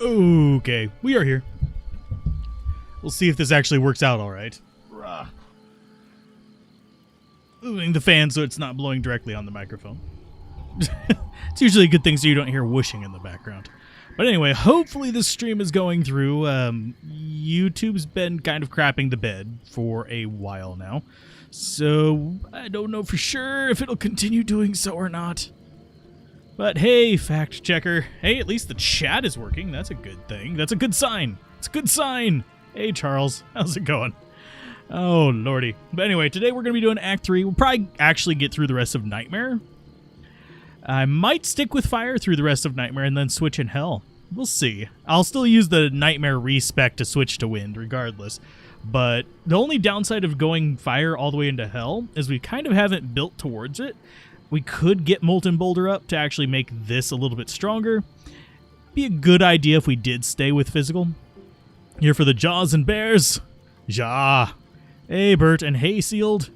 Okay, we are here. We'll see if this actually works out all right. Moving the fan so it's not blowing directly on the microphone. It's usually a good thing so you don't hear whooshing in the background. But anyway, hopefully this stream is going through. YouTube's been kind of crapping the bed for a while now. So I don't know for sure if it'll continue doing so or not. But hey, fact checker. Hey, at least the chat is working. That's a good thing. That's a good sign. It's a good sign. Hey, Charles. How's it going? Oh, lordy. But anyway, today we're going to be doing Act 3. We'll probably actually get through the rest of Nightmare. I might stick with Fire through the rest of Nightmare and then switch in Hell. We'll see. I'll still use the Nightmare respec to switch to Wind regardless. But the only downside of going Fire all the way into Hell is we kind of haven't built towards it. We could get Molten Boulder up to actually make this a little bit stronger. Be a good idea if we did stay with Physical. Here for the Jaws and Bears. Ja. Hey, Bert, and hey, Sealed.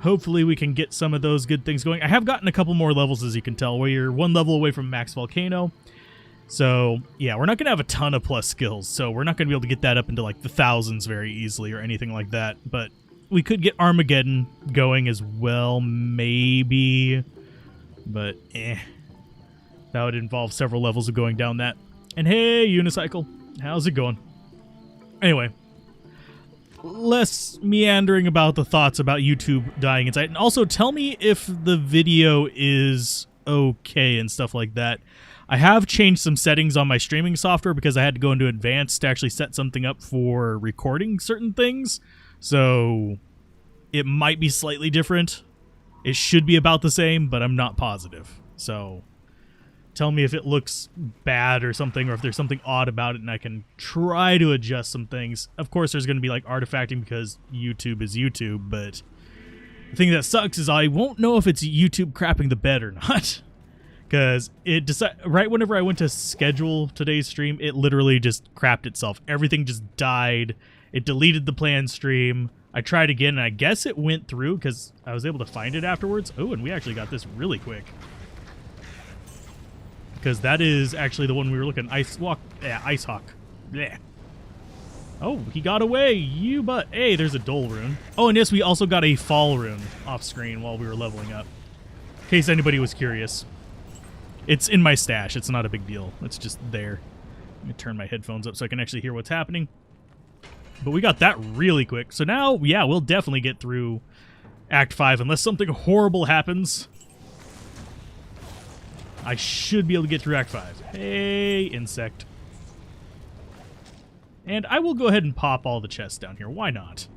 Hopefully we can get some of those good things going. I have gotten a couple more levels, as you can tell, where you're one level away from Max Volcano. So, yeah, we're not going to have a ton of plus skills, so we're not going to be able to get that up into, like, the thousands very easily or anything like that. But we could get Armageddon going as well, maybe. But, that would involve several levels of going down that. And hey, Unicycle, how's it going? Anyway. Less meandering about the thoughts about YouTube dying inside. And also, tell me if the video is okay and stuff like that. I have changed some settings on my streaming software because I had to go into advanced to actually set something up for recording certain things. So it might be slightly different. It should be about the same, but I'm not positive. So tell me if it looks bad or something, or if there's something odd about it and I can try to adjust some things. Of course, there's going to be like artifacting because YouTube is YouTube, but the thing that sucks is I won't know if it's YouTube crapping the bed or not. Because it right whenever I went to schedule today's stream, it literally just crapped itself. Everything just died. It deleted the planned stream. I tried again, and I guess it went through because I was able to find it afterwards. Oh, and we actually got this really quick. Because that is actually the one we were looking. Ice Hawk. Yeah. Oh, he got away. You but hey, there's a Dole rune. Oh, and yes, we also got a Fall rune off screen while we were leveling up. In case anybody was curious. It's in my stash. It's not a big deal. It's just there. Let me turn my headphones up so I can actually hear what's happening. But we got that really quick. So now, yeah, we'll definitely get through Act 5 unless something horrible happens. I should be able to get through Act 5. Hey, insect. And I will go ahead and pop all the chests down here. Why not?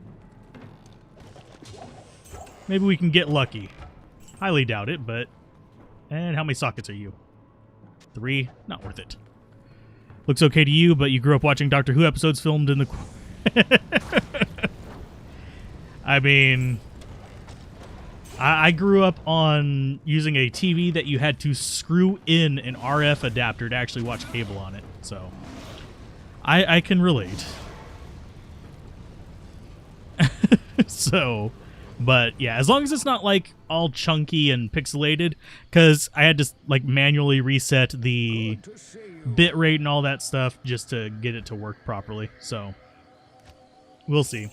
Maybe we can get lucky. Highly doubt it, but... And how many sockets are you? 3? Not worth it. Looks okay to you, but you grew up watching Doctor Who episodes filmed in the... I mean... I grew up on using a TV that you had to screw in an RF adapter to actually watch cable on it, so... I can relate. So... But yeah, as long as it's not like all chunky and pixelated, because I had to like manually reset the bit rate and all that stuff just to get it to work properly. So we'll see.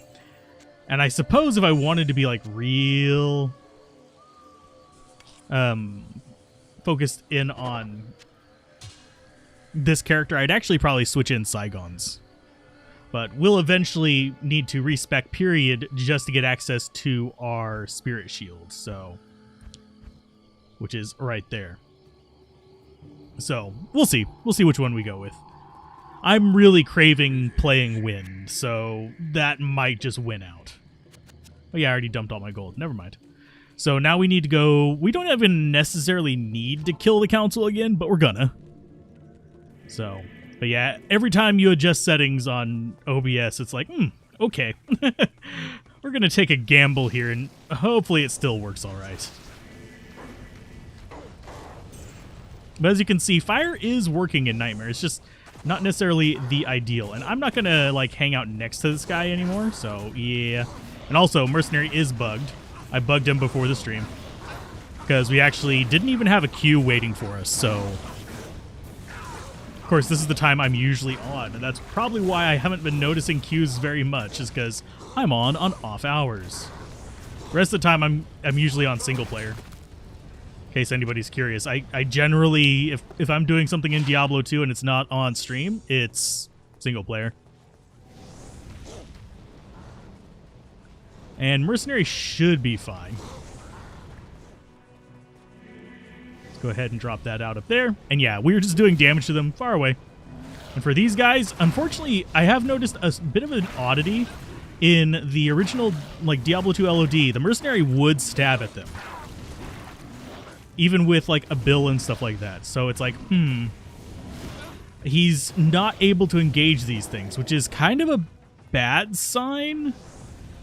And I suppose if I wanted to be like real focused in on this character, I'd actually probably switch in Saigons. But we'll eventually need to respec period just to get access to our spirit shield, so which is right there. So we'll see. We'll see which one we go with. I'm really craving playing Wind, so that might just win out. Oh yeah, I already dumped all my gold. Never mind. So now we need to go. We don't even necessarily need to kill the council again, but we're gonna. So. But yeah, every time you adjust settings on OBS, it's like, okay. We're going to take a gamble here, and hopefully it still works all right. But as you can see, Fire is working in Nightmare. It's just not necessarily the ideal. And I'm not going to, like, hang out next to this guy anymore, so yeah. And also, Mercenary is bugged. I bugged him before the stream. Because we actually didn't even have a queue waiting for us, so... course, this is the time I'm usually on, and that's probably why I haven't been noticing queues very much, is because I'm on off hours. The rest of the time, I'm usually on single player. In case anybody's curious, I generally, if I'm doing something in Diablo 2 and it's not on stream, it's single player. And Mercenary should be fine. Let's go ahead and drop that out up there. And yeah, we were just doing damage to them far away. And for these guys, unfortunately, I have noticed a bit of an oddity. In the original, like, Diablo 2 LOD, the Mercenary would stab at them. Even with, like, a bill and stuff like that. So it's like, he's not able to engage these things, which is kind of a bad sign.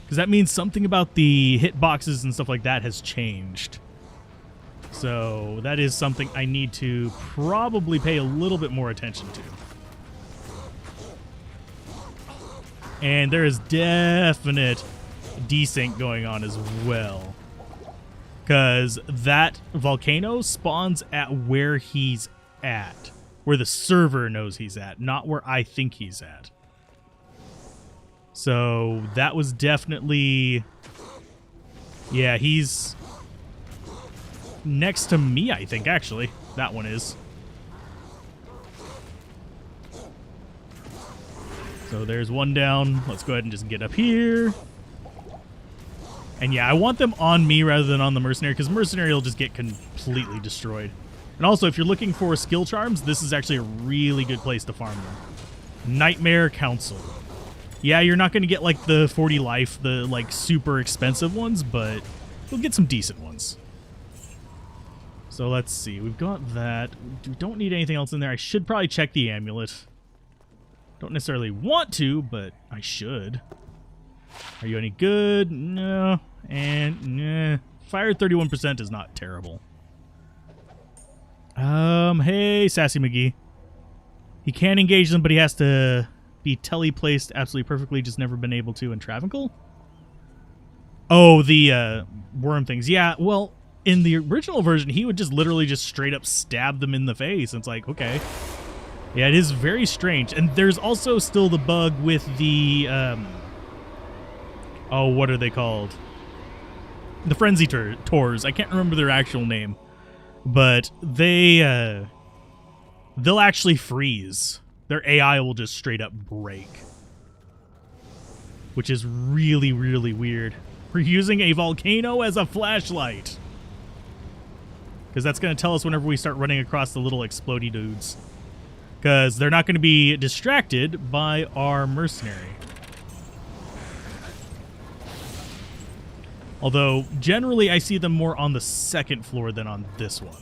Because that means something about the hitboxes and stuff like that has changed. So that is something I need to probably pay a little bit more attention to. And there is definite desync going on as well. Because that volcano spawns at where he's at. Where the server knows he's at, not where I think he's at. So that was definitely... Yeah, he's next to me, I think, actually. That one is. So there's one down. Let's go ahead and just get up here. And yeah, I want them on me rather than on the Mercenary, because Mercenary will just get completely destroyed. And also, if you're looking for skill charms, this is actually a really good place to farm them. Nightmare Council. Yeah, you're not going to get like the 40 life, the like super expensive ones, but you'll get some decent ones. So let's see. We've got that. We don't need anything else in there. I should probably check the amulet. Don't necessarily want to, but I should. Are you any good? No. And nah. Fire 31% is not terrible. Hey, Sassy McGee. He can engage them, but he has to be tele-placed absolutely perfectly, just never been able to in Travancore. Oh, the worm things. Yeah, well, in the original version, he would just literally just straight up stab them in the face. And it's like, okay. Yeah, it is very strange. And there's also still the bug with the, oh, what are they called? The Frenzy Tours. I can't remember their actual name. But they'll actually freeze. Their AI will just straight up break. Which is really, really weird. We're using a volcano as a flashlight. Because that's going to tell us whenever we start running across the little explodey dudes. Because they're not going to be distracted by our Mercenary. Although, generally, I see them more on the second floor than on this one.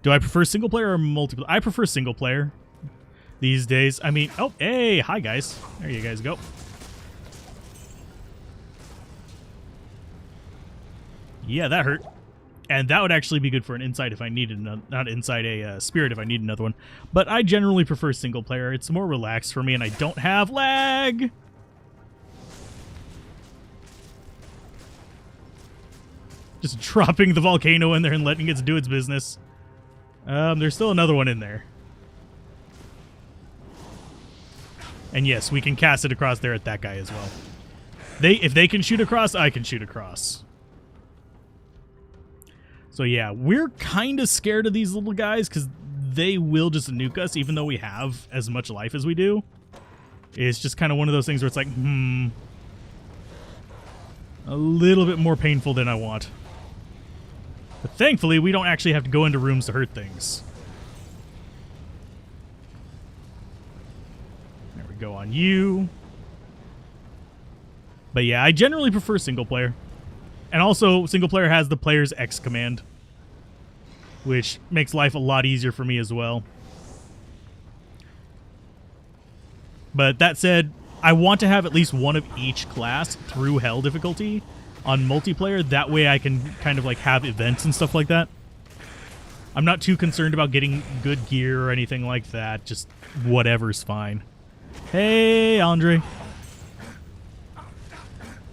Do I prefer single player or multiplayer? I prefer single player these days. I mean, oh, hey, hi, guys. There you guys go. Yeah, that hurt. And that would actually be good for an insight if I needed another, not insight, a spirit if I need another one. But I generally prefer single player. It's more relaxed for me, and I don't have lag. Just dropping the volcano in there and letting it do its business. There's still another one in there. And yes, we can cast it across there at that guy as well. If they can shoot across, I can shoot across. So yeah, we're kind of scared of these little guys because they will just nuke us even though we have as much life as we do. It's just kind of one of those things where it's like, a little bit more painful than I want. But thankfully, we don't actually have to go into rooms to hurt things. There we go on you. But yeah, I generally prefer single player. And also, single player has the player's X command, which makes life a lot easier for me as well. But that said, I want to have at least one of each class through Hell difficulty on multiplayer. That way I can kind of like have events and stuff like that. I'm not too concerned about getting good gear or anything like that. Just whatever's fine. Hey, Andre.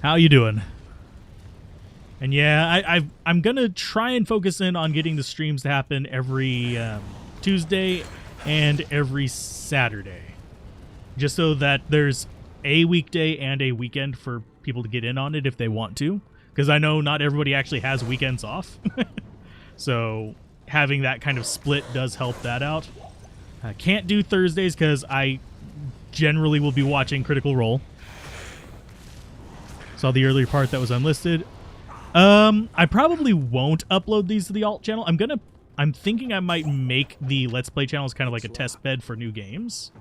How you doing? And yeah, I'm going to try and focus in on getting the streams to happen every Tuesday and every Saturday. Just so that there's a weekday and a weekend for people to get in on it if they want to. Because I know not everybody actually has weekends off. So having that kind of split does help that out. I can't do Thursdays because I generally will be watching Critical Role. Saw the earlier part that was unlisted. I probably won't upload these to the alt channel. I'm thinking I might make the Let's Play channel as kind of like a test bed for new games.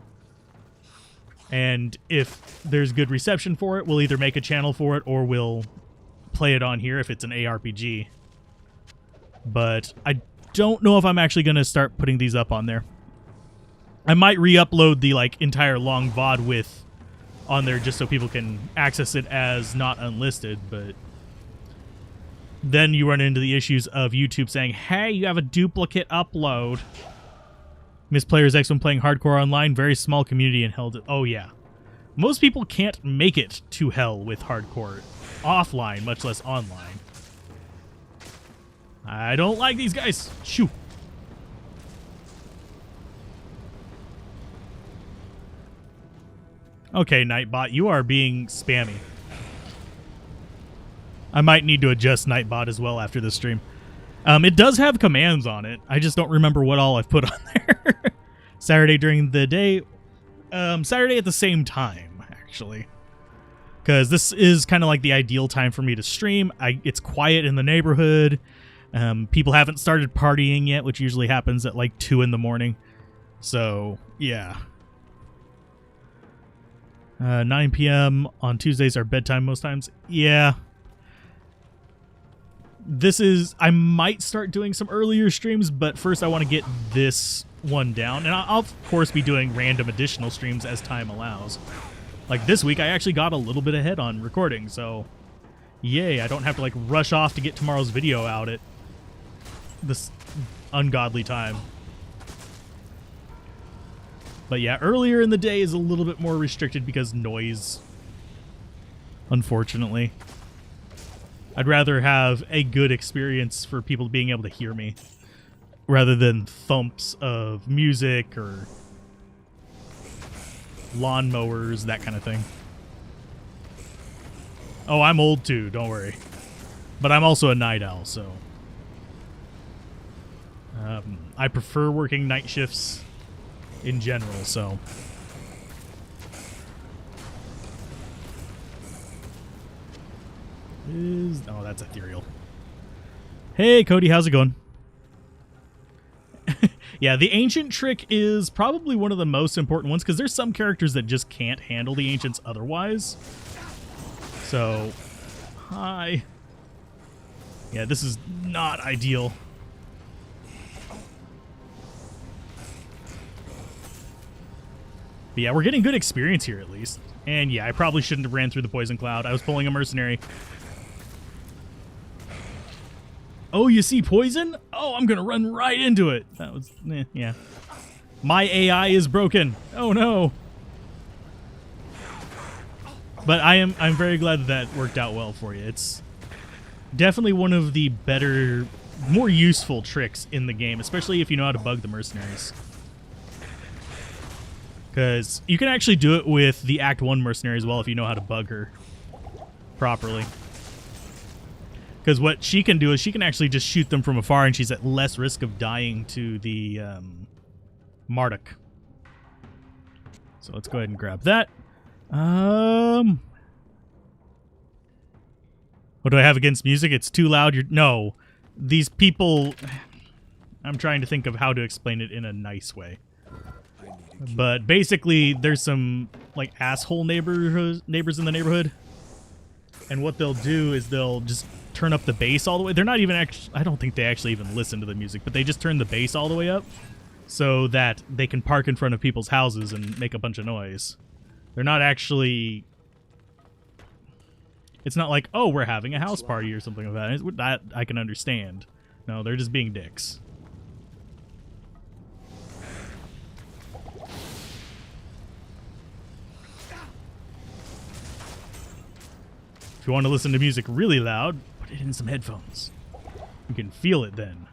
And if there's good reception for it, we'll either make a channel for it or we'll play it on here if it's an ARPG. But I don't know if I'm actually going to start putting these up on there. I might re-upload the like entire long VOD with on there just so people can access it as not unlisted, but then you run into the issues of YouTube saying, hey, you have a duplicate upload. Miss Players X when playing hardcore online, very small community and held it. Oh, yeah. Most people can't make it to hell with hardcore offline, much less online. I don't like these guys. Shoo. Okay, Nightbot, you are being spammy. I might need to adjust Nightbot as well after this stream. It does have commands on it. I just don't remember what all I've put on there. Saturday during the day. Saturday at the same time, actually. Because this is kind of like the ideal time for me to stream. It's quiet in the neighborhood. People haven't started partying yet, which usually happens at like 2 in the morning. So, yeah. 9 p.m. on Tuesdays are bedtime most times. Yeah. I might start doing some earlier streams, but first I want to get this one down. And I'll, of course, be doing random additional streams as time allows. Like this week, I actually got a little bit ahead on recording, so yay, I don't have to like rush off to get tomorrow's video out at this ungodly time. But yeah, earlier in the day is a little bit more restricted because noise, unfortunately. I'd rather have a good experience for people being able to hear me rather than thumps of music or lawnmowers, that kind of thing. Oh, I'm old too, don't worry. But I'm also a night owl, so I prefer working night shifts in general, so oh, that's ethereal. Hey, Cody, how's it going? Yeah, the ancient trick is probably one of the most important ones because there's some characters that just can't handle the ancients otherwise. So, hi. Yeah, this is not ideal. But yeah, we're getting good experience here at least. And yeah, I probably shouldn't have ran through the poison cloud. I was pulling a mercenary. Oh, you see poison? Oh, I'm going to run right into it. That was, yeah. My AI is broken. Oh, no. But I'm very glad that worked out well for you. It's definitely one of the better, more useful tricks in the game, especially if you know how to bug the mercenaries. Because you can actually do it with the Act 1 mercenary as well if you know how to bug her properly. Because what she can do is she can actually just shoot them from afar and she's at less risk of dying to the Marduk. So let's go ahead and grab that. What do I have against music? It's too loud. No. These people... I'm trying to think of how to explain it in a nice way. But basically, there's some like asshole neighbors in the neighborhood. And what they'll do is they'll just turn up the bass all the way. They're not even actually... I don't think they actually even listen to the music, but they just turn the bass all the way up so that they can park in front of people's houses and make a bunch of noise. They're not actually... It's not like, oh, we're having a house party or something like that. That I can understand. No, they're just being dicks. If you want to listen to music really loud, put it in some headphones. You can feel it then.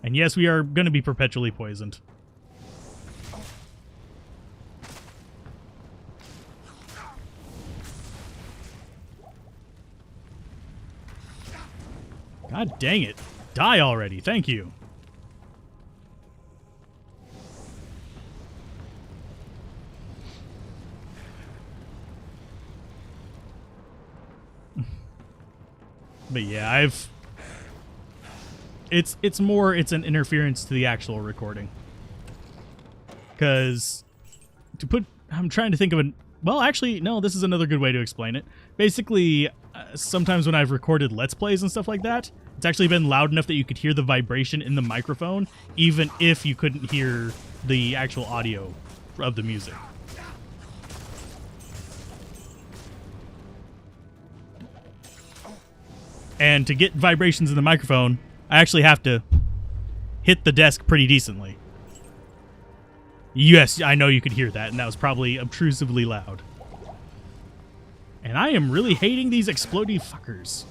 And yes, we are going to be perpetually poisoned. God dang it. Die already. Thank you. But yeah, it's an interference to the actual recording. Because I'm trying to think of well, actually, no, this is another good way to explain it. Basically, sometimes when I've recorded Let's Plays and stuff like that, it's actually been loud enough that you could hear the vibration in the microphone, even if you couldn't hear the actual audio of the music. And to get vibrations in the microphone, I actually have to hit the desk pretty decently. Yes, I know you could hear that, and that was probably obtrusively loud. And I am really hating these explodey fuckers.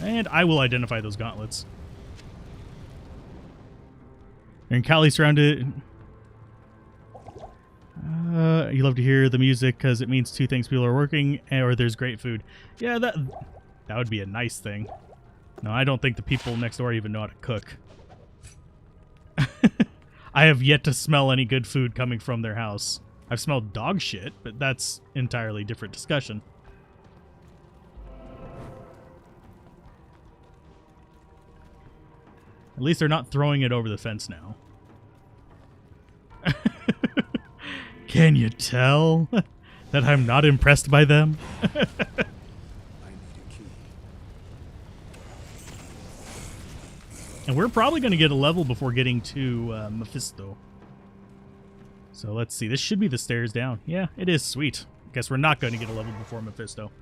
And I will identify those gauntlets. And Callie surrounded... you love to hear the music because it means two things: people are working or there's great food. Yeah, that would be a nice thing. No, I don't think the people next door even know how to cook. I have yet to smell any good food coming from their house. I've smelled dog shit, but that's entirely different discussion. At least they're not throwing it over the fence now. Can you tell that I'm not impressed by them? And we're probably going to get a level before getting to Mephisto. So let's see. This should be the stairs down. Yeah, it is. Sweet. Guess we're not going to get a level before Mephisto.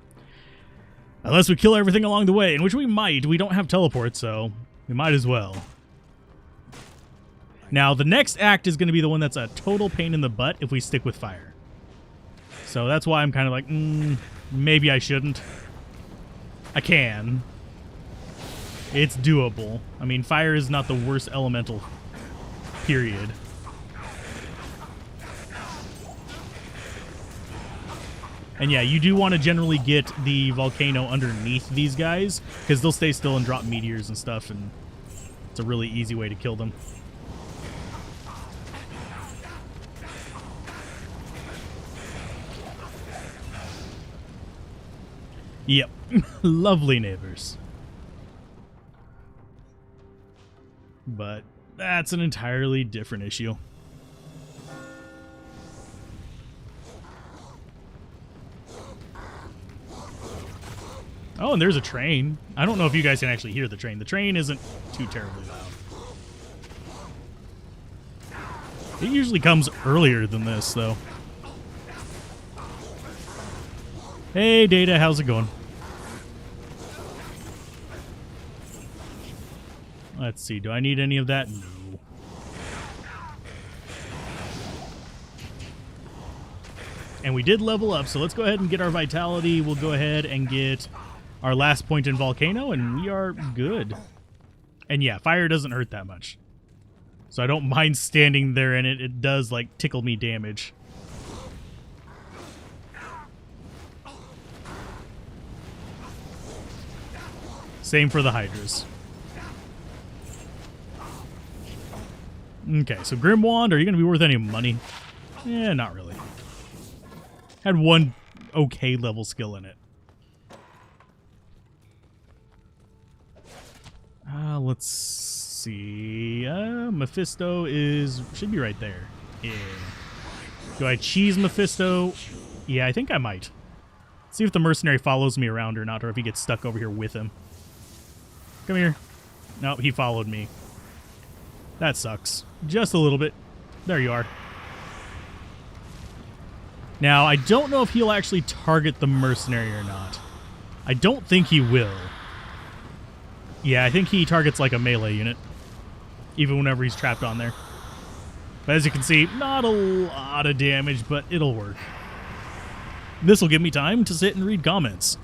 Unless we kill everything along the way, in which we might. We don't have teleport, so we might as well. Now, the next act is going to be the one that's a total pain in the butt if we stick with fire. So that's why I'm kind of like, maybe I shouldn't. I can. It's doable. I mean, fire is not the worst elemental, period. And yeah, you do want to generally get the volcano underneath these guys, because they'll stay still and drop meteors and stuff, and it's a really easy way to kill them. Yep. Lovely neighbors. But that's an entirely different issue. Oh, and there's a train. I don't know if you guys can actually hear the train. The train isn't too terribly loud. It usually comes earlier than this, though. Hey, Data, how's it going? Let's see. Do I need any of that? No. And we did level up, so let's go ahead and get our vitality. We'll go ahead and get our last point in Volcano, and we are good. And yeah, fire doesn't hurt that much. So I don't mind standing there in it. It does, like, tickle me damage. Same for the Hydras. Okay, so Grim Wand, are you going to be worth any money? Yeah, not really. Had one okay level skill in it. Let's see. Mephisto should be right there. Yeah. Do I cheese Mephisto? Yeah, I think I might. See if the mercenary follows me around or not, or if he gets stuck over here with him. Come here. Nope, he followed me. That sucks. Just a little bit. There you are. Now, I don't know if he'll actually target the mercenary or not. I don't think he will. Yeah, I think he targets like a melee unit. Even whenever he's trapped on there. But as you can see, not a lot of damage, but it'll work. This will give me time to sit and read comments.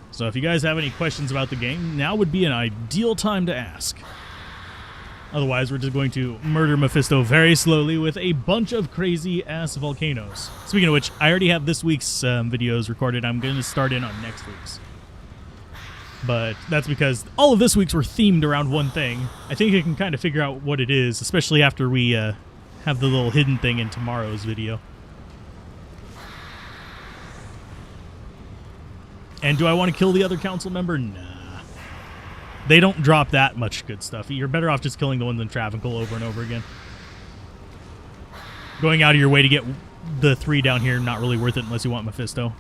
So if you guys have any questions about the game, now would be an ideal time to ask. Otherwise, we're just going to murder Mephisto very slowly with a bunch of crazy-ass volcanoes. Speaking of which, I already have this week's videos recorded. I'm going to start in on next week's. But that's because all of this week's were themed around one thing. I think I can kind of figure out what it is, especially after we have the little hidden thing in tomorrow's video. And do I want to kill the other council member? Nah. They don't drop that much good stuff. You're better off just killing the ones in Travancore over and over again. Going out of your way to get the 3 down here, not really worth it unless you want Mephisto.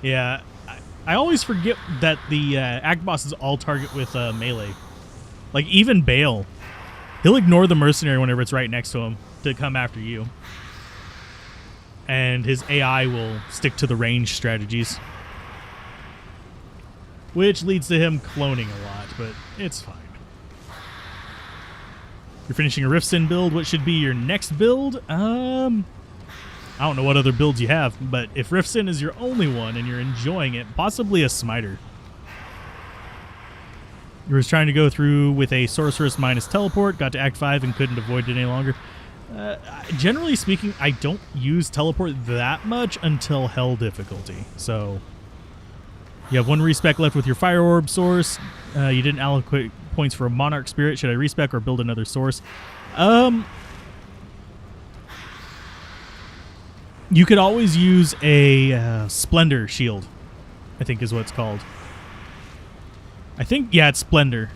Yeah, I always forget that the act bosses all target with melee. Like, even Bale. He'll ignore the mercenary whenever it's right next to him to come after you. And his AI will stick to the range strategies. Which leads to him cloning a lot, but it's fine. You're finishing a Riftsin build. What should be your next build? I don't know what other builds you have, but if Riftsin is your only one and you're enjoying it, possibly a Smiter. You were trying to go through with a Sorceress minus Teleport, got to Act 5 and couldn't avoid it any longer. Generally speaking, I don't use Teleport that much until Hell difficulty. So, you have 1 respec left with your Fire Orb source. You didn't allocate points for a Monarch Spirit. Should I respec or build another source? You could always use a Splendor Shield, I think is what it's called. I think, yeah, it's Splendor.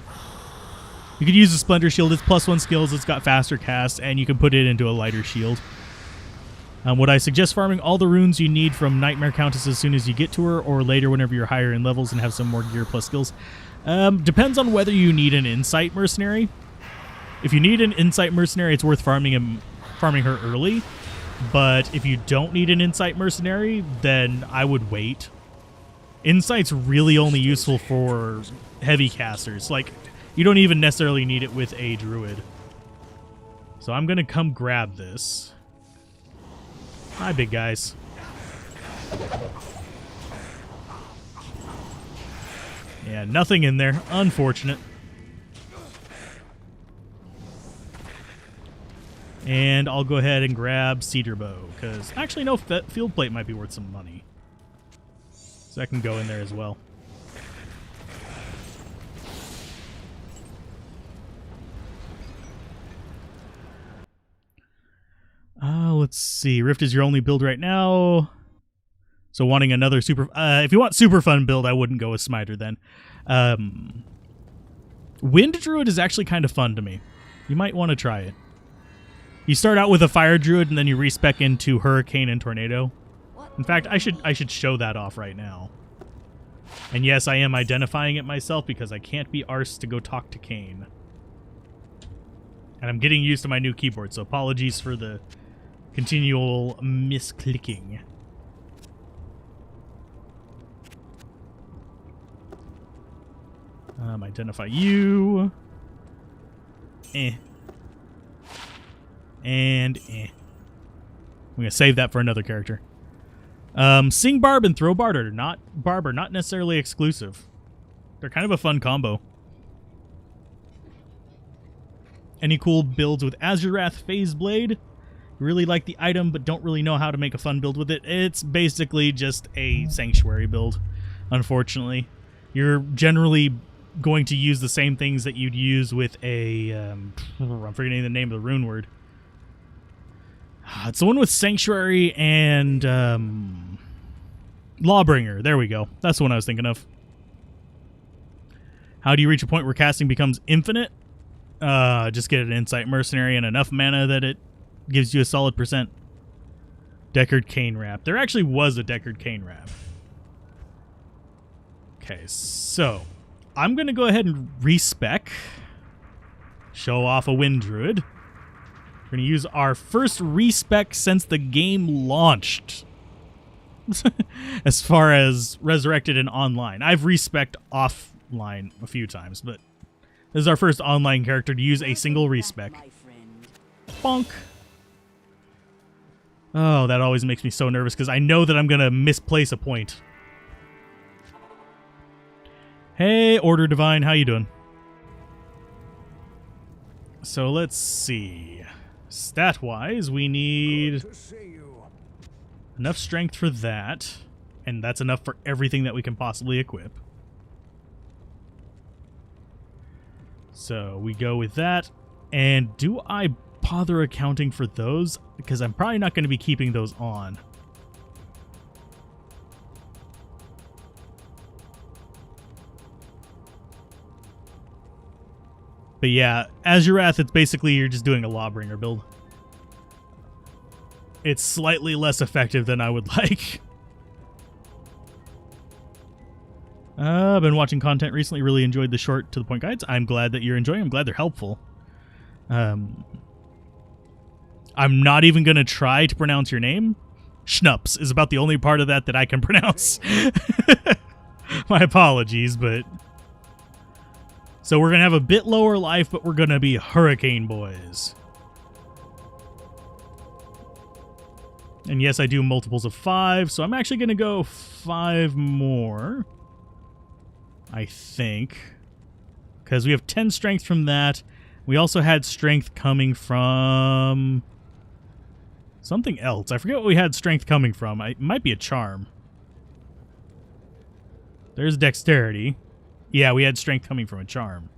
You could use a Splendor Shield. It's +1 skills. It's got faster cast, and you can put it into a lighter shield. Would I suggest farming all the runes you need from Nightmare Countess as soon as you get to her, or later whenever you're higher in levels and have some more gear plus skills? Depends on whether you need an Insight Mercenary. If you need an Insight Mercenary, it's worth farming her early. But if you don't need an Insight Mercenary, then I would wait. Insight's really only useful for heavy casters. Like, you don't even necessarily need it with a Druid. So I'm going to come grab this. Hi, big guys. Yeah, nothing in there. Unfortunate. And I'll go ahead and grab Cedar Bow, because actually, no, Field Plate might be worth some money. So I can go in there as well. Let's see. Rift is your only build right now. So wanting another super... if you want super fun build, I wouldn't go with Smiter then. Wind Druid is actually kind of fun to me. You might want to try it. You start out with a Fire Druid, and then you respec into Hurricane and Tornado. In fact, I should show that off right now. And yes, I am identifying it myself because I can't be arsed to go talk to Kane. And I'm getting used to my new keyboard, so apologies for the continual misclicking. Identify you. And I'm going to save that for another character. Sing Barb and Throw Barb are not necessarily exclusive. They're kind of a fun combo. Any cool builds with Alzorath Phase Blade? Really like the item, but don't really know how to make a fun build with it. It's basically just a Sanctuary build, unfortunately. You're generally going to use the same things that you'd use with a... I'm forgetting the name of the rune word. It's the one with Sanctuary and Lawbringer. There we go. That's the one I was thinking of. How do you reach a point where casting becomes infinite? Just get an Insight Mercenary and enough mana that it gives you a solid %. Deckard Cane Wrap. There actually was a Deckard Cane Wrap. Okay, so I'm going to go ahead and respec. Show off a Wind Druid. We're going to use our first respec since the game launched. As far as Resurrected and online. I've respec'd offline a few times, but this is our first online character to use a single respec. Bonk. Oh, that always makes me so nervous because I know that I'm going to misplace a point. Hey, Order Divine, how you doing? So let's see. Stat-wise, we need enough strength for that, and that's enough for everything that we can possibly equip. So we go with that. And do I bother accounting for those? Because I'm probably not going to be keeping those on. But yeah, Alzorath, it's basically you're just doing a Lawbringer build. It's slightly less effective than I would like. I've been watching content recently, really enjoyed the short to the point guides. I'm glad that you're enjoying them. I'm glad they're helpful. I'm not even going to try to pronounce your name. Schnups is about the only part of that I can pronounce. My apologies, but... So we're going to have a bit lower life, but we're going to be Hurricane Boys. And yes, I do multiples of 5, so I'm actually going to go 5 more. I think. Because we have 10 strength from that. We also had strength coming from something else. I forget what we had strength coming from. It might be a charm. There's dexterity. Yeah, we had strength coming from a charm.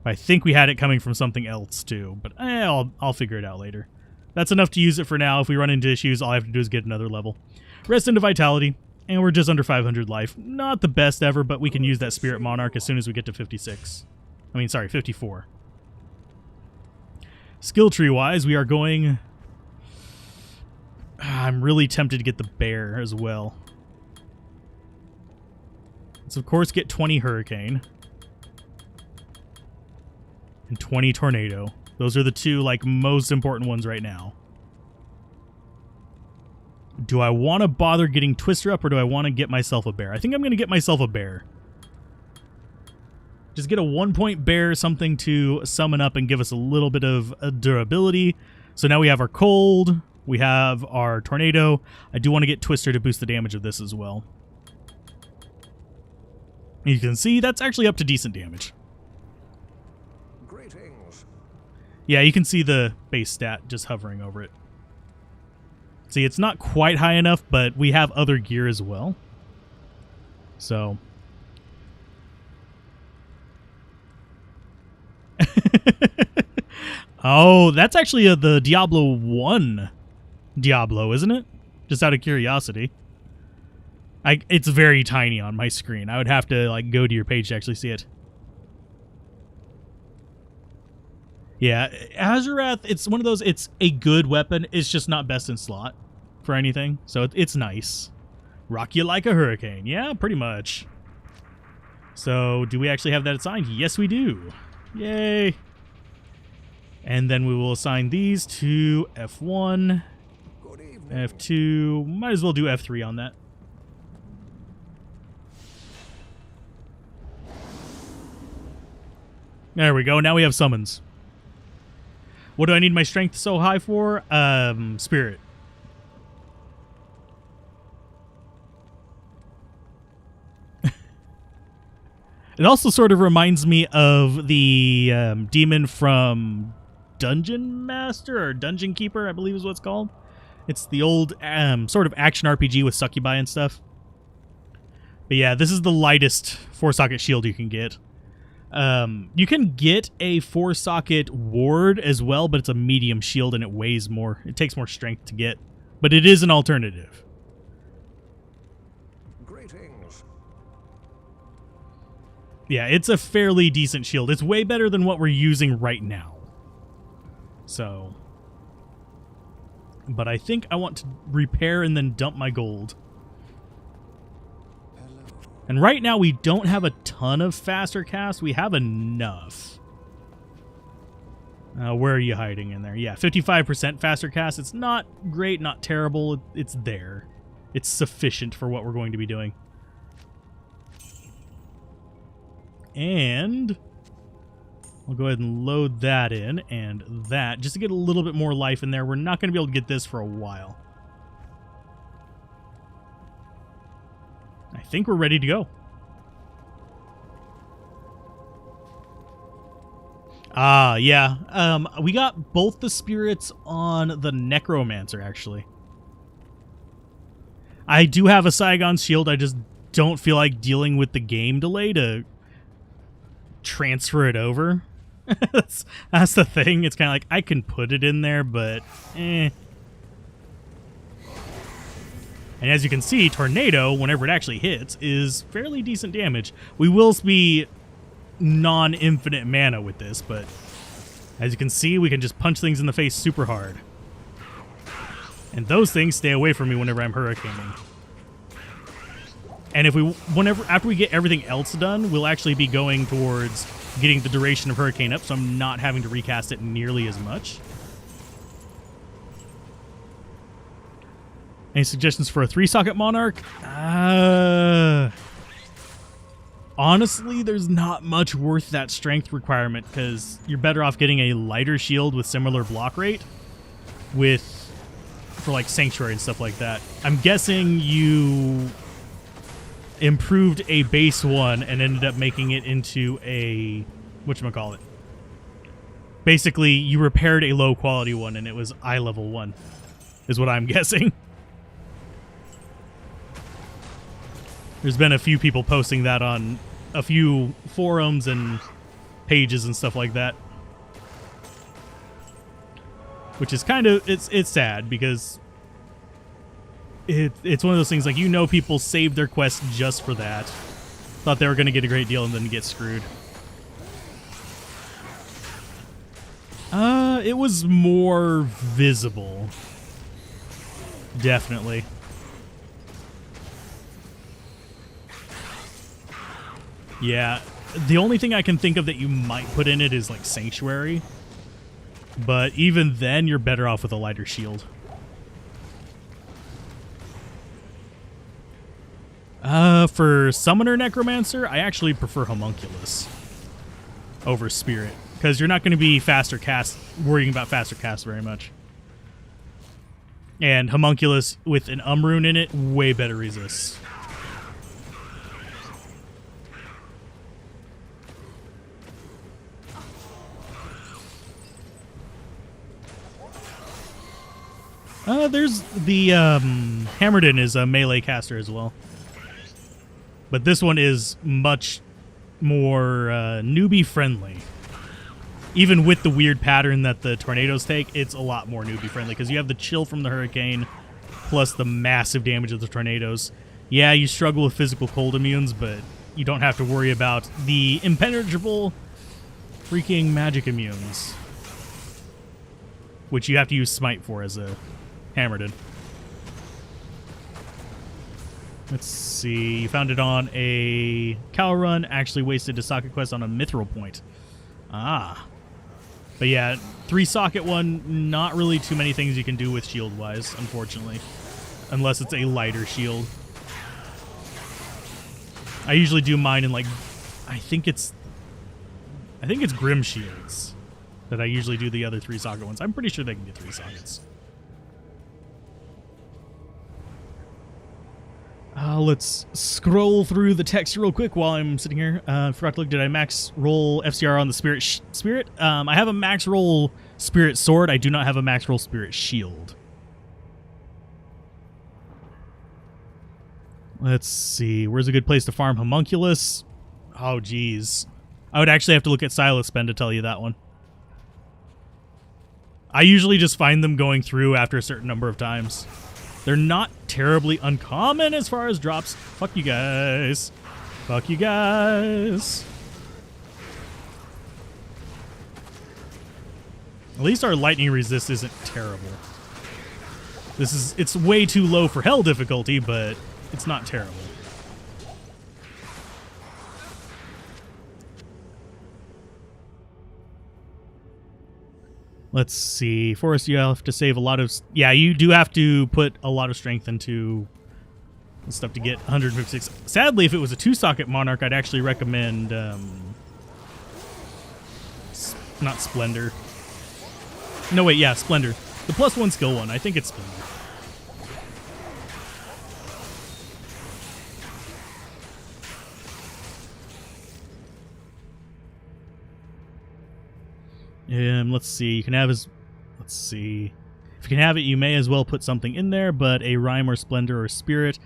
I think we had it coming from something else too, but I'll figure it out later. That's enough to use it for now. If we run into issues, all I have to do is get another level. Rest into Vitality, and we're just under 500 life. Not the best ever, but we can use that Spirit Monarch as soon as we get to 56. I mean, sorry, 54. Skill tree-wise, we are going... I'm really tempted to get the Bear as well. Let's, of course, get 20 Hurricane. And 20 Tornado. Those are the two, like, most important ones right now. Do I want to bother getting Twister up, or do I want to get myself a Bear? I think I'm going to get myself a Bear. Just get a 1-point Bear, something to summon up and give us a little bit of durability. So now we have our Cold, we have our Tornado. I do want to get Twister to boost the damage of this as well. You can see that's actually up to decent damage. Greetings. Yeah, you can see the base stat just hovering over it. See, it's not quite high enough, but we have other gear as well. So... Oh, that's actually the Diablo 1 Diablo, isn't it? Just out of curiosity. It's very tiny on my screen. I would have to like go to your page to actually see it. Yeah, Alzorath, it's one of those, it's a good weapon. It's just not best in slot for anything. So it's nice. Rock you like a hurricane. Yeah, pretty much. So do we actually have that assigned? Yes, we do. Yay. And then we will assign these to F1, F2. Might as well do F3 on that. There we go. Now we have summons. What do I need my strength so high for? Spirit. It also sort of reminds me of the demon from Dungeon Master or Dungeon Keeper, I believe is what it's called. It's the old sort of action RPG with succubi and stuff. But yeah, this is the lightest 4-socket shield you can get. You can get a 4-socket ward as well, but it's a medium shield and it weighs more. It takes more strength to get, but it is an alternative. Greetings. Yeah, it's a fairly decent shield. It's way better than what we're using right now. So, but I think I want to repair and then dump my gold. And right now we don't have a ton of faster cast. We have enough. Where are you hiding in there? Yeah, 55% faster cast. It's not great, not terrible. It's there. It's sufficient for what we're going to be doing. And I'll go ahead and load that in and that just to get a little bit more life in there. We're not going to be able to get this for a while. I think we're ready to go. Ah, yeah. We got both the spirits on the Necromancer, actually. I do have a Saigon's Shield. I just don't feel like dealing with the game delay to transfer it over. that's the thing. It's kind of like I can put it in there, but eh. And as you can see, Tornado, whenever it actually hits, is fairly decent damage. We will be non-infinite mana with this, but as you can see, we can just punch things in the face super hard. And those things stay away from me whenever I'm hurricaning. And after we get everything else done, we'll actually be going towards getting the duration of Hurricane up, so I'm not having to recast it nearly as much. Any suggestions for a 3-socket Monarch? Honestly, there's not much worth that strength requirement, because you're better off getting a lighter shield with similar block rate for like Sanctuary and stuff like that. I'm guessing you improved a base one and ended up making it into a whatchamacallit. Basically, you repaired a low quality one and it was eye level 1, is what I'm guessing. There's been a few people posting that on a few forums and pages and stuff like that. Which is kind of, it's sad because it's one of those things, like, you know, people saved their quest just for that. Thought they were going to get a great deal and then get screwed. It was more visible. Definitely. Yeah, the only thing I can think of that you might put in it is like Sanctuary. But even then, you're better off with a lighter shield. For Summoner Necromancer, I actually prefer Homunculus over Spirit, because you're not going to be worrying about faster cast very much. And Homunculus with an Rune in it, way better resists. There's the Hammerden is a melee caster as well. But this one is much more newbie friendly. Even with the weird pattern that the tornadoes take, it's a lot more newbie friendly because you have the chill from the hurricane plus the massive damage of the tornadoes. Yeah, you struggle with physical cold immunes, but you don't have to worry about the impenetrable freaking magic immunes, which you have to use Smite for as a Hammerden. Let's see. You found it on a cow run. Actually wasted a socket quest on a mithril point. Ah. But yeah, 3-socket one, not really too many things you can do with shield-wise, unfortunately. Unless it's a lighter shield. I usually do mine in, like, I think it's Grim Shields that I usually do the other 3-socket ones. I'm pretty sure they can get 3 sockets. Let's scroll through the text real quick while I'm sitting here. Forgot to look. Did I max roll FCR on the Spirit? I have a max roll Spirit Sword. I do not have a max roll Spirit Shield. Let's see. Where's a good place to farm Homunculus? Oh, geez. I would actually have to look at Silas Spend to tell you that one. I usually just find them going through after a certain number of times. They're not terribly uncommon as far as drops. Fuck you guys. Fuck you guys. At least our lightning resist isn't terrible. It's way too low for hell difficulty, but it's not terrible. Let's see. Forest, you have to save a lot of... Yeah, you do have to put a lot of strength into stuff to get 156. Sadly, if it was a 2-socket Monarch, I'd actually recommend... not Splendor. No, wait, yeah, Splendor. The +1 skill one. I think it's Splendor. Let's see. You can have his... Let's see. If you can have it, you may as well put something in there, but a Rhyme or Splendor or Spirit.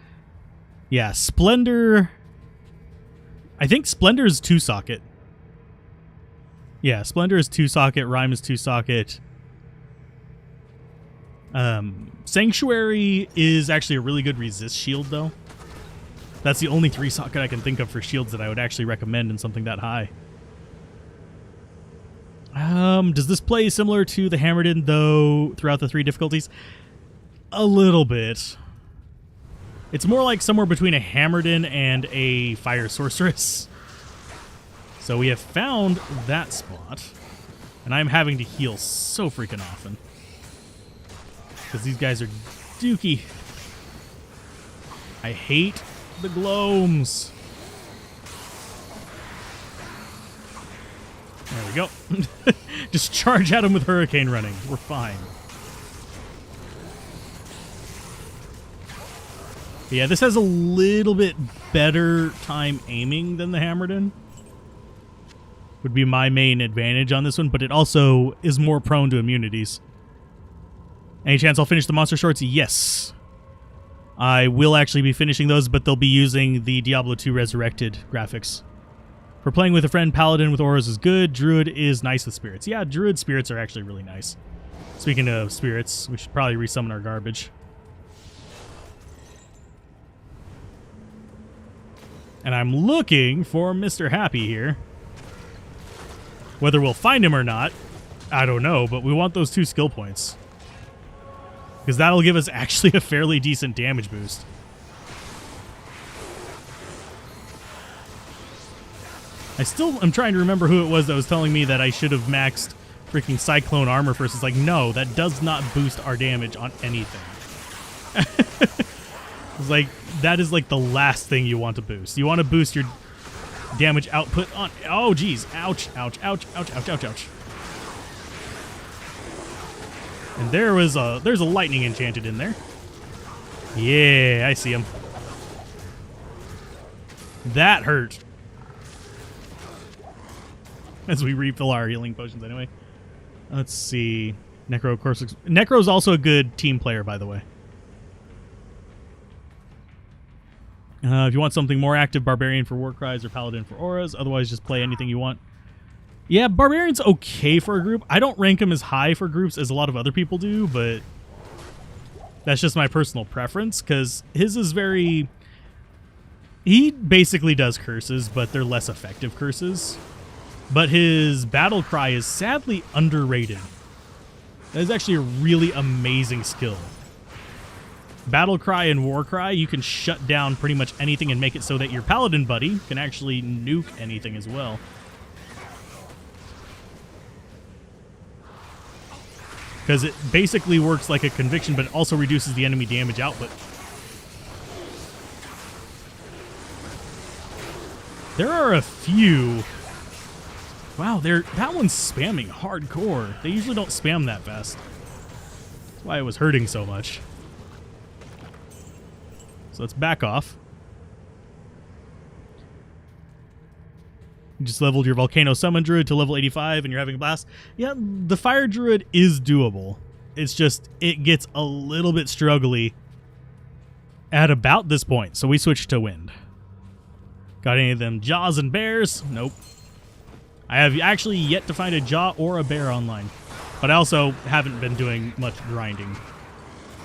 Yeah, Splendor... I think Splendor is 2-socket. Yeah, Splendor is 2-socket, Rhyme is 2-socket. Sanctuary is actually a really good resist shield, though. That's the only 3-socket I can think of for shields that I would actually recommend in something that high. Does this play similar to the Hammerden, though, throughout the 3 difficulties? A little bit. It's more like somewhere between a Hammerden and a Fire Sorceress. So we have found that spot. And I'm having to heal so freaking often. Because these guys are dookie. I hate the gloams. There we go. Just charge at him with Hurricane running. We're fine. But yeah, this has a little bit better time aiming than the Hammerden. Would be my main advantage on this one, but it also is more prone to immunities. Any chance I'll finish the monster shorts? Yes. I will actually be finishing those, but they'll be using the Diablo 2 Resurrected graphics. For playing with a friend, Paladin with auras is good. Druid is nice with spirits. Yeah, Druid spirits are actually really nice. Speaking of spirits, we should probably resummon our garbage. And I'm looking for Mr. Happy here. Whether we'll find him or not, I don't know, but we want those 2 skill points. Because that'll give us actually a fairly decent damage boost. I still am trying to remember who it was that was telling me that I should have maxed freaking Cyclone armor first. It's like, no, that does not boost our damage on anything. It's like, that is like the last thing you want to boost. You want to boost your damage output on... Oh, geez. Ouch, ouch, ouch, ouch, ouch, ouch, ouch. And there's a lightning enchanted in there. Yeah, I see him. That hurt. As we refill our healing potions anyway. Let's see. Necro, of course. Necro's also a good team player, by the way. If you want something more active, Barbarian for War Cries or Paladin for Auras. Otherwise, just play anything you want. Yeah, Barbarian's okay for a group. I don't rank him as high for groups as a lot of other people do, but that's just my personal preference, because his is very... He basically does curses, but they're less effective curses. But his battle cry is sadly underrated. That is actually a really amazing skill. Battle cry and war cry, you can shut down pretty much anything and make it so that your paladin buddy can actually nuke anything as well. Because it basically works like a conviction, but it also reduces the enemy damage output. There are a few... Wow, that one's spamming hardcore. They usually don't spam that fast. That's why it was hurting so much. So let's back off. You just leveled your Volcano Summon Druid to level 85 and you're having a blast. Yeah, the Fire Druid is doable. It's just, it gets a little bit struggly at about this point. So we switched to Wind. Got any of them Jaws and Bears? Nope. I have actually yet to find a Jaw or a Bear online. But I also haven't been doing much grinding.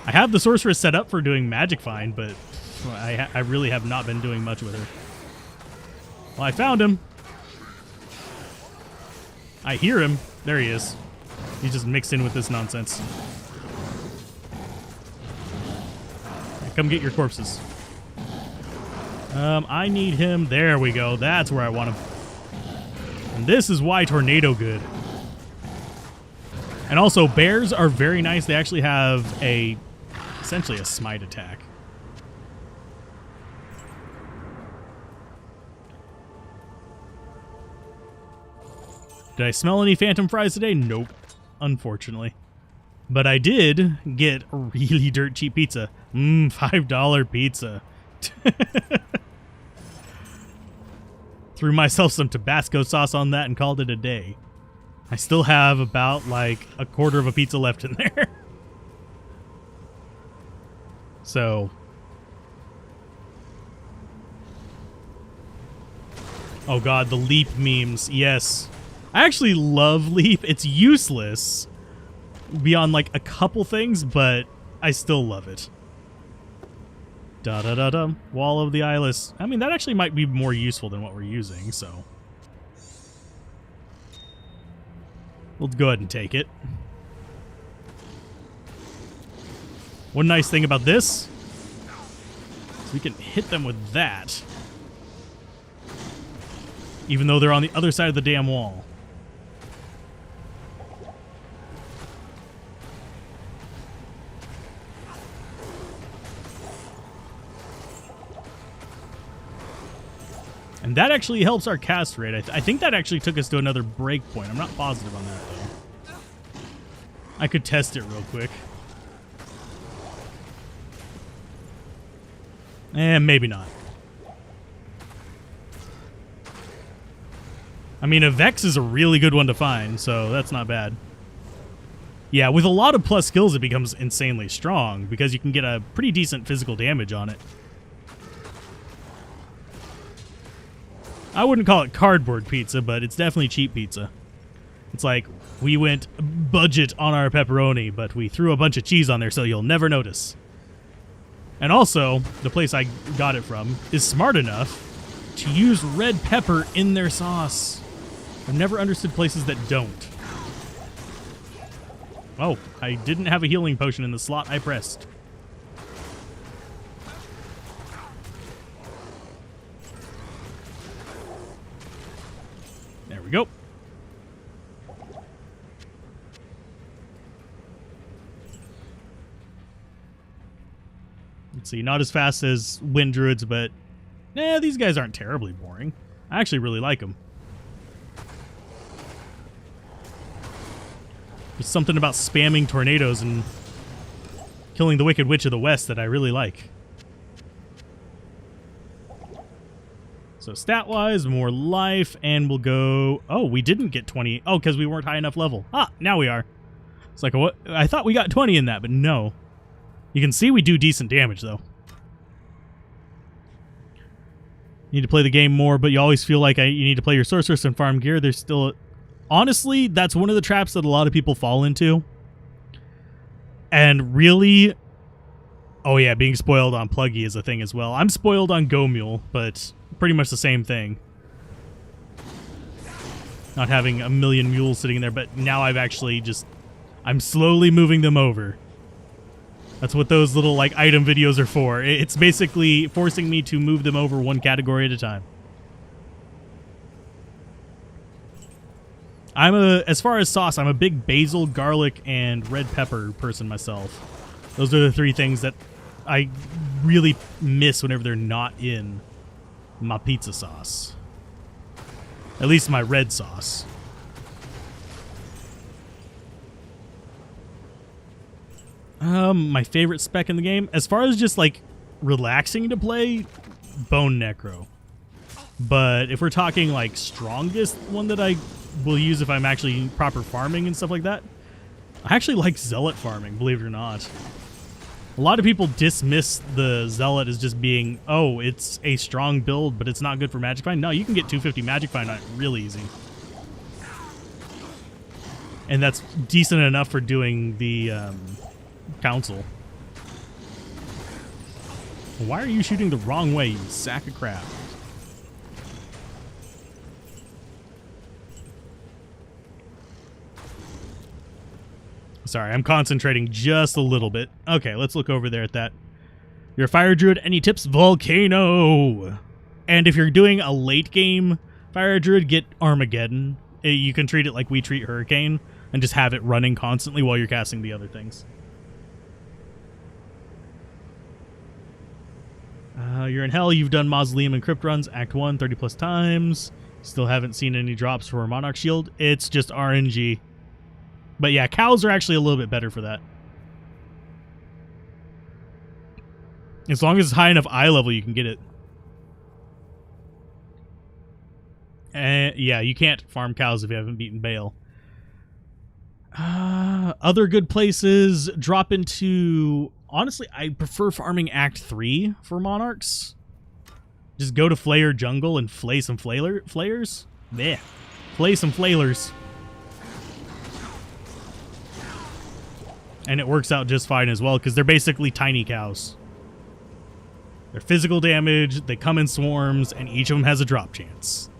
I have the Sorceress set up for doing Magic Find, but I really have not been doing much with her. Well, I found him. I hear him. There he is. He's just mixed in with this nonsense. Come get your corpses. I need him. There we go. That's where I want him. And this is why Tornado good. And also, bears are very nice. They actually have essentially a smite attack. Did I smell any phantom fries today? Nope, unfortunately. But I did get really dirt cheap pizza. $5 pizza. Threw myself some Tabasco sauce on that and called it a day. I still have about like a quarter of a pizza left in there. So. Oh god, the leap memes. Yes. I actually love leap. It's useless beyond like a couple things, but I still love it. Da-da-da-da. Wall of the Eyeless. I mean, that actually might be more useful than what we're using, so. We'll go ahead and take it. One nice thing about this is we can hit them with that. Even though they're on the other side of the damn wall. And that actually helps our cast rate. I think that actually took us to another break point. I'm not positive on that, though. I could test it real quick. Maybe not. I mean, a Vex is a really good one to find, so that's not bad. Yeah, with a lot of plus skills, it becomes insanely strong, because you can get a pretty decent physical damage on it. I wouldn't call it cardboard pizza, but it's definitely cheap pizza. It's like, we went budget on our pepperoni, but we threw a bunch of cheese on there so you'll never notice. And also, the place I got it from is smart enough to use red pepper in their sauce. I've never understood places that don't. Oh, I didn't have a healing potion in the slot I pressed. There we go. Let's see, not as fast as Wind Druids, but these guys aren't terribly boring. I actually really like them. There's something about spamming tornadoes and killing the Wicked Witch of the West that I really like. So stat-wise, more life, and we'll go... Oh, we didn't get 20. Oh, because we weren't high enough level. Ah, now we are. It's like, what? I thought we got 20 in that, but no. You can see we do decent damage, though. You need to play the game more, but you always feel like you need to play your sorceress and farm gear. There's still... Honestly, that's one of the traps that a lot of people fall into. And really... Oh yeah, being spoiled on Pluggy is a thing as well. I'm spoiled on Go Mule, but pretty much the same thing. Not having a million mules sitting there, but now I've actually just... I'm slowly moving them over. That's what those little like item videos are for. It's basically forcing me to move them over one category at a time. As far as sauce, I'm a big basil, garlic, and red pepper person myself. Those are the three things that I really miss whenever they're not in my pizza sauce. At least my red sauce. My favorite spec in the game, as far as just like relaxing to play, Bone Necro. But if we're talking like strongest one that I will use if I'm actually proper farming and stuff like that, I actually like Zealot farming, believe it or not. A lot of people dismiss the Zealot as just being, oh, it's a strong build, but it's not good for Magic Find. No, you can get 250 Magic Find on it really easy. And that's decent enough for doing the council. Why are you shooting the wrong way, you sack of crap? Sorry, I'm concentrating just a little bit. Okay, let's look over there at that. You're a Fire Druid. Any tips? Volcano! And if you're doing a late game Fire Druid, get Armageddon. You can treat it like we treat Hurricane and just have it running constantly while you're casting the other things. You're in hell. You've done Mausoleum and Crypt runs. Act 1, 30 plus times. Still haven't seen any drops for a Monarch Shield. It's just RNG. But yeah, cows are actually a little bit better for that. As long as it's high enough eye level, you can get it. Yeah, you can't farm cows if you haven't beaten Bale. Other good places, drop into... Honestly, I prefer farming Act 3 for Monarchs. Just go to Flayer Jungle and flay some flayers. Meh. Flay some flailers. And it works out just fine as well, because they're basically tiny cows. They're physical damage, they come in swarms, and each of them has a drop chance.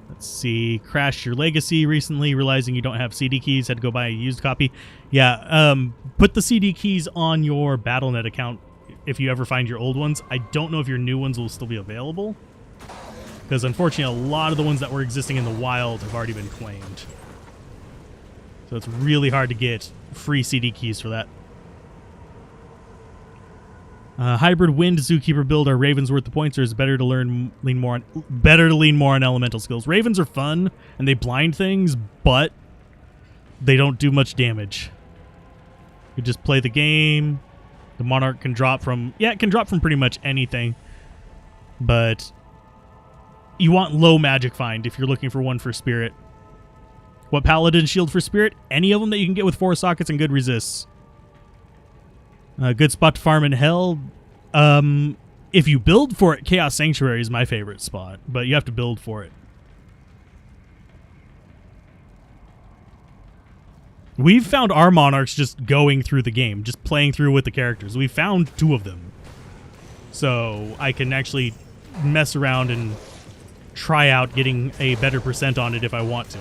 Let's see. Crashed your legacy recently, realizing you don't have CD keys, had to go buy a used copy. Yeah, put the CD keys on your Battle.net account if you ever find your old ones. I don't know if your new ones will still be available, because unfortunately a lot of the ones that were existing in the wild have already been claimed. So it's really hard to get free CD keys for that. Hybrid Wind Zookeeper build. Are Ravens worth the points, or is it better to lean more on elemental skills? Ravens are fun and they blind things, but they don't do much damage. You just play the game. The Monarch can drop from it can drop from pretty much anything, but you want low magic find if you're looking for one for Spirit. What Paladin shield for Spirit? Any of them that you can get with 4 sockets and good resists. Good spot to farm in Hell. If you build for it, Chaos Sanctuary is my favorite spot, but you have to build for it. We've found our Monarchs just going through the game, just playing through with the characters. We found 2 of them. So I can actually mess around and try out getting a better percent on it if I want to.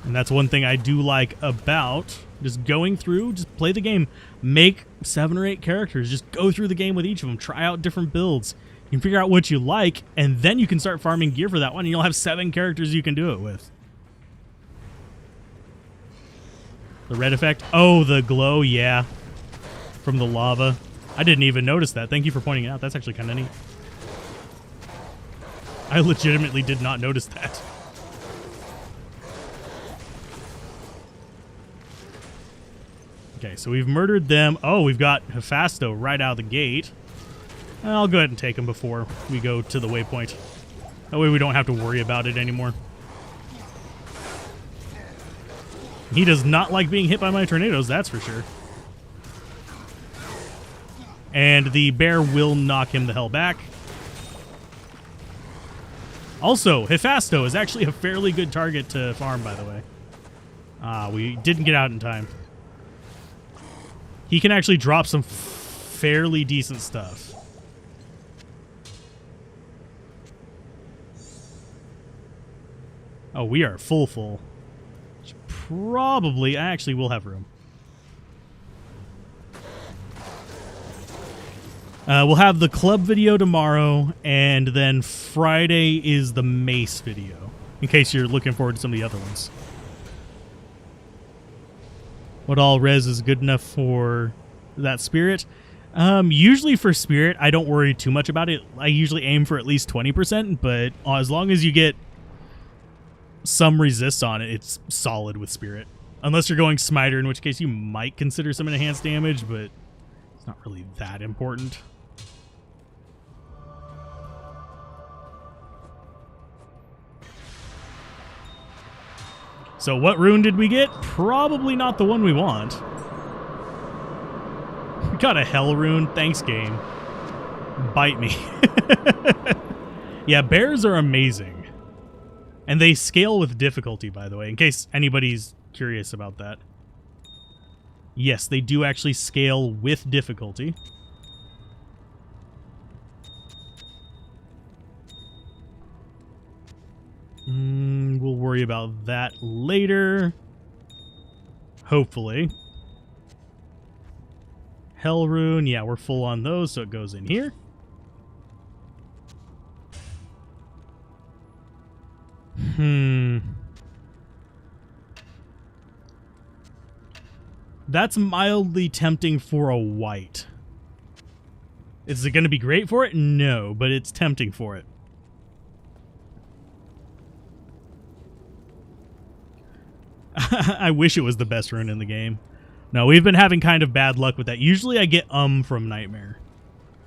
And that's one thing I do like about just going through, just play the game, make 7 or 8 characters, just go through the game with each of them, try out different builds. You can figure out what you like, and then you can start farming gear for that one, and you'll have 7 characters you can do it with. The red effect? Oh, the glow, yeah. From the lava. I didn't even notice that. Thank you for pointing it out. That's actually kind of neat. I legitimately did not notice that. Okay, so we've murdered them. Oh, we've got Hephasto right out of the gate. I'll go ahead and take him before we go to the waypoint. That way we don't have to worry about it anymore. He does not like being hit by my tornadoes, that's for sure. And the bear will knock him the hell back. Also, Hephasto is actually a fairly good target to farm, by the way. We didn't get out in time. He can actually drop some fairly decent stuff. Oh, we are full. Probably, I actually will have room. We'll have the club video tomorrow, and then Friday is the mace video, in case you're looking forward to some of the other ones. What all res is good enough for that Spirit? Usually for Spirit, I don't worry too much about it. I usually aim for at least 20%, but as long as you get some resist on it, it's solid with Spirit. Unless you're going Smiter, in which case you might consider some enhanced damage, but it's not really that important. So what rune did we get? Probably not the one we want. We got a hell rune. Thanks, game. Bite me. Yeah, bears are amazing. And they scale with difficulty, by the way, in case anybody's curious about that. Yes, they do actually scale with difficulty. We'll worry about that later. Hopefully. Hell rune, yeah, we're full on those, so it goes in here. That's mildly tempting for a white. Is it going to be great for it? No, but it's tempting for it. I wish it was the best rune in the game. No, we've been having kind of bad luck with that. Usually I get from Nightmare.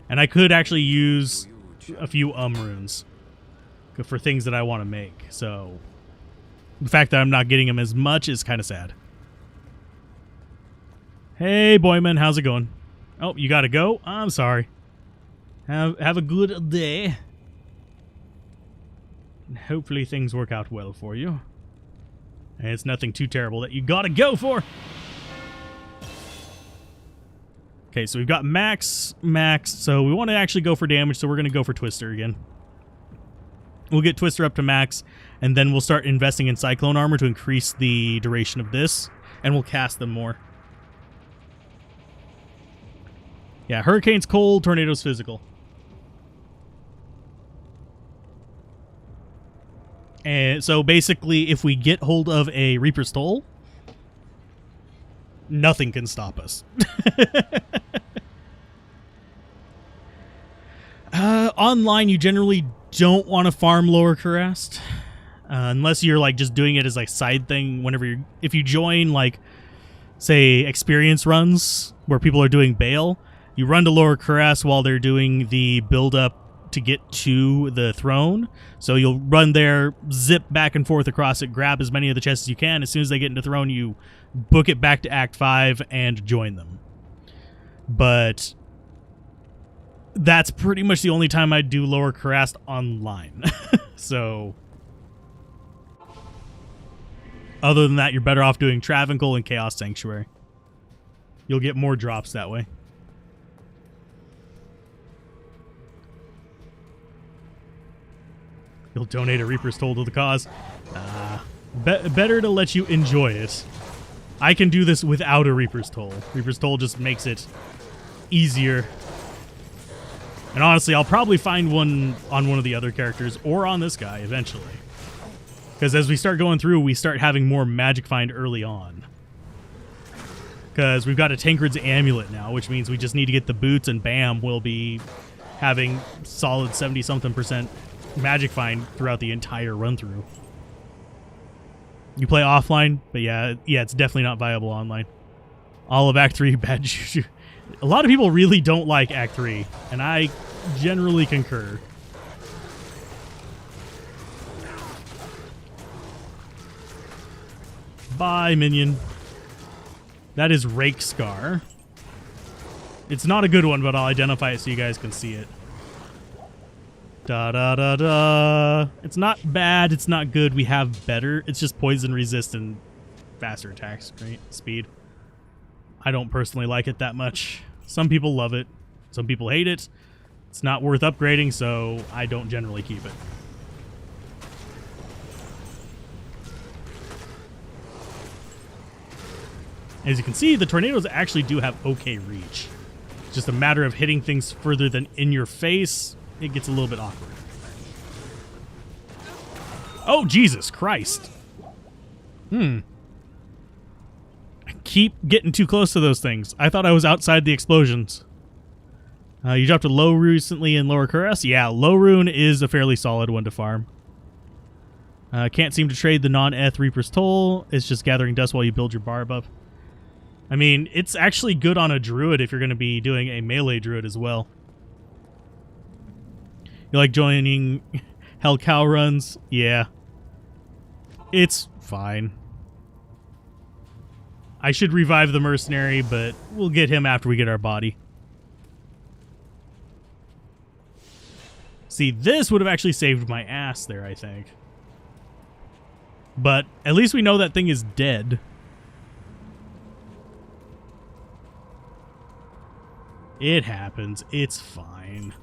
And I could actually use a few runes for things that I want to make. So the fact that I'm not getting them as much is kind of sad. Hey, Boyman, how's it going? Oh, you got to go? I'm sorry. Have a good day. And hopefully things work out well for you. And it's nothing too terrible that you got to go for. Okay, so we've got max, so we want to actually go for damage, so we're going to go for Twister again. We'll get Twister up to max, and then we'll start investing in Cyclone Armor to increase the duration of this, and we'll cast them more. Yeah, Hurricane's cold, Tornado's physical. And so basically, if we get hold of a Reaper's Toll, nothing can stop us. Online, you generally don't want to farm Lower Kurast, unless you're like just doing it as like side thing. If you join like, say, experience runs where people are doing Bale, you run to Lower Kurast while they're doing the build up to get to the throne. So you'll run there, zip back and forth across it, grab as many of the chests as you can. As soon as they get into throne, you book it back to Act 5 and join them. But that's pretty much the only time I do Lower Kurast online. So other than that, you're better off doing Travancore and Chaos Sanctuary. You'll get more drops that way. You'll donate a Reaper's Toll to the cause. Better to let you enjoy it. I can do this without a Reaper's Toll. Reaper's Toll just makes it easier. And honestly, I'll probably find one on one of the other characters or on this guy eventually. Because as we start going through, we start having more Magic Find early on. Because we've got a Tancred's Amulet now, which means we just need to get the boots, and bam, we'll be having solid 70-something% Magic Find throughout the entire run-through. You play offline, but yeah, it's definitely not viable online. All of Act 3, bad juju. A lot of people really don't like Act 3, and I generally concur. Bye, minion. That is Rake Scar. It's not a good one, but I'll identify it so you guys can see it. Da-da-da-da. It's not bad. It's not good. We have better. It's just poison resistant, faster attacks, right? Speed. I don't personally like it that much. Some people love it. Some people hate it. It's not worth upgrading, so I don't generally keep it. As you can see, the tornadoes actually do have okay reach. It's just a matter of hitting things further than in your face. It gets a little bit awkward. Oh, Jesus Christ. I keep getting too close to those things. I thought I was outside the explosions. You dropped a low recently in Lower Kurast? Yeah, low rune is a fairly solid one to farm. Can't seem to trade the non-eth Reaper's Toll. It's just gathering dust while you build your barb up. I mean, it's actually good on a druid if you're going to be doing a melee druid as well. You like joining Hell Cow runs? Yeah. It's fine. I should revive the mercenary, but we'll get him after we get our body. See, this would have actually saved my ass there, I think. But at least we know that thing is dead. It happens. It's fine.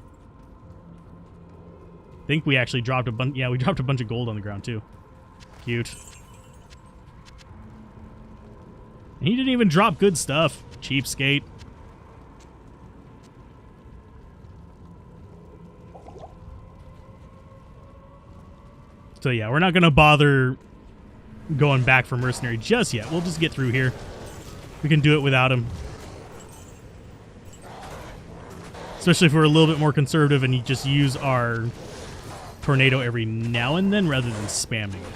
I think we actually dropped a bunch. Yeah, we dropped a bunch of gold on the ground too. Cute. And he didn't even drop good stuff. Cheapskate. So yeah, we're not going to bother going back for mercenary just yet. We'll just get through here. We can do it without him. Especially if we're a little bit more conservative and you just use our tornado every now and then rather than spamming it.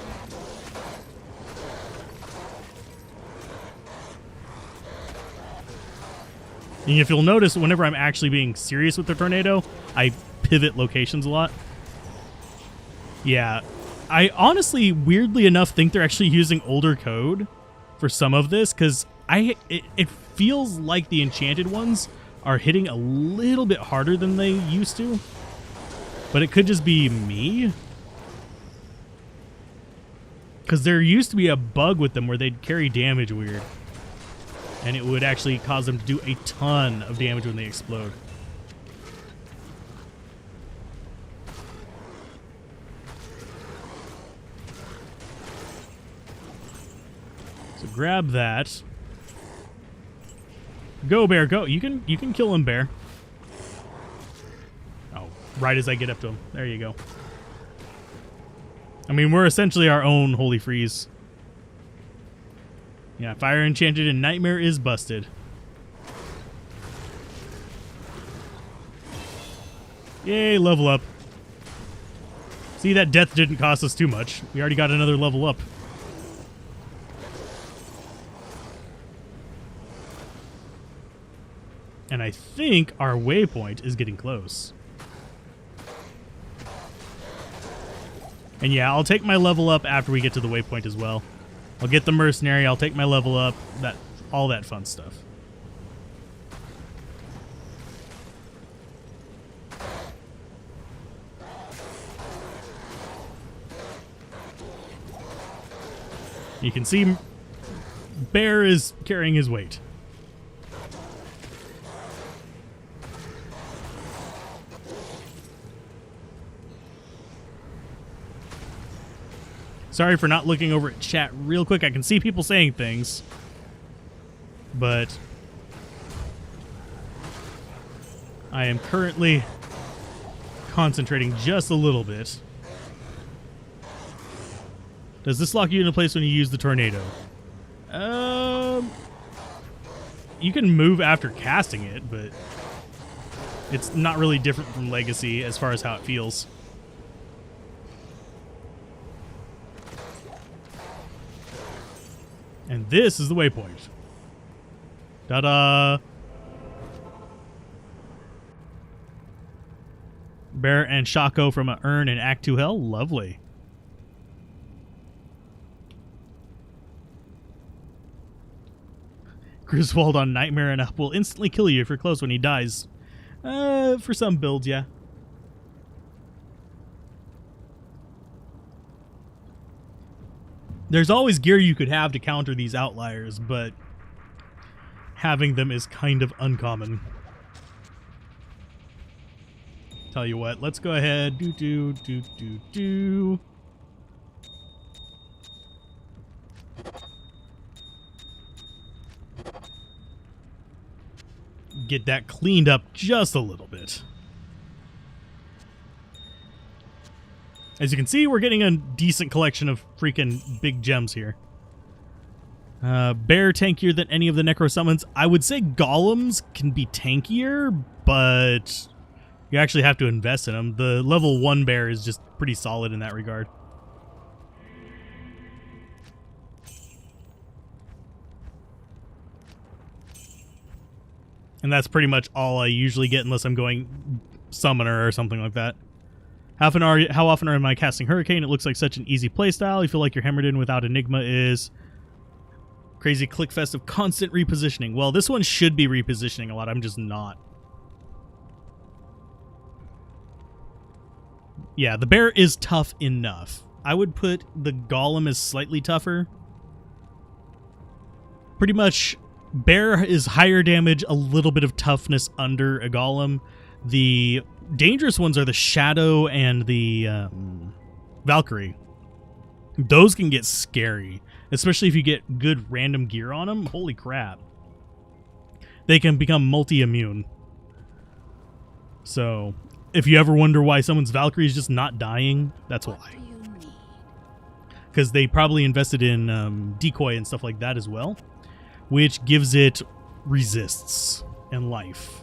And if you'll notice, whenever I'm actually being serious with the tornado, I pivot locations a lot. Yeah, I honestly, weirdly enough, think they're actually using older code for some of this, because it feels like the enchanted ones are hitting a little bit harder than they used to. But it could just be me. Because there used to be a bug with them where they'd carry damage weird. And it would actually cause them to do a ton of damage when they explode. So grab that. Go, bear, go. You can kill him, bear. Oh, right as I get up to him. There you go. I mean, we're essentially our own Holy Freeze. Yeah, Fire Enchanted and Nightmare is busted. Yay, level up. See, that death didn't cost us too much. We already got another level up. And I think our waypoint is getting close. And yeah, I'll take my level up after we get to the waypoint as well. I'll get the mercenary, I'll take my level up, all that fun stuff. You can see Bear is carrying his weight. Sorry for not looking over at chat real quick. I can see people saying things, but I am currently concentrating just a little bit. Does this lock you into place when you use the tornado? You can move after casting it, but it's not really different from Legacy as far as how it feels. And this is the waypoint. Ta-da! Bear and Shaco from an urn in Act 2 Hell. Lovely. Griswold on Nightmare and Up will instantly kill you if you're close when he dies. For some builds, yeah. There's always gear you could have to counter these outliers, but having them is kind of uncommon. Tell you what, let's go ahead. Get that cleaned up just a little bit. As you can see, we're getting a decent collection of freaking big gems here. Bear tankier than any of the Necro summons. I would say golems can be tankier, but you actually have to invest in them. The level 1 bear is just pretty solid in that regard. And that's pretty much all I usually get unless I'm going summoner or something like that. How often am I casting Hurricane? It looks like such an easy playstyle. You feel like you're hammered in without Enigma is crazy clickfest of constant repositioning. Well, this one should be repositioning a lot. I'm just not. Yeah, the bear is tough enough. I would put the golem as slightly tougher. Pretty much, bear is higher damage, a little bit of toughness under a golem. The dangerous ones are the Shadow and the Valkyrie. Those can get scary, especially if you get good random gear on them. Holy crap. They can become multi-immune. So, if you ever wonder why someone's Valkyrie is just not dying, that's why. Because they probably invested in decoy and stuff like that as well, which gives it resists and life.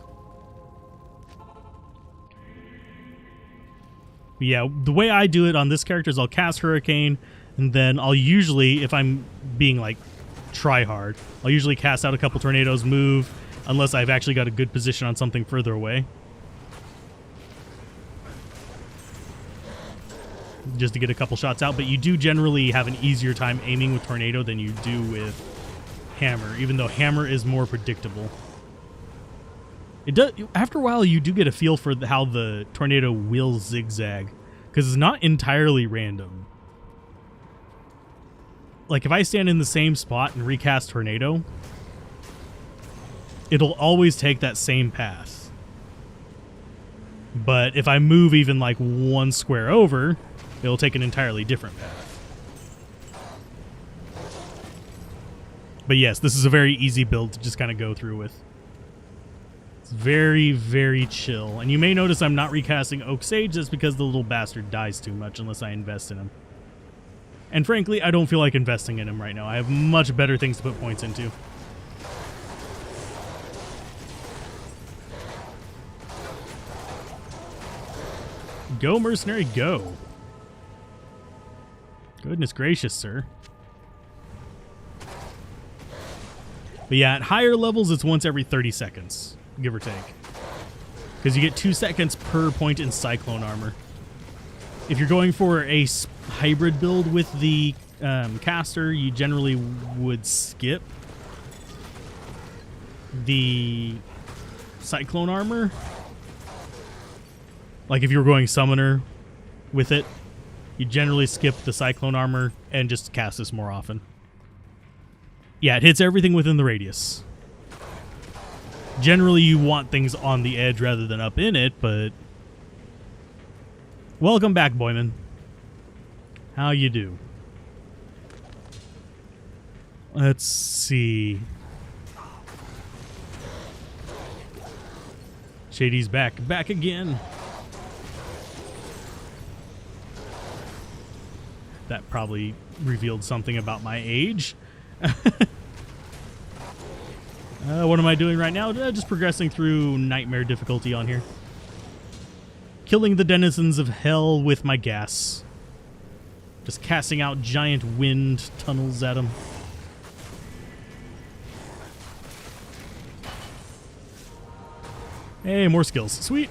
But yeah, the way I do it on this character is I'll cast Hurricane, and then I'll usually, if I'm being like try hard, I'll usually cast out a couple tornadoes, move, unless I've actually got a good position on something further away. Just to get a couple shots out, but you do generally have an easier time aiming with Tornado than you do with Hammer, even though Hammer is more predictable. It does. After a while, you do get a feel for how the Tornado will zigzag, because it's not entirely random. Like, if I stand in the same spot and recast Tornado, it'll always take that same path. But if I move even like one square over, it'll take an entirely different path. But yes, this is a very easy build to just kind of go through with. It's very, very chill. And you may notice I'm not recasting Oak Sage. That's because the little bastard dies too much unless I invest in him. And frankly, I don't feel like investing in him right now. I have much better things to put points into. Go, mercenary, go. Goodness gracious, sir. But yeah, at higher levels, it's once every 30 seconds, give or take. Because you get 2 seconds per point in Cyclone Armor. If you're going for a hybrid build with the caster, you generally would skip the Cyclone Armor. Like if you were going Summoner with it, you generally skip the Cyclone Armor and just cast this more often. Yeah, it hits everything within the radius. Generally, you want things on the edge rather than up in it, but... Welcome back, Boyman. How you do? Let's see. Shady's back. Back again. That probably revealed something about my age. What am I doing right now? Just progressing through nightmare difficulty on here. Killing the denizens of hell with my gas. Just casting out giant wind tunnels at them. Hey, more skills. Sweet.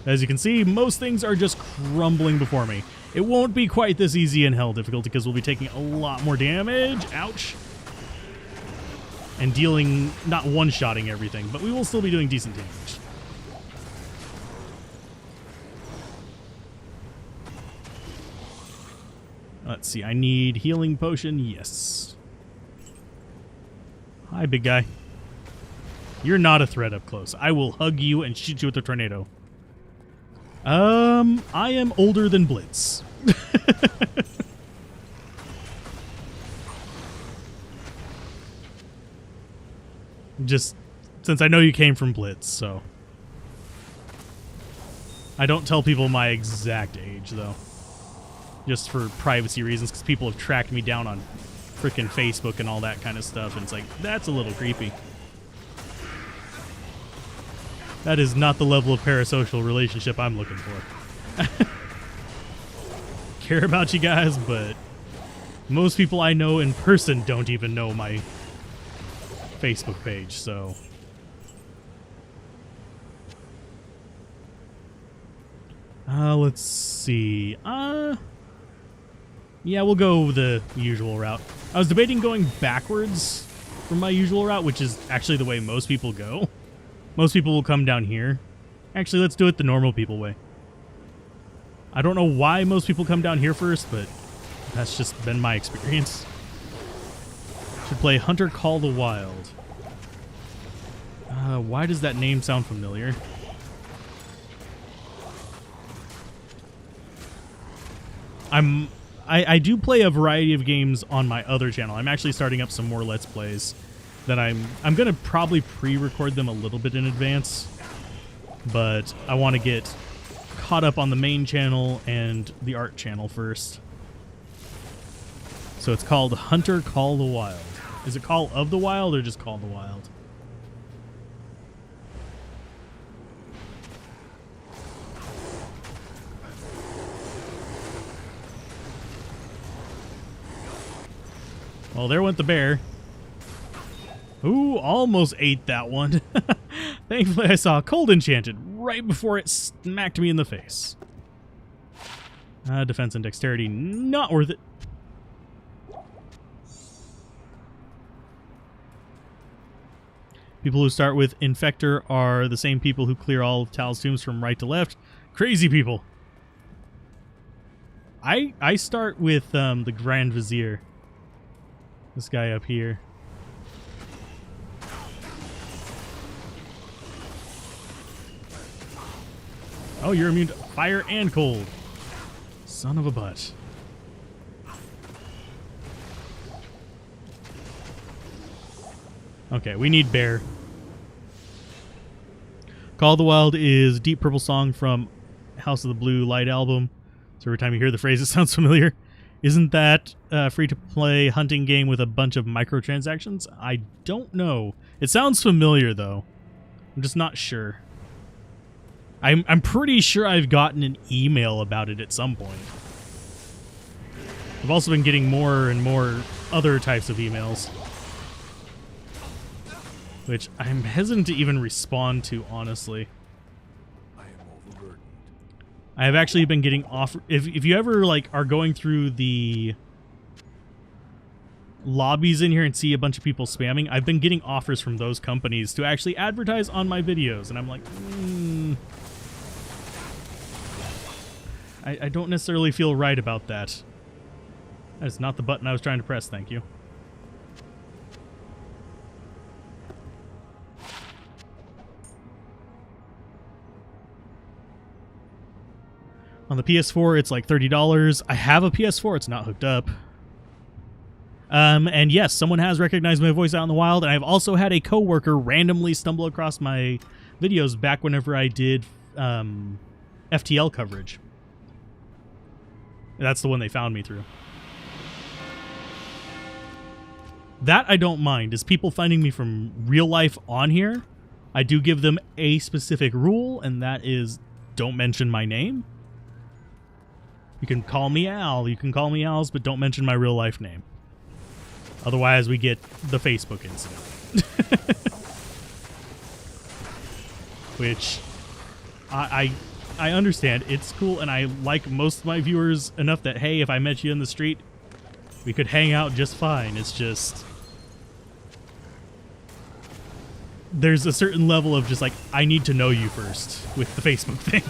As you can see, most things are just crumbling before me. It won't be quite this easy in hell difficulty because we'll be taking a lot more damage. Ouch. And dealing, not one-shotting everything, but we will still be doing decent damage. Let's see, I need healing potion. Yes. Hi, big guy. You're not a threat up close. I will hug you and shoot you with a tornado. I am older than Blitz. Just since I know you came from Blitz, so. I don't tell people my exact age, though. Just for privacy reasons, because people have tracked me down on frickin' Facebook and all that kind of stuff, and it's like, that's a little creepy. That is not the level of parasocial relationship I'm looking for. Care about you guys, but most people I know in person don't even know my Facebook page, so. Let's see. Yeah, we'll go the usual route. I was debating going backwards from my usual route, which is actually the way most people go. Most people will come down here. Actually, let's do it the normal people way. I don't know why most people come down here first, but that's just been my experience. Should play Hunter Call the Wild. Why does that name sound familiar? I do play a variety of games on my other channel. I'm actually starting up some more Let's Plays that I'm gonna probably pre-record them a little bit in advance, but I want to get caught up on the main channel and the art channel first. So it's called Hunter Call the Wild. Is it Call of the Wild or just Call the Wild? Well, there went the bear. Ooh, almost ate that one. Thankfully, I saw Cold Enchanted right before it smacked me in the face. Defense and dexterity, not worth it. People who start with Infector are the same people who clear all of Tal's tombs from right to left. Crazy people. I start with the Grand Vizier. This guy up here. Oh, you're immune to fire and cold. Son of a butt. Okay, we need Bear. Call of the Wild is Deep Purple song from House of the Blue Light album. So every time you hear the phrase, it sounds familiar. Isn't that a free-to-play hunting game with a bunch of microtransactions? I don't know. It sounds familiar, though. I'm just not sure. I'm pretty sure I've gotten an email about it at some point. I've also been getting more and more other types of emails, which I'm hesitant to even respond to, honestly. I am overburdened. I have actually been getting offered. If you ever like are going through the lobbies in here and see a bunch of people spamming, I've been getting offers from those companies to actually advertise on my videos, and I'm like, I don't necessarily feel right about that. That's not the button I was trying to press, thank you. On the PS4, it's like $30. I have a PS4, it's not hooked up. And yes, someone has recognized my voice out in the wild, and I've also had a coworker randomly stumble across my videos back whenever I did FTL coverage. That's the one they found me through. That I don't mind, is people finding me from real life on here. I do give them a specific rule, and that is don't mention my name. You can call me Al, you can call me Al's, but don't mention my real life name. Otherwise, we get the Facebook incident. Which, I understand. It's cool, and I like most of my viewers enough that, hey, if I met you in the street, we could hang out just fine. It's just... there's a certain level of just like, I need to know you first with the Facebook thing.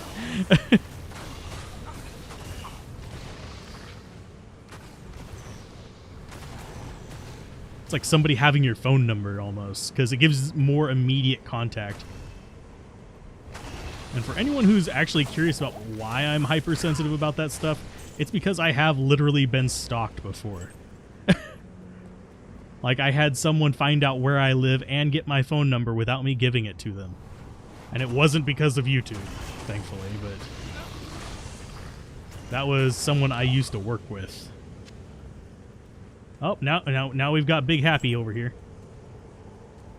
It's like somebody having your phone number almost, because it gives more immediate contact. And for anyone who's actually curious about why I'm hypersensitive about that stuff, it's because I have literally been stalked before. Like, I had someone find out where I live and get my phone number without me giving it to them. And it wasn't because of YouTube, thankfully, but that was someone I used to work with. Oh, now we've got Big Happy over here.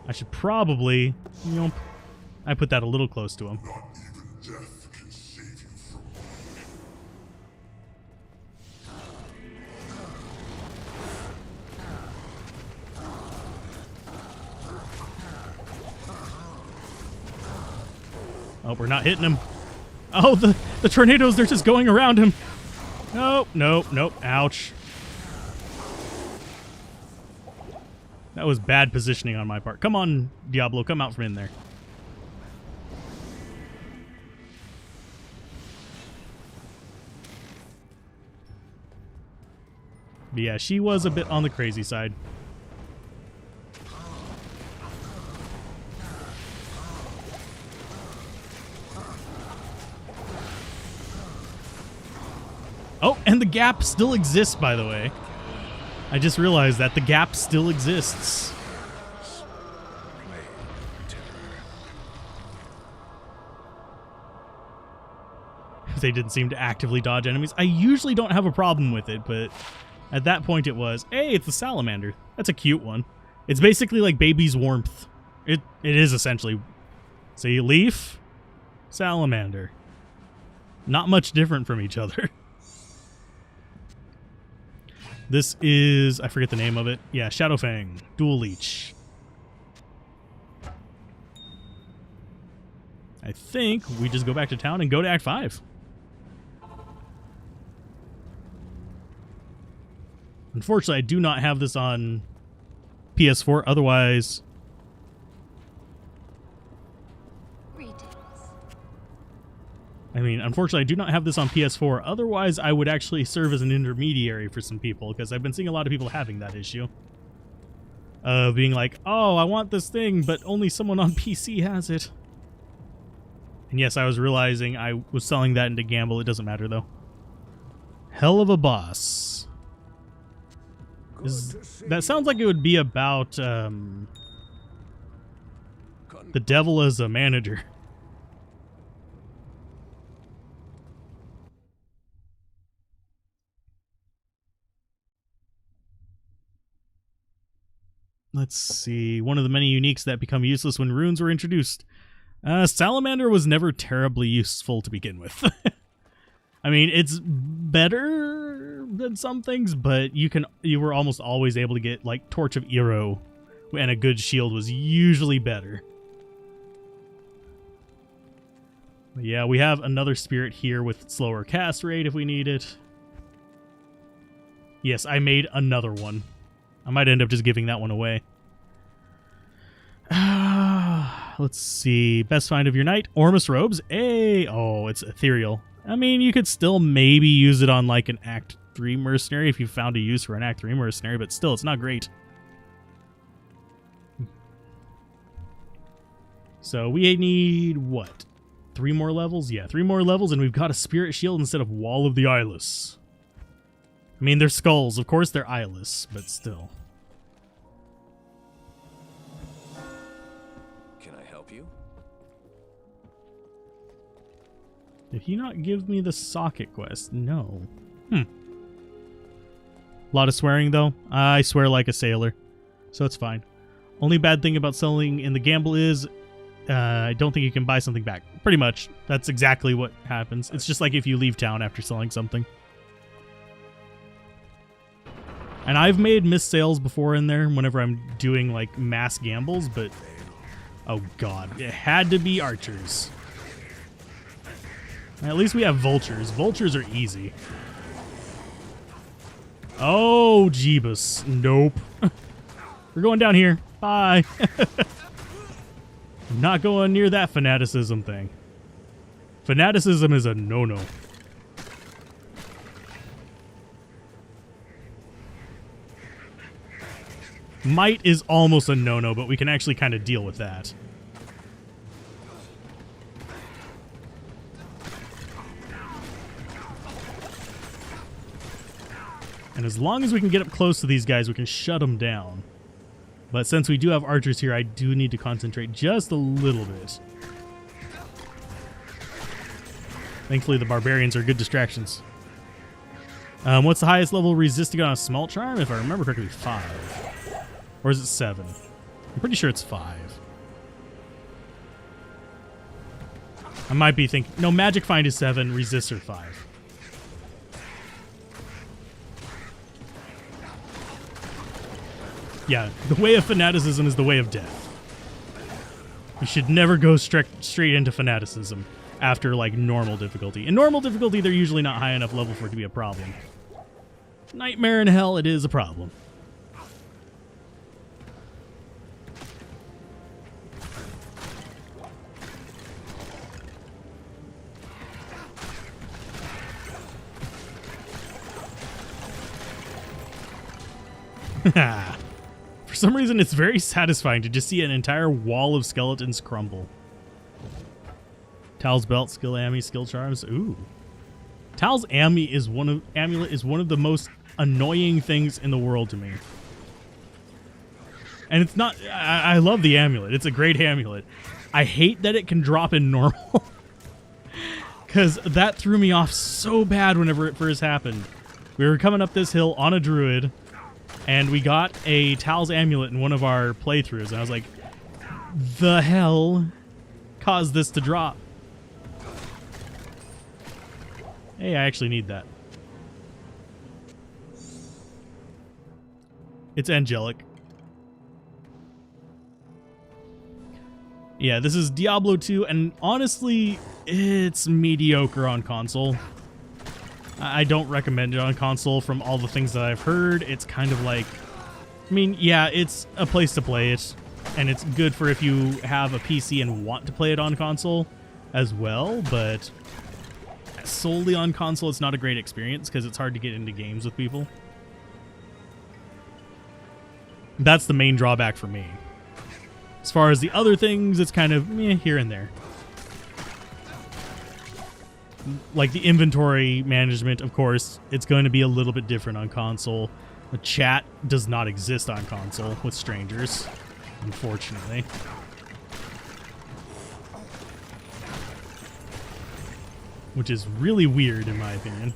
I should probably, I put that a little close to him. Not even death can save you from me. Oh, we're not hitting him. Oh, the tornadoes, they're just going around him. Nope, nope, nope. Ouch. That was bad positioning on my part. Come on, Diablo, come out from in there. But yeah, she was a bit on the crazy side. Oh, and the gap still exists, by the way. I just realized that the gap still exists. They didn't seem to actively dodge enemies. I usually don't have a problem with it, but at that point it was, hey, it's a salamander. That's a cute one. It's basically like baby's warmth. It is essentially. See, leaf, salamander. Not much different from each other. This is, I forget the name of it. Yeah, Shadowfang, Dual Leech. I think we just go back to town and go to Act 5. Unfortunately, I do not have this on PS4. Otherwise... I mean, unfortunately, I do not have this on PS4. Otherwise, I would actually serve as an intermediary for some people, because I've been seeing a lot of people having that issue. Being like, oh, I want this thing, but only someone on PC has it. And yes, I was realizing I was selling that into Gamble. It doesn't matter, though. Hell of a boss. That sounds like it would be about the devil as a manager. Let's see. One of the many uniques that become useless when runes were introduced. Salamander was never terribly useful to begin with. I mean, it's better than some things, but you were almost always able to get like Torch of Ero, and a good shield was usually better. But yeah, we have another spirit here with slower cast rate if we need it. Yes, I made another one. I might end up just giving that one away. Let's see. Best find of your night. Ormus robes. Hey. Oh, it's ethereal. I mean, you could still maybe use it on like an Act 3 mercenary if you found a use for an Act 3 mercenary, but still, it's not great. So we need, what? 3 more levels? Yeah, 3 more levels, and we've got a spirit shield instead of Wall of the Eyeless. I mean, they're skulls. Of course, they're eyeless, but still. Can I help you? Did he not give me the socket quest? No. A lot of swearing, though. I swear like a sailor, so it's fine. Only bad thing about selling in the Gamble is I don't think you can buy something back. Pretty much. That's exactly what happens. It's just like if you leave town after selling something. And I've made missed sales before in there whenever I'm doing like mass gambles, but oh god, it had to be archers. At least we have vultures. Vultures are easy. Oh, Jeebus. Nope. We're going down here. Bye. I'm not going near that fanaticism thing. Fanaticism is a no-no. Might is almost a no-no, but we can actually kind of deal with that. And as long as we can get up close to these guys, we can shut them down. But since we do have archers here, I do need to concentrate just a little bit. Thankfully, the barbarians are good distractions. What's the highest level resisting on a small charm? If I remember correctly, 5. Or is it 7? I'm pretty sure it's 5. I might be thinking... No, Magic Find is 7, Resist are 5. Yeah, the way of fanaticism is the way of death. You should never go straight into fanaticism after, like, normal difficulty. In normal difficulty, they're usually not high enough level for it to be a problem. Nightmare in Hell, it is a problem. For some reason, it's very satisfying to just see an entire wall of skeletons crumble. Tal's belt, skill ammy, skill charms. Ooh, Tal's amulet is one of the most annoying things in the world to me. And it's not. I love the amulet. It's a great amulet. I hate that it can drop in normal, because that threw me off so bad whenever it first happened. We were coming up this hill on a druid, and we got a Tal's amulet in one of our playthroughs, and I was like, the hell caused this to drop? Hey, I actually need that. It's angelic. Yeah, this is Diablo 2, and honestly, it's mediocre on console. I don't recommend it on console from all the things that I've heard. It's kind of like, I mean, yeah, it's a place to play it, and it's good for if you have a PC and want to play it on console as well, but solely on console, it's not a great experience because it's hard to get into games with people. That's the main drawback for me. As far as the other things, it's kind of here and there. Like the inventory management, of course, it's going to be a little bit different on console. The chat does not exist on console with strangers, unfortunately. Which is really weird in my opinion.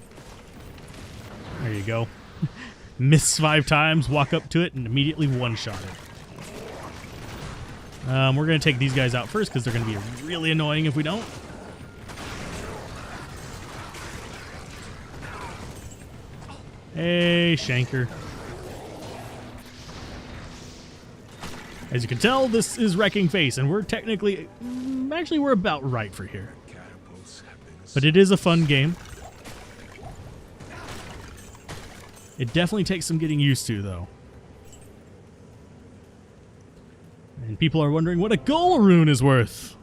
There you go. Miss 5 times, walk up to it, and immediately one-shot it. We're going to take these guys out first because they're going to be really annoying if we don't. Hey, Shanker. As you can tell, this is Wrecking Face, and we're technically... actually, we're about right for here. But it is a fun game. It definitely takes some getting used to, though. And people are wondering what a goal rune is worth.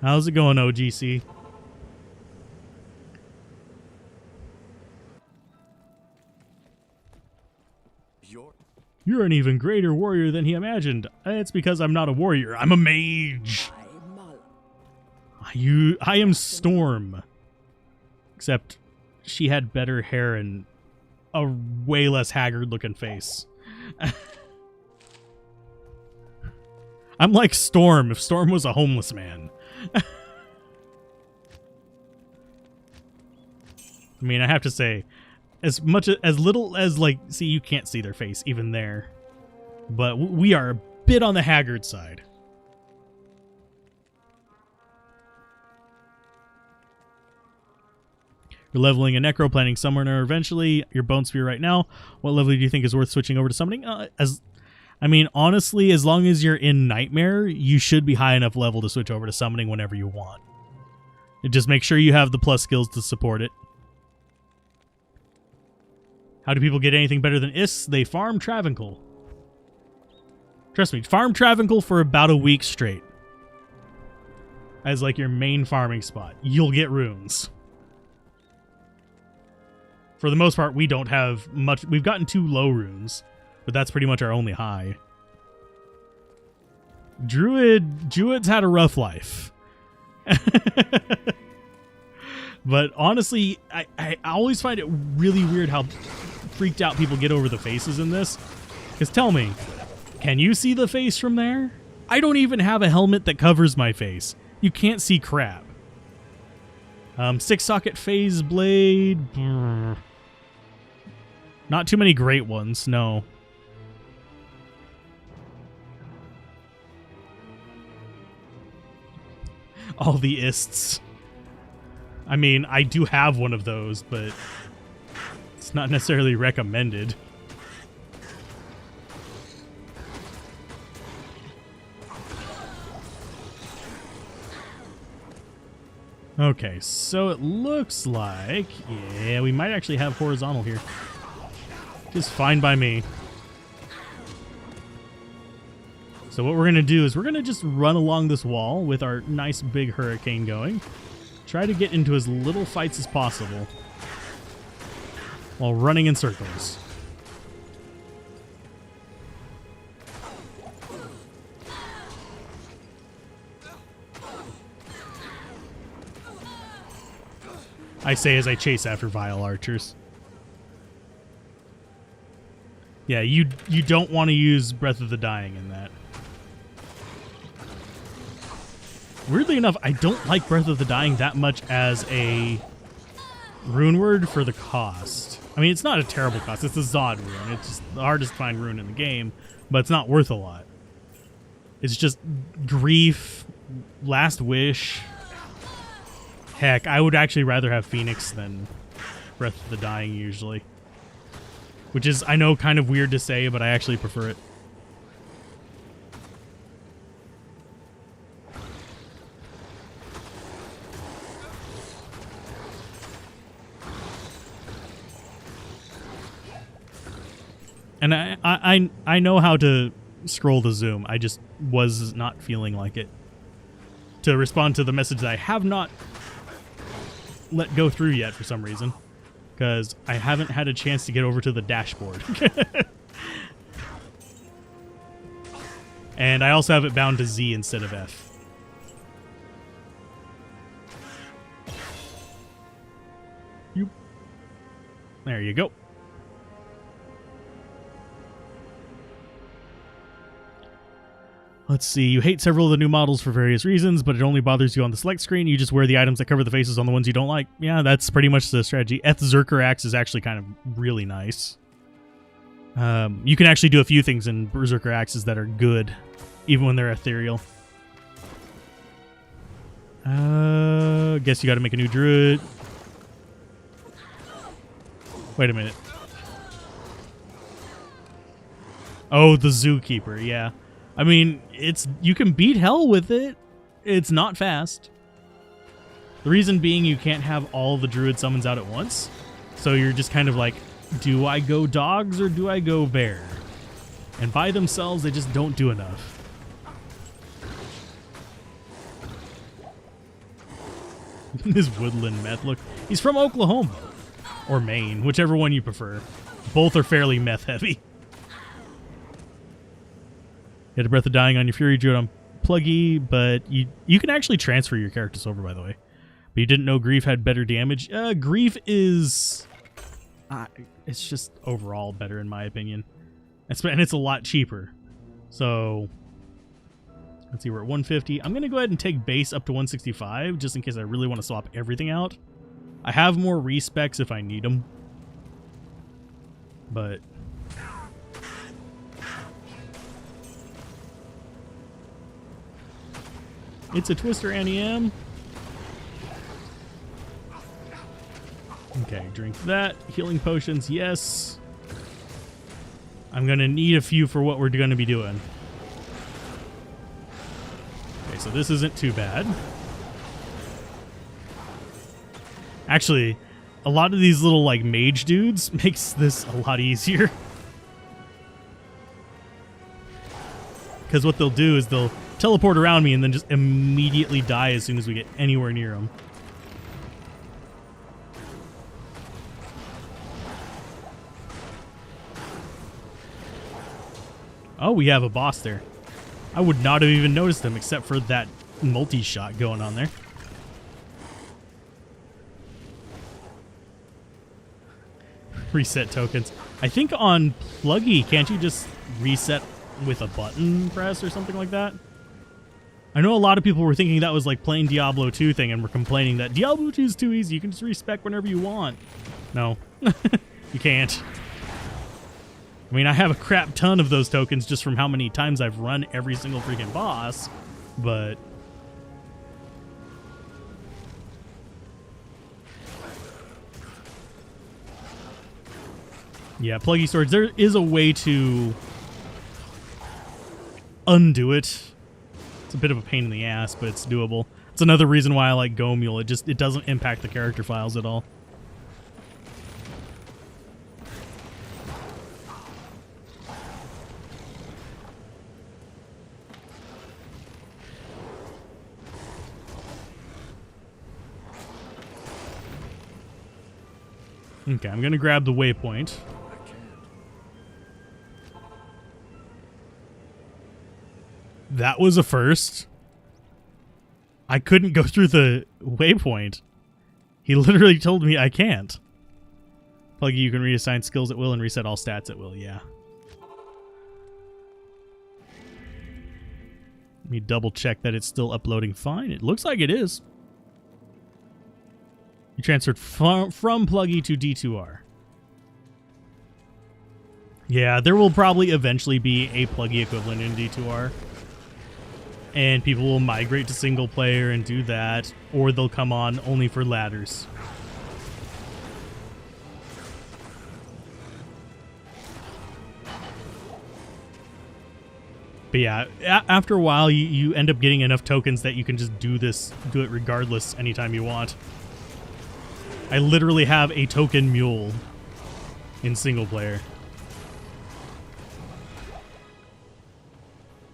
How's it going, OGC? You're an even greater warrior than he imagined. It's because I'm not a warrior. I'm a mage. I am Storm. Except she had better hair and a way less haggard-looking face. I'm like Storm if Storm was a homeless man. I mean, I have to say, as little as, like, see, you can't see their face even there. But we are a bit on the haggard side. You're leveling a Necro, planning Summoner eventually. Your Bone Spear right now. What level do you think is worth switching over to Summoning? I mean, honestly, as long as you're in Nightmare, you should be high enough level to switch over to Summoning whenever you want. Just make sure you have the plus skills to support it. How do people get anything better than Is? They farm Travancore. Trust me, farm Travancore for about a week straight. As like your main farming spot. You'll get runes. For the most part, we don't have much. We've gotten 2 low runes, but that's pretty much our only high. Druid's had a rough life. But honestly, I always find it really weird how freaked out people get over the faces in this. Because tell me, can you see the face from there? I don't even have a helmet that covers my face. You can't see crap. 6-socket phase blade. Brr. Not too many great ones, no. All the Ists. I mean, I do have one of those, but it's not necessarily recommended. Okay, so it looks like... yeah, we might actually have horizontal here. Just fine by me. So what we're going to do is we're going to just run along this wall with our nice big hurricane going. Try to get into as little fights as possible while running in circles. I say as I chase after vile archers. Yeah, you don't want to use Breath of the Dying in that. Weirdly enough, I don't like Breath of the Dying that much as a rune word for the cost. I mean, it's not a terrible cost. It's a Zod rune. It's just the hardest to find rune in the game, but it's not worth a lot. It's just Grief, Last Wish. Heck, I would actually rather have Phoenix than Breath of the Dying usually. Which is, I know, kind of weird to say, but I actually prefer it. And I know how to scroll the zoom. I just was not feeling like it to respond to the message that I have not let go through yet for some reason, because I haven't had a chance to get over to the dashboard. And I also have it bound to Z instead of F. There you go. Let's see. You hate several of the new models for various reasons, but it only bothers you on the select screen. You just wear the items that cover the faces on the ones you don't like. Yeah, that's pretty much the strategy. Berserker Axe is actually kind of really nice. You can actually do a few things in Berserker Axes that are good, even when they're ethereal. Guess you got to make a new Druid. Wait a minute. Oh, the Zookeeper, yeah. I mean, you can beat hell with it. It's not fast. The reason being you can't have all the Druid summons out at once. So you're just kind of like, do I go dogs or do I go bear? And by themselves, they just don't do enough. This woodland meth look. He's from Oklahoma. Or Maine, whichever one you prefer. Both are fairly meth heavy. Get a Breath of Dying on your Fury Druid on Pluggy, but you can actually transfer your characters over, by the way. But you didn't know Grief had better damage? Grief is... it's just overall better, in my opinion. And it's a lot cheaper. So... let's see, we're at 150. I'm going to go ahead and take base up to 165, just in case I really want to swap everything out. I have more respecs if I need them. But... it's a Twister Annie-M. Okay, drink that. Healing potions, yes. I'm going to need a few for what we're going to be doing. Okay, so this isn't too bad. Actually, a lot of these little, like, mage dudes makes this a lot easier. Because what they'll do is they'll teleport around me and then just immediately die as soon as we get anywhere near them. Oh, we have a boss there. I would not have even noticed him except for that multi-shot going on there. Reset tokens. I think on Pluggy, can't you just reset with a button press or something like that? I know a lot of people were thinking that was like playing Diablo 2 thing and were complaining that Diablo 2 is too easy. You can just respec whenever you want. No, you can't. I mean, I have a crap ton of those tokens just from how many times I've run every single freaking boss, but... yeah, Pluggy Swords, there is a way to undo it. It's a bit of a pain in the ass, but it's doable. It's another reason why I like Go Mule. It doesn't impact the character files at all. Okay, I'm going to grab the waypoint. That was a first. I couldn't go through the waypoint. He literally told me I can't. Pluggy, you can reassign skills at will and reset all stats at will, yeah. Let me double check that it's still uploading fine. It looks like it is. You transferred from Pluggy to D2R. Yeah, there will probably eventually be a Pluggy equivalent in D2R. And people will migrate to single player and do that, or they'll come on only for ladders. But yeah, after a while, you end up getting enough tokens that you can just do it regardless anytime you want. I literally have a token mule in single player.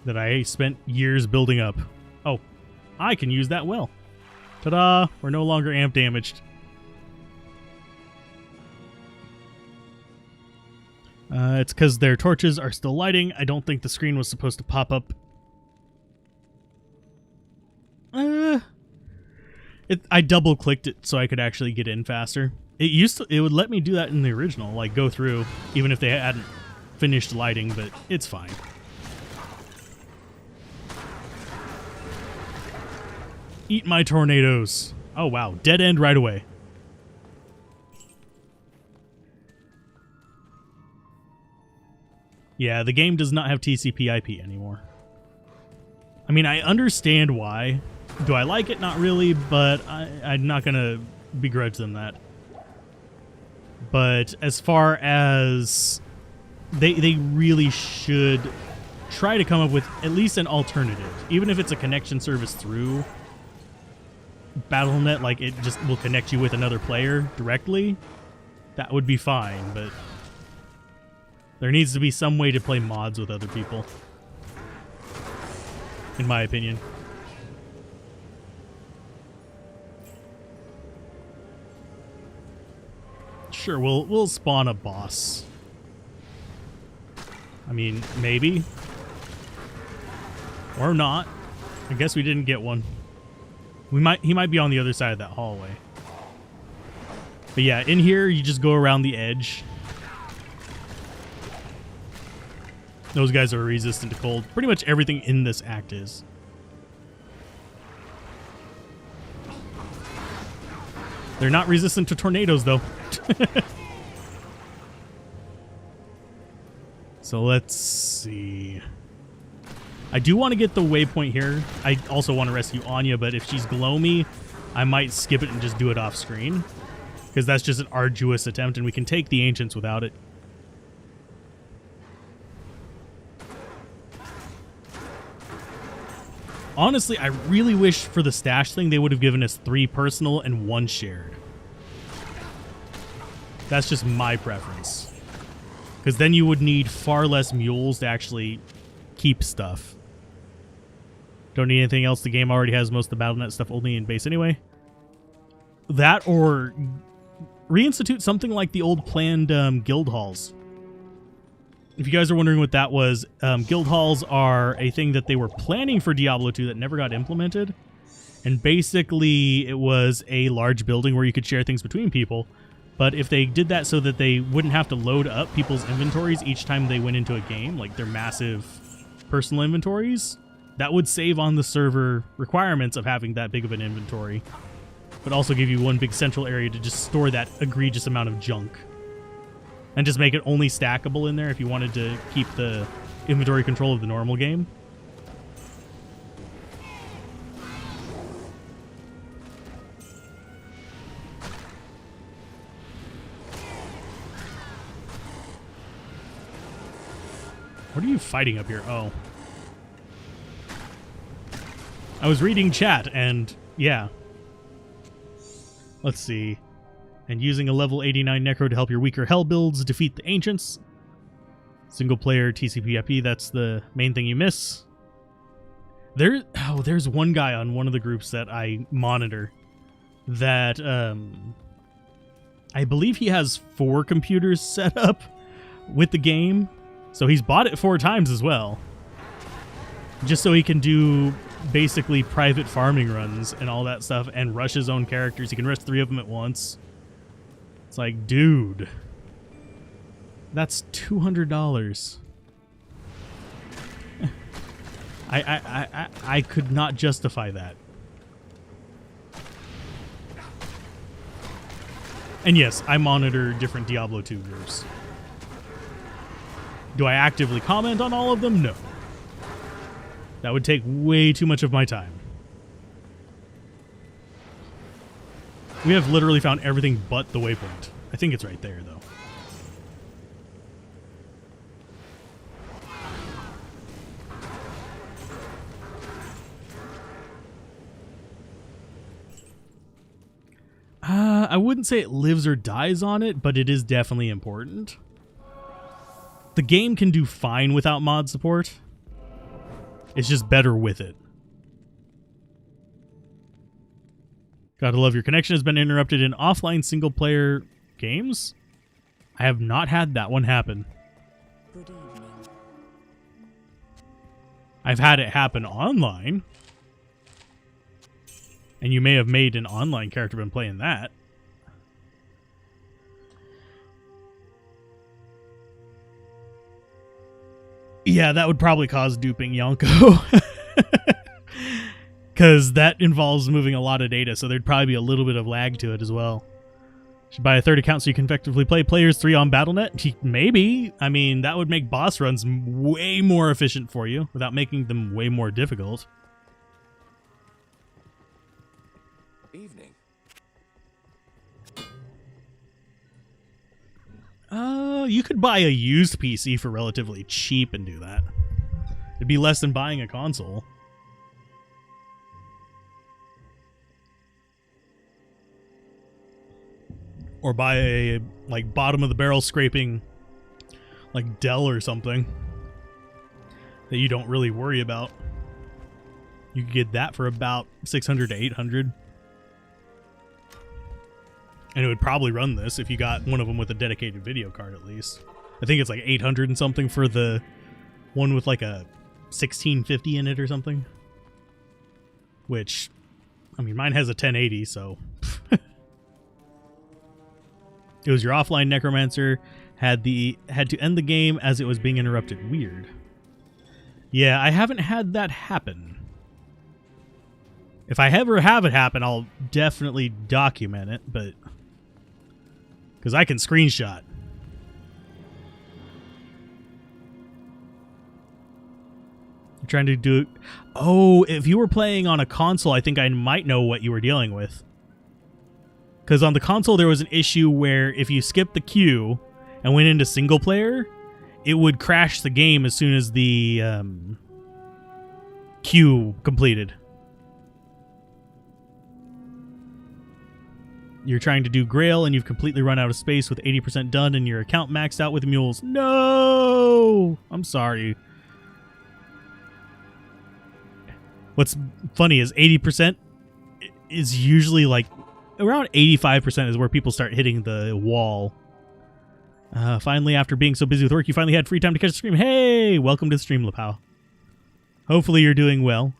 that I spent years building up. Oh, I can use that well. Ta-da! We're no longer amp damaged. It's because their torches are still lighting. I don't think the screen was supposed to pop up. I double-clicked it so I could actually get in faster. It would let me do that in the original, like go through, even if they hadn't finished lighting, but it's fine. Eat my tornadoes. Oh wow, dead end right away. Yeah, the game does not have TCP/IP anymore. I mean, I understand why. Do I like it? Not really, but I'm not gonna begrudge them that. But as far as they really should try to come up with at least an alternative, even if it's a connection service through Battle.net, like it just will connect you with another player directly. That would be fine, but there needs to be some way to play mods with other people, in my opinion. Sure, we'll spawn a boss. I mean, maybe. Or not. I guess we didn't get one. He might be on the other side of that hallway. But yeah, in here you just go around the edge. Those guys are resistant to cold. Pretty much everything in this act is. They're not resistant to tornadoes, though. So let's see. I do want to get the waypoint here. I also want to rescue Anya, but if she's glow me, I might skip it and just do it off screen, because that's just an arduous attempt, and we can take the ancients without it. Honestly, I really wish for the stash thing they would have given us 3 personal and 1 shared. That's just my preference. Because then you would need far less mules to actually keep stuff. Don't need anything else. The game already has most of the Battle.net stuff only in base anyway. That or reinstitute something like the old planned guild halls. If you guys are wondering what that was, guild halls are a thing that they were planning for Diablo 2 that never got implemented. And basically, it was a large building where you could share things between people. But if they did that so that they wouldn't have to load up people's inventories each time they went into a game, like their massive personal inventories, that would save on the server requirements of having that big of an inventory. But also give you one big central area to just store that egregious amount of junk. And just make it only stackable in there if you wanted to keep the inventory control of the normal game. What are you fighting up here? Oh. I was reading chat, and yeah. Let's see. And using a level 89 Necro to help your weaker Hell builds defeat the Ancients. Single player TCP/IP, that's the main thing you miss. There's one guy on one of the groups that I monitor that I believe he has 4 computers set up with the game. So he's bought it 4 times as well. Just so he can do basically private farming runs and all that stuff and rush his own characters. He can rush 3 of them at once. It's like, dude, that's $200. I could not justify that. And yes, I monitor different Diablo 2 groups. Do I actively comment on all of them? No. That would take way too much of my time. We have literally found everything but the waypoint. I think it's right there, though. I wouldn't say it lives or dies on it, but it is definitely important. The game can do fine without mod support. It's just better with it. Gotta love your connection has been interrupted in offline single-player games. I have not had that one happen. Good evening. I've had it happen online. And you may have made an online character been playing that. Yeah, that would probably cause duping Yonko. Because that involves moving a lot of data, so there'd probably be a little bit of lag to it as well. Should buy a third account so you can effectively play players 3 on BattleNet? Maybe. I mean, that would make boss runs way more efficient for you without making them way more difficult. Evening. You could buy a used PC for relatively cheap and do that. It'd be less than buying a console. Or buy a, like, bottom of the barrel scraping, like, Dell or something that you don't really worry about. You could get that for about 600 to 800. And it would probably run this if you got one of them with a dedicated video card at least. I think it's like 800 and something for the one with like a 1650 in it or something. Which, I mean, mine has a 1080, so... It was your offline necromancer, had to end the game as it was being interrupted. Weird. Yeah, I haven't had that happen. If I ever have it happen, I'll definitely document it, but... Because I can screenshot. I'm trying to do... Oh, if you were playing on a console, I think I might know what you were dealing with. Because on the console, there was an issue where if you skipped the queue and went into single player, it would crash the game as soon as the queue completed. You're trying to do Grail and you've completely run out of space with 80% done and your account maxed out with mules. No! I'm sorry. What's funny is 80% is usually like around 85% is where people start hitting the wall. Finally, after being so busy with work, you finally had free time to catch the stream. Hey, welcome to the stream, Lapau. Hopefully you're doing well.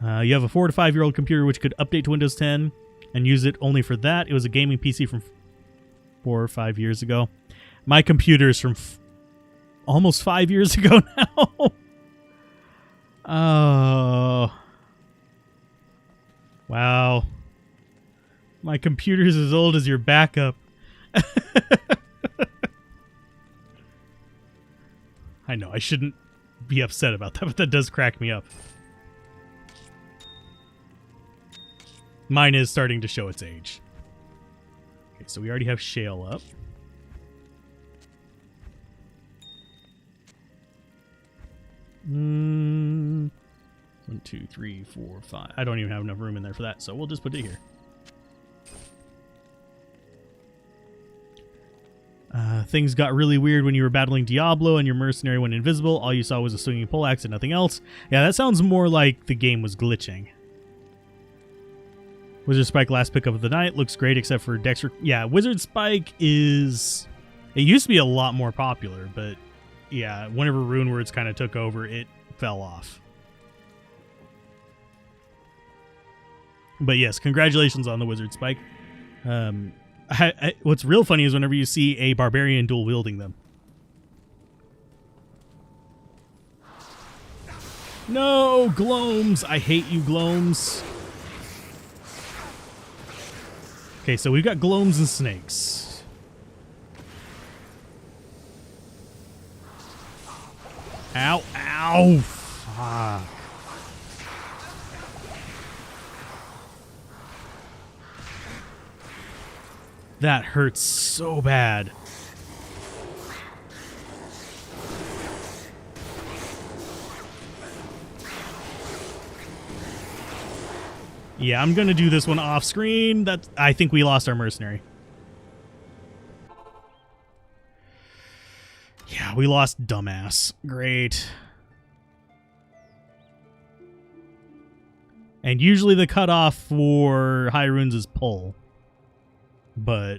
You have a 4 to 5 year old computer which could update to Windows 10 and use it only for that. It was a gaming PC from 4 or 5 years ago. My computer is from almost 5 years ago now. Oh. Wow. My computer's as old as your backup. I know, I shouldn't be upset about that, but that does crack me up. Mine is starting to show its age. Okay, so we already have Shale up. One, 2, 3, 4, 5. I don't even have enough room in there for that, so we'll just put it here. Things got really weird when you were battling Diablo and your mercenary went invisible. All you saw was a swinging poleaxe and nothing else. Yeah, that sounds more like the game was glitching. Wizard Spike last pickup of the night. Looks great except for Dexter. Yeah, Wizard Spike is... It used to be a lot more popular, but yeah, whenever Rune Words kind of took over, it fell off. But yes, congratulations on the Wizard Spike. What's real funny is whenever you see a barbarian dual wielding them. No, Gloams! I hate you, Gloams. Okay, so we've got Gloams and snakes. Ow, ow! Fuck. That hurts so bad. Yeah, I'm gonna do this one off screen. I think we lost our mercenary. Yeah, we lost dumbass. Great. And usually the cutoff for high runes is pull. But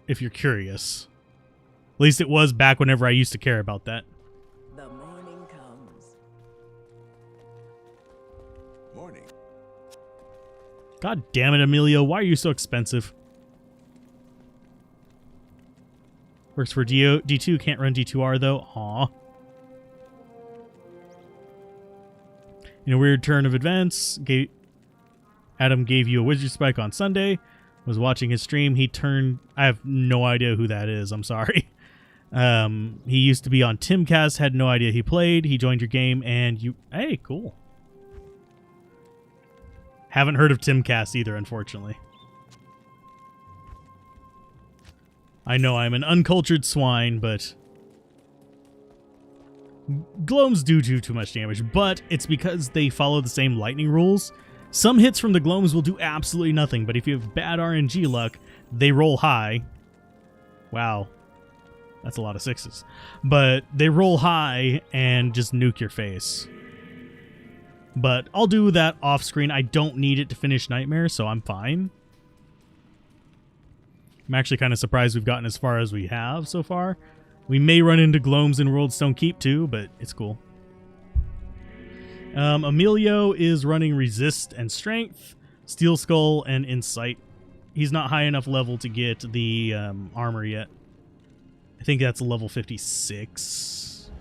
if you're curious, at least it was back whenever I used to care about that. The morning comes. Morning. God damn it, Emilio. Why are you so expensive? Works for D2. Can't run D2R, though. Aw. In a weird turn of events, Adam gave you a wizard spike on Sunday. Was watching his stream. He turned... I have no idea who that is. I'm sorry. He used to be on Timcast. Had no idea he played. He joined your game, and you... Hey, cool. Haven't heard of Timcast either, unfortunately. I know I'm an uncultured swine, but... Gloams do too much damage, but it's because they follow the same lightning rules. Some hits from the Gloams will do absolutely nothing, but if you have bad RNG luck, they roll high. Wow. That's a lot of sixes. But they roll high and just nuke your face. But I'll do that off screen. I don't need it to finish Nightmare, so I'm fine. I'm actually kind of surprised we've gotten as far as we have so far. We may run into Gloams in Worldstone Keep too, but it's cool. Emilio is running Resist and Strength, Steel Skull, and Insight. He's not high enough level to get the armor yet. I think that's level 56.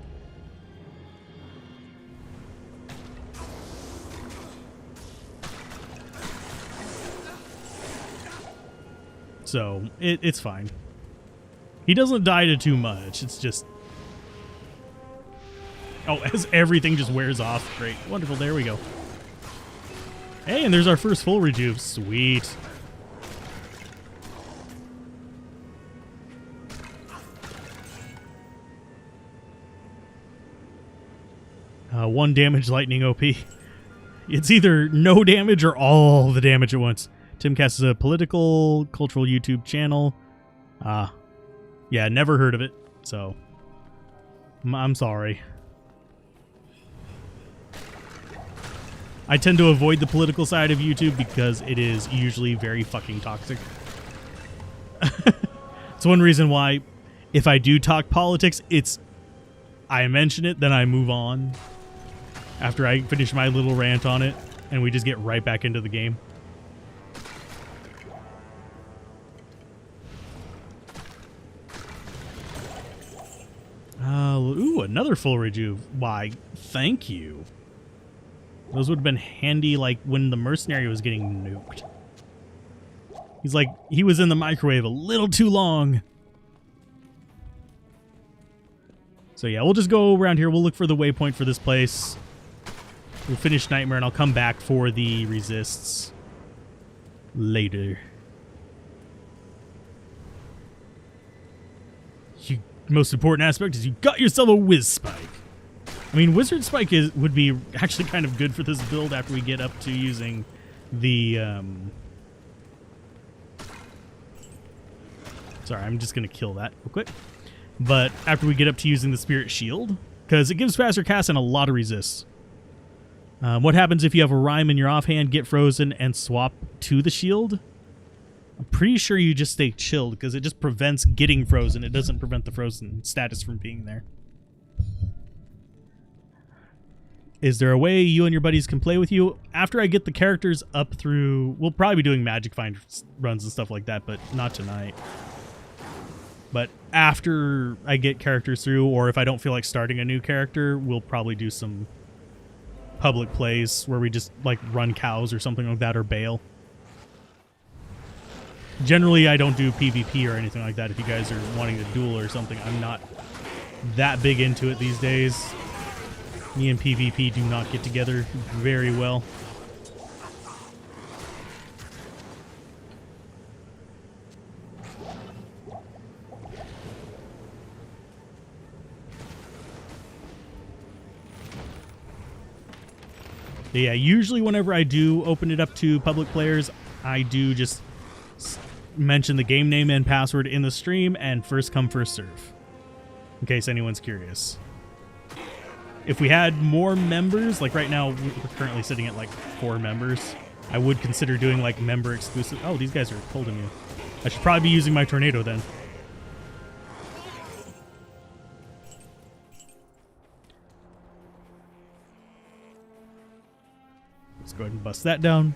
So, it's fine. He doesn't die to too much. It's just... Oh, as everything just wears off. Great. Wonderful. There we go. Hey, and there's our first full rejuve. Sweet. One damage lightning OP. It's either no damage or all the damage at once. Timcast is a political, cultural YouTube channel. Yeah, never heard of it, so I'm sorry. I tend to avoid the political side of YouTube because it is usually very fucking toxic. It's one reason why if I do talk politics, I mention it, then I move on after I finish my little rant on it, and we just get right back into the game. Ooh, another full rejuve. Why, thank you. Those would have been handy, like, when the mercenary was getting nuked. He's like, he was in the microwave a little too long. So yeah, we'll just go around here. We'll look for the waypoint for this place. We'll finish Nightmare, and I'll come back for the resists later. Most important aspect is you got yourself a Wiz Spike. I mean, Wizard Spike would be actually kind of good for this build after we get up to using the... Sorry, I'm just going to kill that real quick. But after we get up to using the Spirit Shield, because it gives faster cast and a lot of resists. What happens if you have a Rhyme in your offhand, get frozen, and swap to the shield? I'm pretty sure you just stay chilled because it just prevents getting frozen. It doesn't prevent the frozen status from being there. Is there a way you and your buddies can play with you? After I get the characters up through... We'll probably be doing Magic Find runs and stuff like that, but not tonight. But after I get characters through, or if I don't feel like starting a new character, we'll probably do some public plays where we just like run cows or something like that, or bail. Generally, I don't do PvP or anything like that. If you guys are wanting to duel or something, I'm not that big into it these days. Me and PvP do not get together very well. But yeah, usually whenever I do open it up to public players, I do just mention the game name and password in the stream and first come, first serve, in case anyone's curious. If we had more members, like right now, we're currently sitting at like 4 members. I would consider doing like member exclusive. Oh, these guys are holding you. I should probably be using my tornado then. Let's go ahead and bust that down.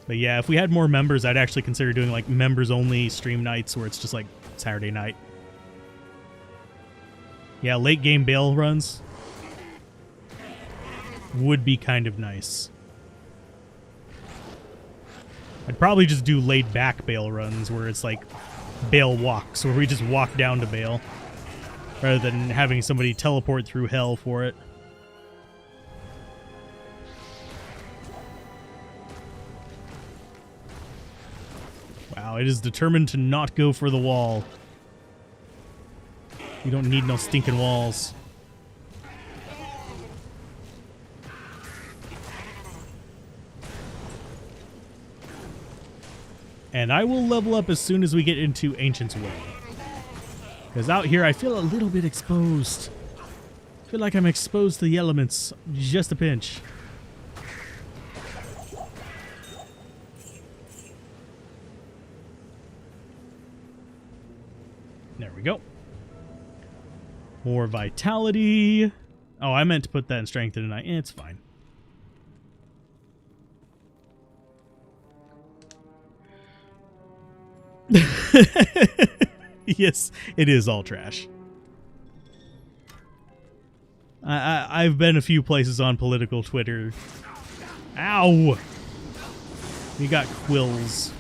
But yeah, if we had more members, I'd actually consider doing like members only stream nights where it's just like Saturday night. Yeah, late game bail runs would be kind of nice. I'd probably just do laid back bail runs where it's like bail walks, where we just walk down to bail rather than having somebody teleport through hell for it. Wow, it is determined to not go for the wall. You don't need no stinking walls. And I will level up as soon as we get into Ancient's Way. Because out here I feel a little bit exposed. I feel like I'm exposed to the elements just a pinch. There we go. More vitality. Oh, I meant to put that in strength, didn't I? It's fine. Yes, it is all trash. I've been a few places on political Twitter. Ow! We got quills.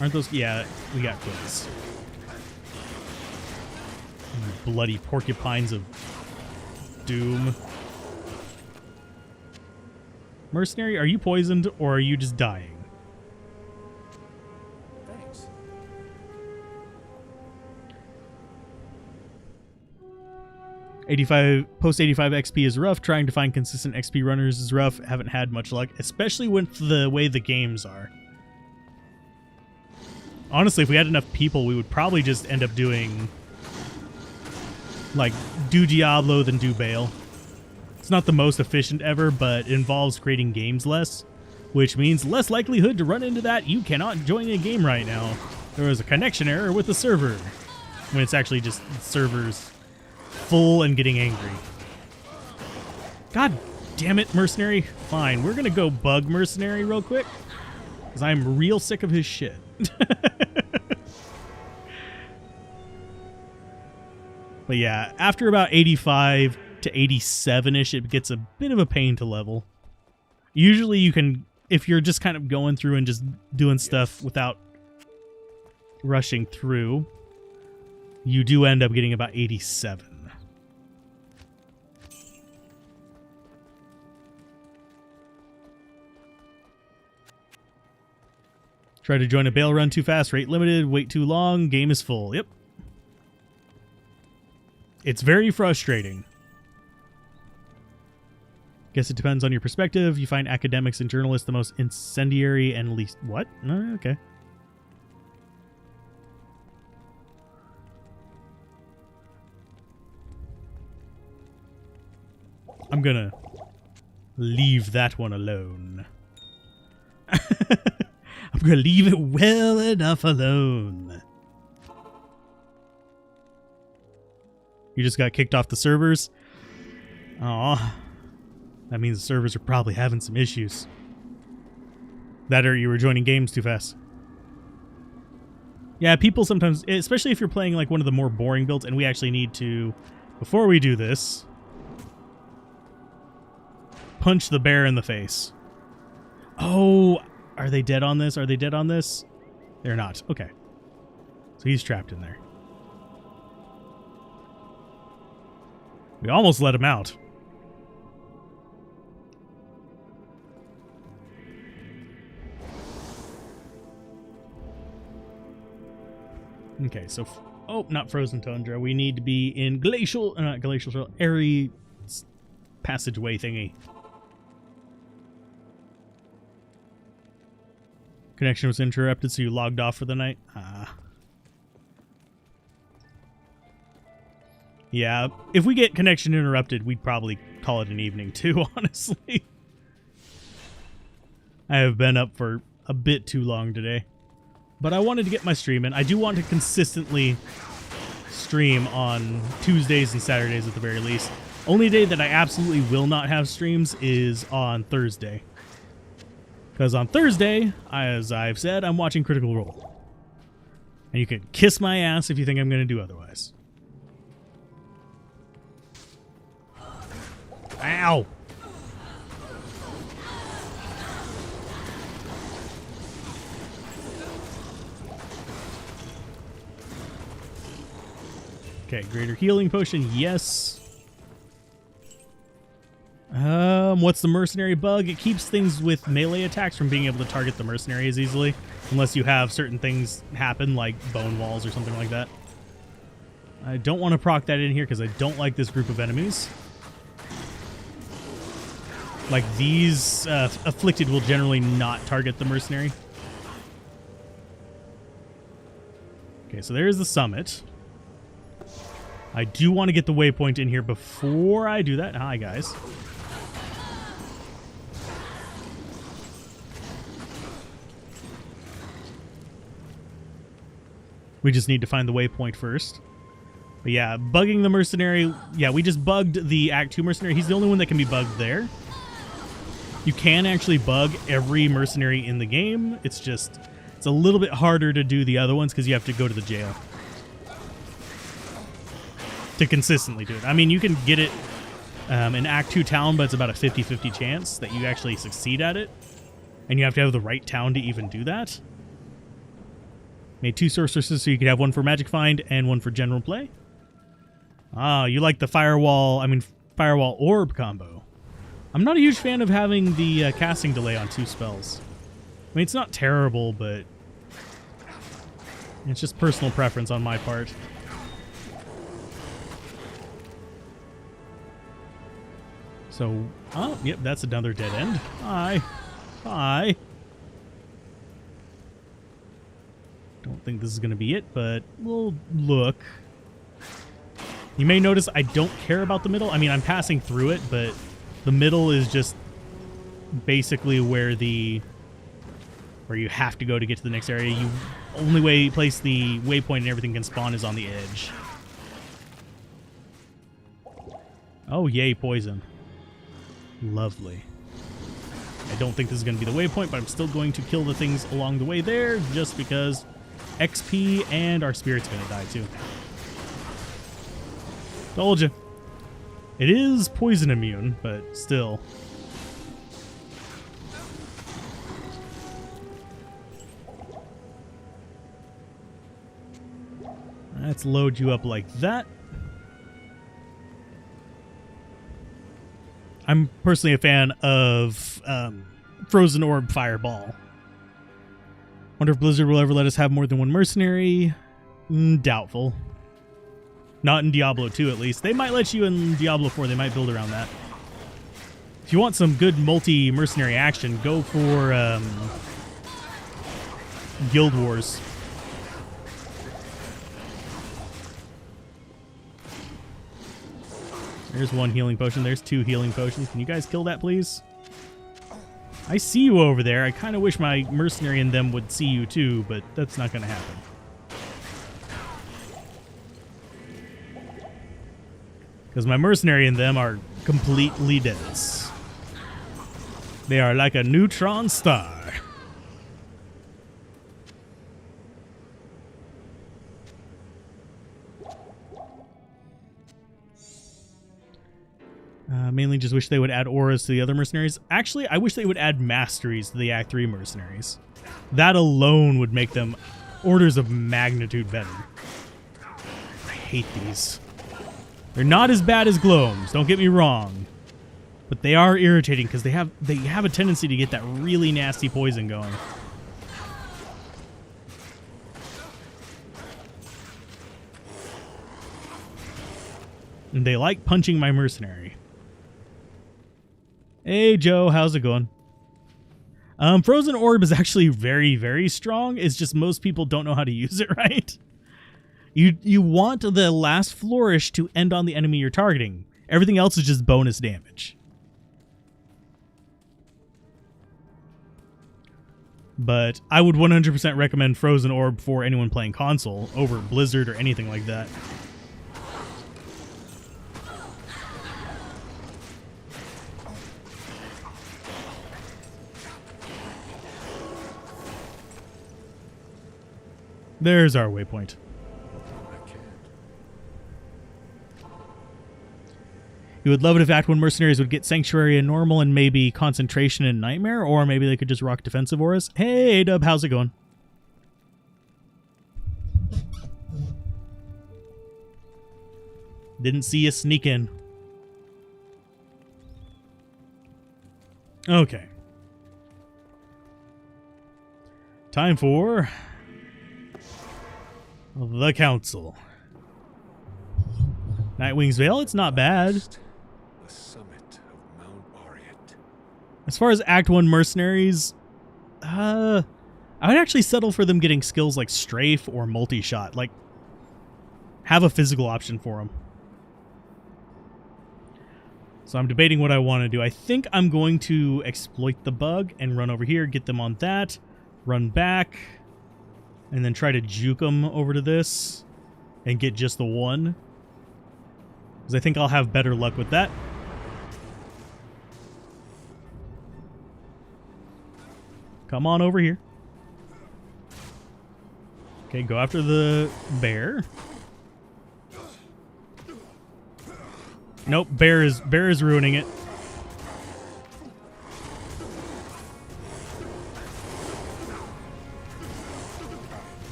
Aren't those? Yeah, we got quills. Bloody porcupines of doom. Mercenary, are you poisoned or are you just dying? Thanks. Post 85 XP is rough. Trying to find consistent XP runners is rough. Haven't had much luck, especially with the way the games are. Honestly, if we had enough people, we would probably just end up doing like do Diablo then do Baal. It's not the most efficient ever, but it involves creating games less, which means less likelihood to run into that you cannot join a game right now. There was a connection error with the server, when it's actually just servers full and getting angry. God damn it, Mercenary. Fine, we're gonna go bug Mercenary real quick, because I'm real sick of his shit. But yeah, after about 85 to 87-ish, it gets a bit of a pain to level. Usually you can, if you're just kind of going through and just doing stuff without rushing through, you do end up getting about 87. Try to join a bail run too fast, rate limited, wait too long, game is full. Yep. It's very frustrating. Guess it depends on your perspective. You find academics and journalists the most incendiary and least... What? No, okay. I'm gonna leave that one alone. I'm gonna leave it well enough alone. You just got kicked off the servers? Aw. That means the servers are probably having some issues. That or you were joining games too fast. Yeah, people sometimes, especially if you're playing like one of the more boring builds, and we actually need to, before we do this, punch the bear in the face. Oh, are they dead on this? Are they dead on this? They're not. Okay. So he's trapped in there. We almost let him out. Okay, so... oh, not frozen tundra. We need to be in glacial... not glacial, airy passageway thingy. Connection was interrupted, so you logged off for the night? Ah. Yeah, if we get connection interrupted, we'd probably call it an evening too, honestly. I have been up for a bit too long today. But I wanted to get my stream in. I do want to consistently stream on Tuesdays and Saturdays at the very least. Only day that I absolutely will not have streams is on Thursday. Because on Thursday, as I've said, I'm watching Critical Role. And you can kiss my ass if you think I'm going to do otherwise. Ow! Okay, greater healing potion, yes. What's the mercenary bug? It keeps things with melee attacks from being able to target the mercenary as easily, unless you have certain things happen, like bone walls or something like that. I don't want to proc that in here because I don't like this group of enemies. Like these afflicted will generally not target the mercenary. Okay, so there's the summit. I do want to get the waypoint in here before I do that. Hi, guys. We just need to find the waypoint first. But yeah, bugging the mercenary. Yeah, we just bugged the Act 2 mercenary. He's the only one that can be bugged there. You can actually bug every mercenary in the game. It's just, it's a little bit harder to do the other ones because you have to go to the jail to consistently do it. I mean, you can get it in Act 2 town, but it's about a 50-50 chance that you actually succeed at it. And you have to have the right town to even do that. Made 2 sorceresses so you could have one for magic find and one for general play. Ah, you like the firewall orb combo. I'm not a huge fan of having the casting delay on 2 spells. I mean, it's not terrible, but it's just personal preference on my part. So, oh, yep, that's another dead end. Hi. Hi. Don't think this is going to be it, but we'll look. You may notice I don't care about the middle. I mean, I'm passing through it, but the middle is just basically where you have to go to get to the next area. You only way you place the waypoint and everything can spawn is on the edge. Oh, yay, poison. Lovely. I don't think this is going to be the waypoint, but I'm still going to kill the things along the way there just because XP and our spirit's going to die too. Told you. It is poison immune, but still. Let's load you up like that. I'm personally a fan of Frozen Orb Fireball. Wonder if Blizzard will ever let us have more than one mercenary. Doubtful. Not in Diablo 2, at least. They might let you in Diablo 4. They might build around that. If you want some good multi-mercenary action, go for Guild Wars. There's 1 healing potion. There's 2 healing potions. Can you guys kill that, please? I see you over there. I kind of wish my mercenary and them would see you too, but that's not going to happen. Because my mercenary and them are completely dense. They are like a neutron star. Mainly just wish they would add auras to the other mercenaries. Actually, I wish they would add masteries to the Act 3 mercenaries. That alone would make them orders of magnitude better. I hate these. They're not as bad as Gloams, don't get me wrong. But they are irritating because they have a tendency to get that really nasty poison going. And they like punching my mercenary. Hey, Joe, how's it going? Frozen Orb is actually very, very strong. It's just most people don't know how to use it right. You want the last flourish to end on the enemy you're targeting. Everything else is just bonus damage. But I would 100% recommend Frozen Orb for anyone playing console over Blizzard or anything like that. There's our waypoint. I can't. You would love it if Act 1 Mercenaries would get Sanctuary and Normal and maybe Concentration and Nightmare, or maybe they could just rock Defensive Auras. Hey, Dub, how's it going? Didn't see you sneak in. Okay. Time for the Council. Nightwing's Veil, it's not bad. The summit of Mount Ariat. As far as Act 1 Mercenaries, I would actually settle for them getting skills like Strafe or Multi-Shot. Like, have a physical option for them. So I'm debating what I want to do. I think I'm going to exploit the bug and run over here, get them on that, run back, and then try to juke them over to this and get just the one. Because I think I'll have better luck with that. Come on over here. Okay, go after the bear. Nope, bear is ruining it.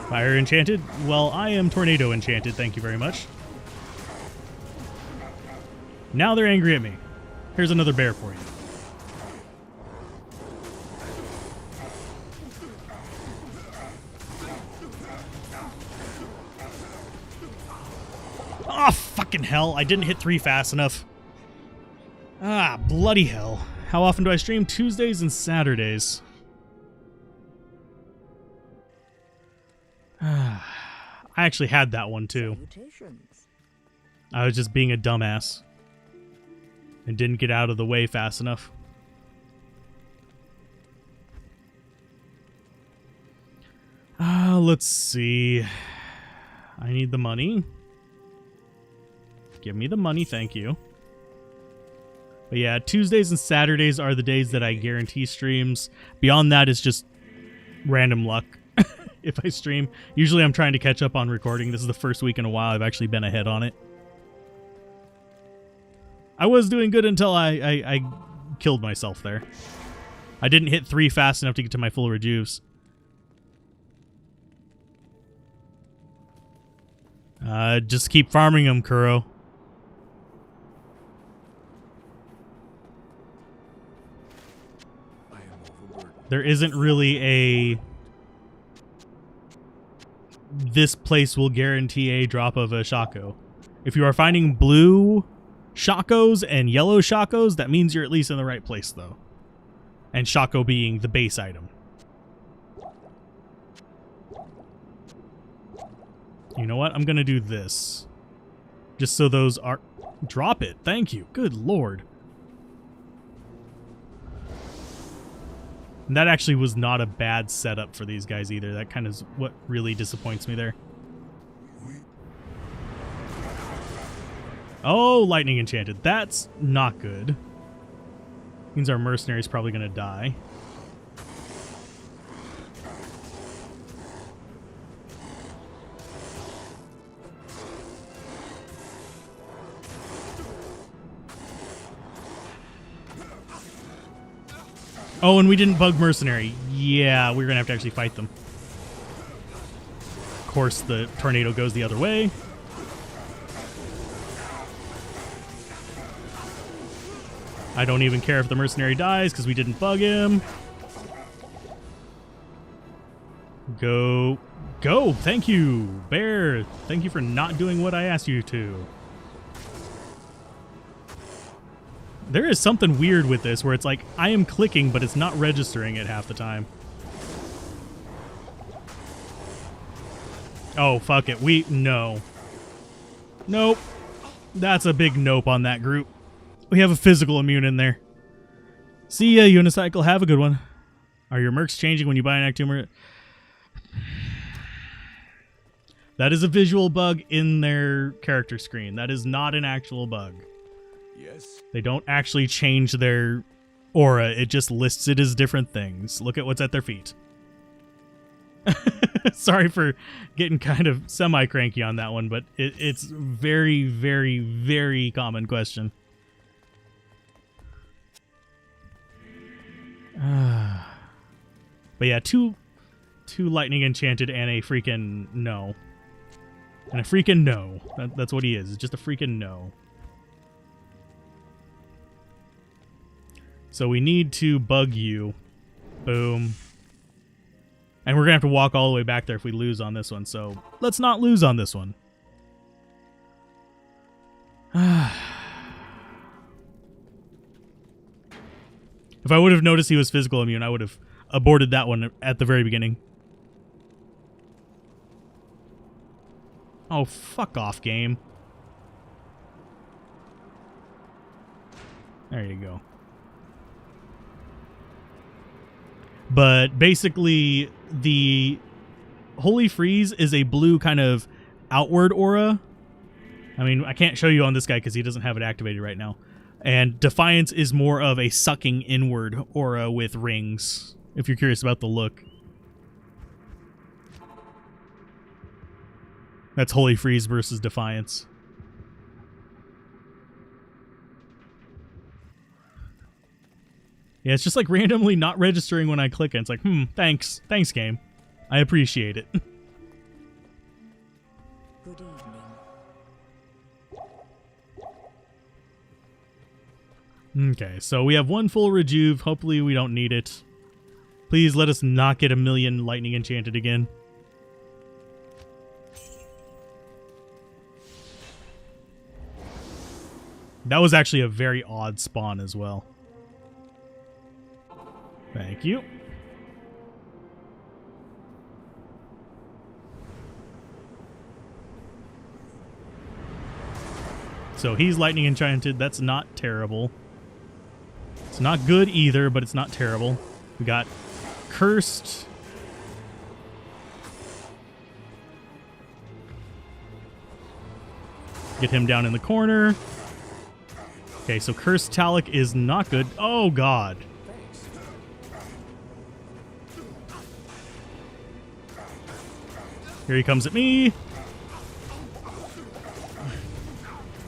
Fire enchanted? Well, I am tornado enchanted, thank you very much. Now they're angry at me. Here's another bear for you. Oh, fucking hell. I didn't hit 3 fast enough. Ah, bloody hell. How often do I stream? Tuesdays and Saturdays. I actually had that one too. I was just being a dumbass and didn't get out of the way fast enough. Let's see. I need the money. Give me the money, thank you. But yeah, Tuesdays and Saturdays are the days that I guarantee streams. Beyond that is just random luck. If I stream, usually I'm trying to catch up on recording. This is the first week in a while I've actually been ahead on it. I was doing good until I killed myself there. I didn't hit 3 fast enough to get to my full rejuves. Just keep farming them, Kuro. I am overburdened. There isn't really a... This place will guarantee a drop of a Shaco. If you are finding blue Shacos and yellow Shacos, that means you're at least in the right place, though. And Shaco being the base item. You know what? I'm going to do this. Just so those are... Drop it. Thank you. Good lord. And that actually was not a bad setup for these guys either. That kind of is what really disappoints me there. Oh, lightning enchanted. That's not good. Means our mercenary's probably going to die. Oh, and we didn't bug mercenary. Yeah, we're going to have to actually fight them. Of course, the tornado goes the other way. I don't even care if the mercenary dies because we didn't bug him. Go. Go! Thank you, bear. Thank you for not doing what I asked you to. There is something weird with this where it's like, I am clicking, but it's not registering it half the time. Oh, fuck it. No. Nope. That's a big nope on that group. We have a physical immune in there. See ya, Unicycle. Have a good one. Are your mercs changing when you buy an Act 2 merc? That is a visual bug in their character screen. That is not an actual bug. Yes. They don't actually change their aura. It just lists it as different things. Look at what's at their feet. Sorry for getting kind of semi-cranky on that one, but it's very, very, very common question. But yeah, two lightning enchanted and a freaking no. And a freaking no. That's what he is. It's just a freaking no. So we need to bug you. Boom. And we're going to have to walk all the way back there if we lose on this one. So let's not lose on this one. If I would have noticed he was physical immune, I would have aborted that one at the very beginning. Oh, fuck off, game. There you go. But basically, the Holy Freeze is a blue kind of outward aura. I mean, I can't show you on this guy because he doesn't have it activated right now. And Defiance is more of a sucking inward aura with rings, if you're curious about the look. That's Holy Freeze versus Defiance. Yeah, it's just like randomly not registering when I click it. It's like, thanks. Thanks, game. I appreciate it. Good evening. Okay, so we have one full rejuve. Hopefully we don't need it. Please let us not get a million lightning enchanted again. That was actually a very odd spawn as well. Thank you. So he's lightning enchanted. That's not terrible. It's not good either, but it's not terrible. We got cursed. Get him down in the corner. Okay, so cursed Talic is not good. Oh, God. Here he comes at me.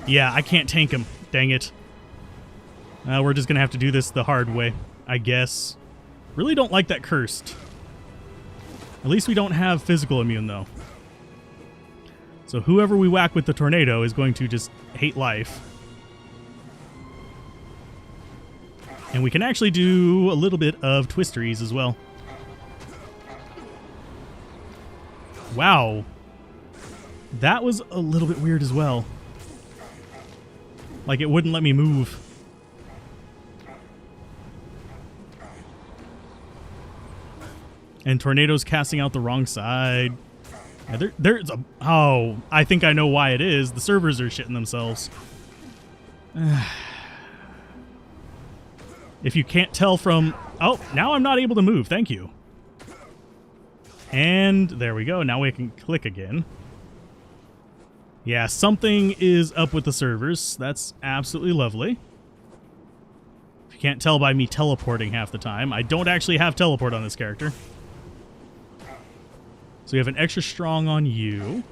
Yeah, I can't tank him. Dang it. We're just going to have to do this the hard way, I guess. Really don't like that cursed. At least we don't have physical immune, though. So whoever we whack with the tornado is going to just hate life. And we can actually do a little bit of twisteries as well. Wow. That was a little bit weird as well. Like it wouldn't let me move. And Tornado's casting out the wrong side. Yeah, there's a... Oh, I think I know why it is. The servers are shitting themselves. If you can't tell from... Oh, now I'm not able to move. Thank you. And there we go. Now we can click again. Yeah, something is up with the servers. That's absolutely lovely. If you can't tell by me teleporting half the time, I don't actually have teleport on this character. So we have an extra strong on you.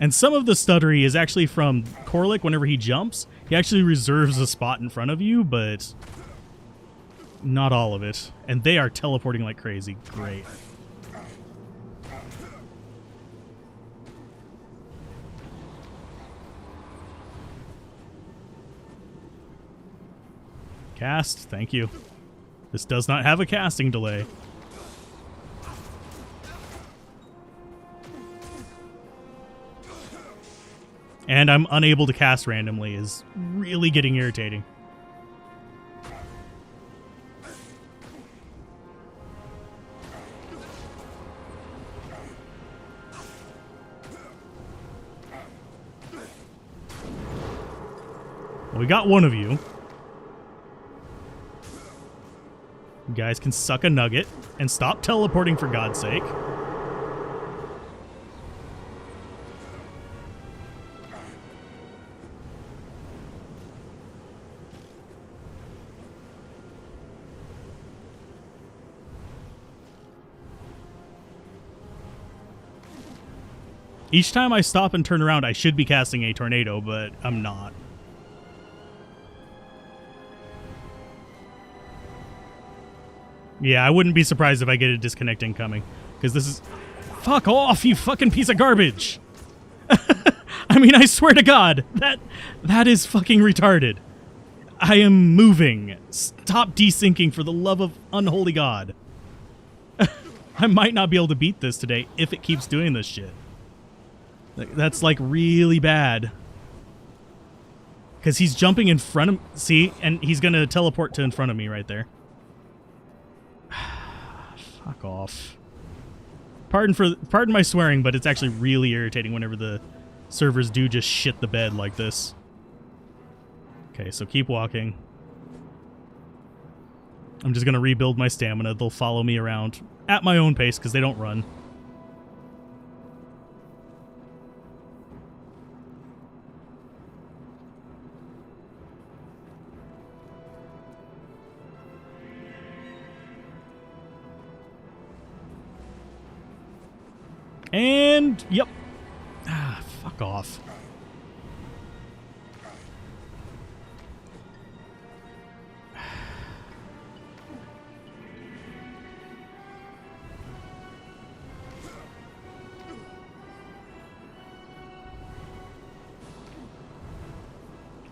And some of the stuttery is actually from Corlic. Whenever he jumps, he actually reserves a spot in front of you, but not all of it. And they are teleporting like crazy. Great. Cast, thank you. This does not have a casting delay. And I'm unable to cast randomly is really getting irritating. Well, we got one of you. You guys can suck a nugget and stop teleporting for God's sake. Each time I stop and turn around, I should be casting a tornado, but I'm not. Yeah, I wouldn't be surprised if I get a disconnect incoming, because this is... Fuck off, you fucking piece of garbage! I mean, I swear to God, that is fucking retarded. I am moving. Stop desyncing for the love of unholy God. I might not be able to beat this today if it keeps doing this shit. That's like really bad. Because he's jumping in front of... See? And he's going to teleport to in front of me right there. Fuck off. Pardon my swearing, but it's actually really irritating whenever the servers do just shit the bed like this. Okay, so keep walking. I'm just going to rebuild my stamina. They'll follow me around at my own pace because they don't run. And, yep. Ah, fuck off.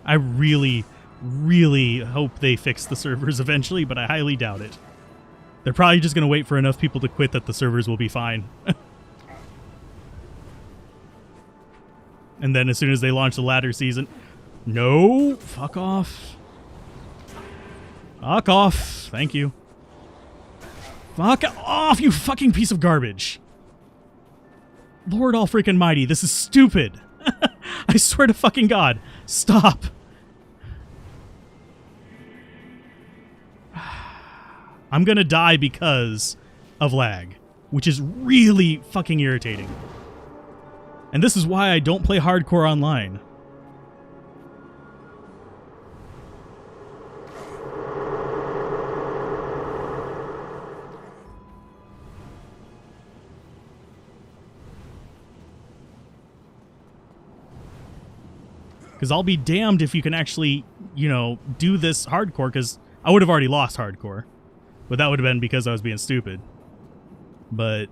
I really, really hope they fix the servers eventually, but I highly doubt it. They're probably just going to wait for enough people to quit that the servers will be fine. And then as soon as they launch the ladder season... No! Fuck off. Fuck off. Thank you. Fuck off, you fucking piece of garbage. Lord all freaking mighty, this is stupid. I swear to fucking God. Stop. I'm gonna die because of lag, which is really fucking irritating. And this is why I don't play hardcore online. Because I'll be damned if you can actually, you know, do this hardcore, because I would have already lost hardcore. But that would have been because I was being stupid. But,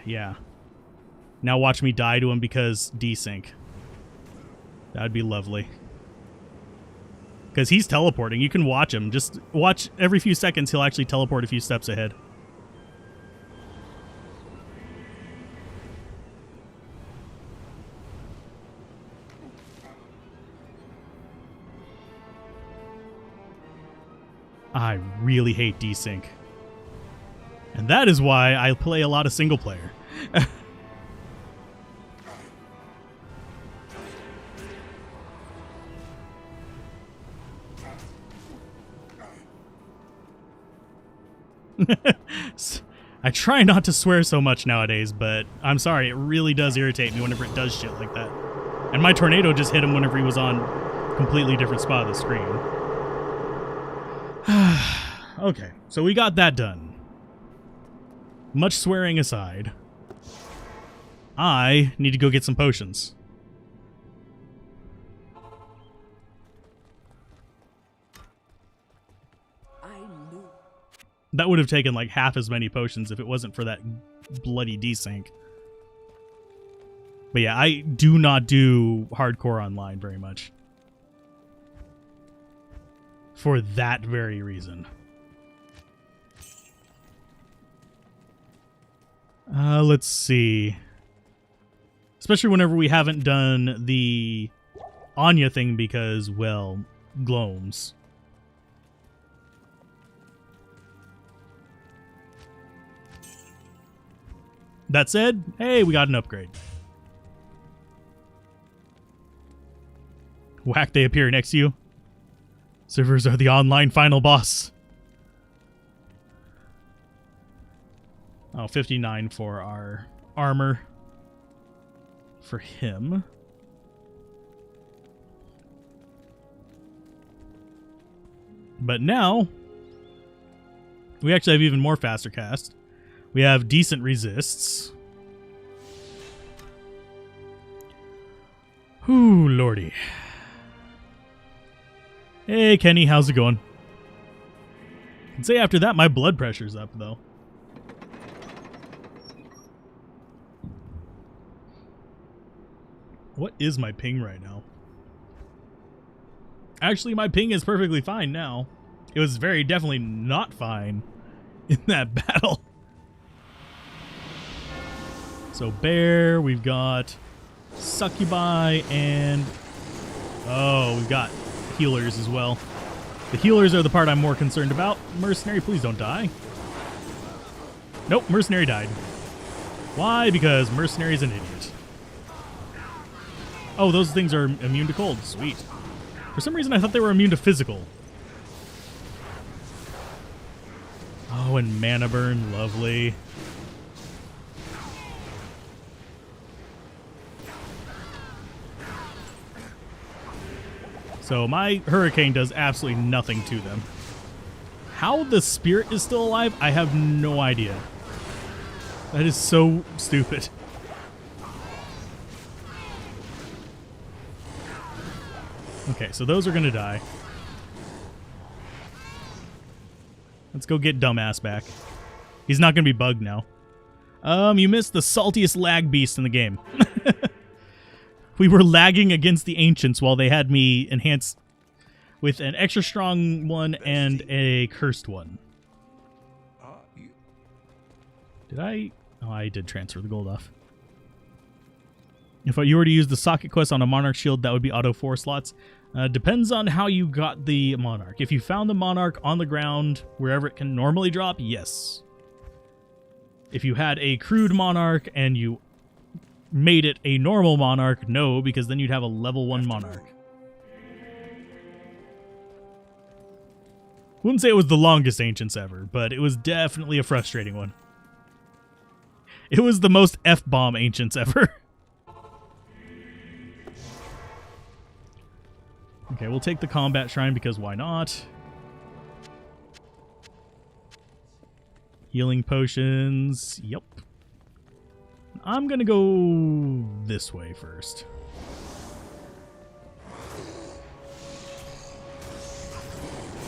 yeah. Now watch me die to him because desync. That'd be lovely. Because he's teleporting. You can watch him. Just watch every few seconds he'll actually teleport a few steps ahead. I really hate desync. And that is why I play a lot of single player. I try not to swear so much nowadays, but I'm sorry, it really does irritate me whenever it does shit like that. And my tornado just hit him whenever he was on a completely different spot of the screen. Okay, so we got that done. Much swearing aside, I need to go get some potions. That would have taken like half as many potions if it wasn't for that bloody desync. But yeah, I do not do hardcore online very much. For that very reason. Let's see. Especially whenever we haven't done the Anya thing because, well, Gloams. That said, hey, we got an upgrade. Whack, they appear next to you. Servers are the online final boss. Oh, 59 for our armor for him. But now, we actually have even more faster cast. We have decent resists. Whoo, lordy. Hey, Kenny, how's it going? I can say after that, my blood pressure's up, though. What is my ping right now? Actually, my ping is perfectly fine now. It was very definitely not fine in that battle. So bear, we've got succubi, and oh, we've got healers as well. The healers are the part I'm more concerned about. Mercenary, please don't die. Nope, mercenary died. Why? Because mercenary's an idiot. Oh, those things are immune to cold. Sweet. For some reason, I thought they were immune to physical. Oh, and mana burn. Lovely. So my hurricane does absolutely nothing to them. How the spirit is still alive, I have no idea. That is so stupid. Okay, so those are going to die. Let's go get dumbass back. He's not going to be bugged now. You missed the saltiest lag beast in the game. We were lagging against the ancients while they had me enhanced with an extra strong one and a cursed one. Did I? Oh, I did transfer the gold off. If you were to use the socket quest on a monarch shield, that would be auto 4 slots. Depends on how you got the monarch. If you found the monarch on the ground wherever it can normally drop, yes. If you had a crude monarch and you made it a normal monarch, no, because then you'd have a level 1 monarch. Wouldn't say it was the longest ancients ever, but it was definitely a frustrating one. It was the most F-bomb ancients ever. Okay, we'll take the combat shrine because why not? Healing potions. Yep. I'm going to go this way first.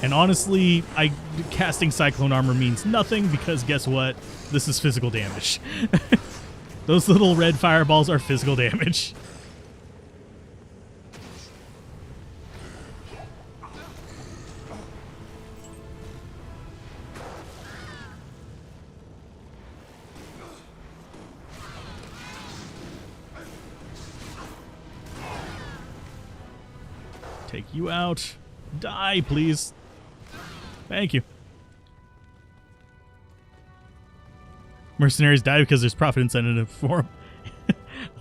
And honestly, casting Cyclone Armor means nothing because guess what? This is physical damage. Those little red fireballs are physical damage. Take you out. Die, please. Thank you. Mercenaries die because there's profit incentive for them.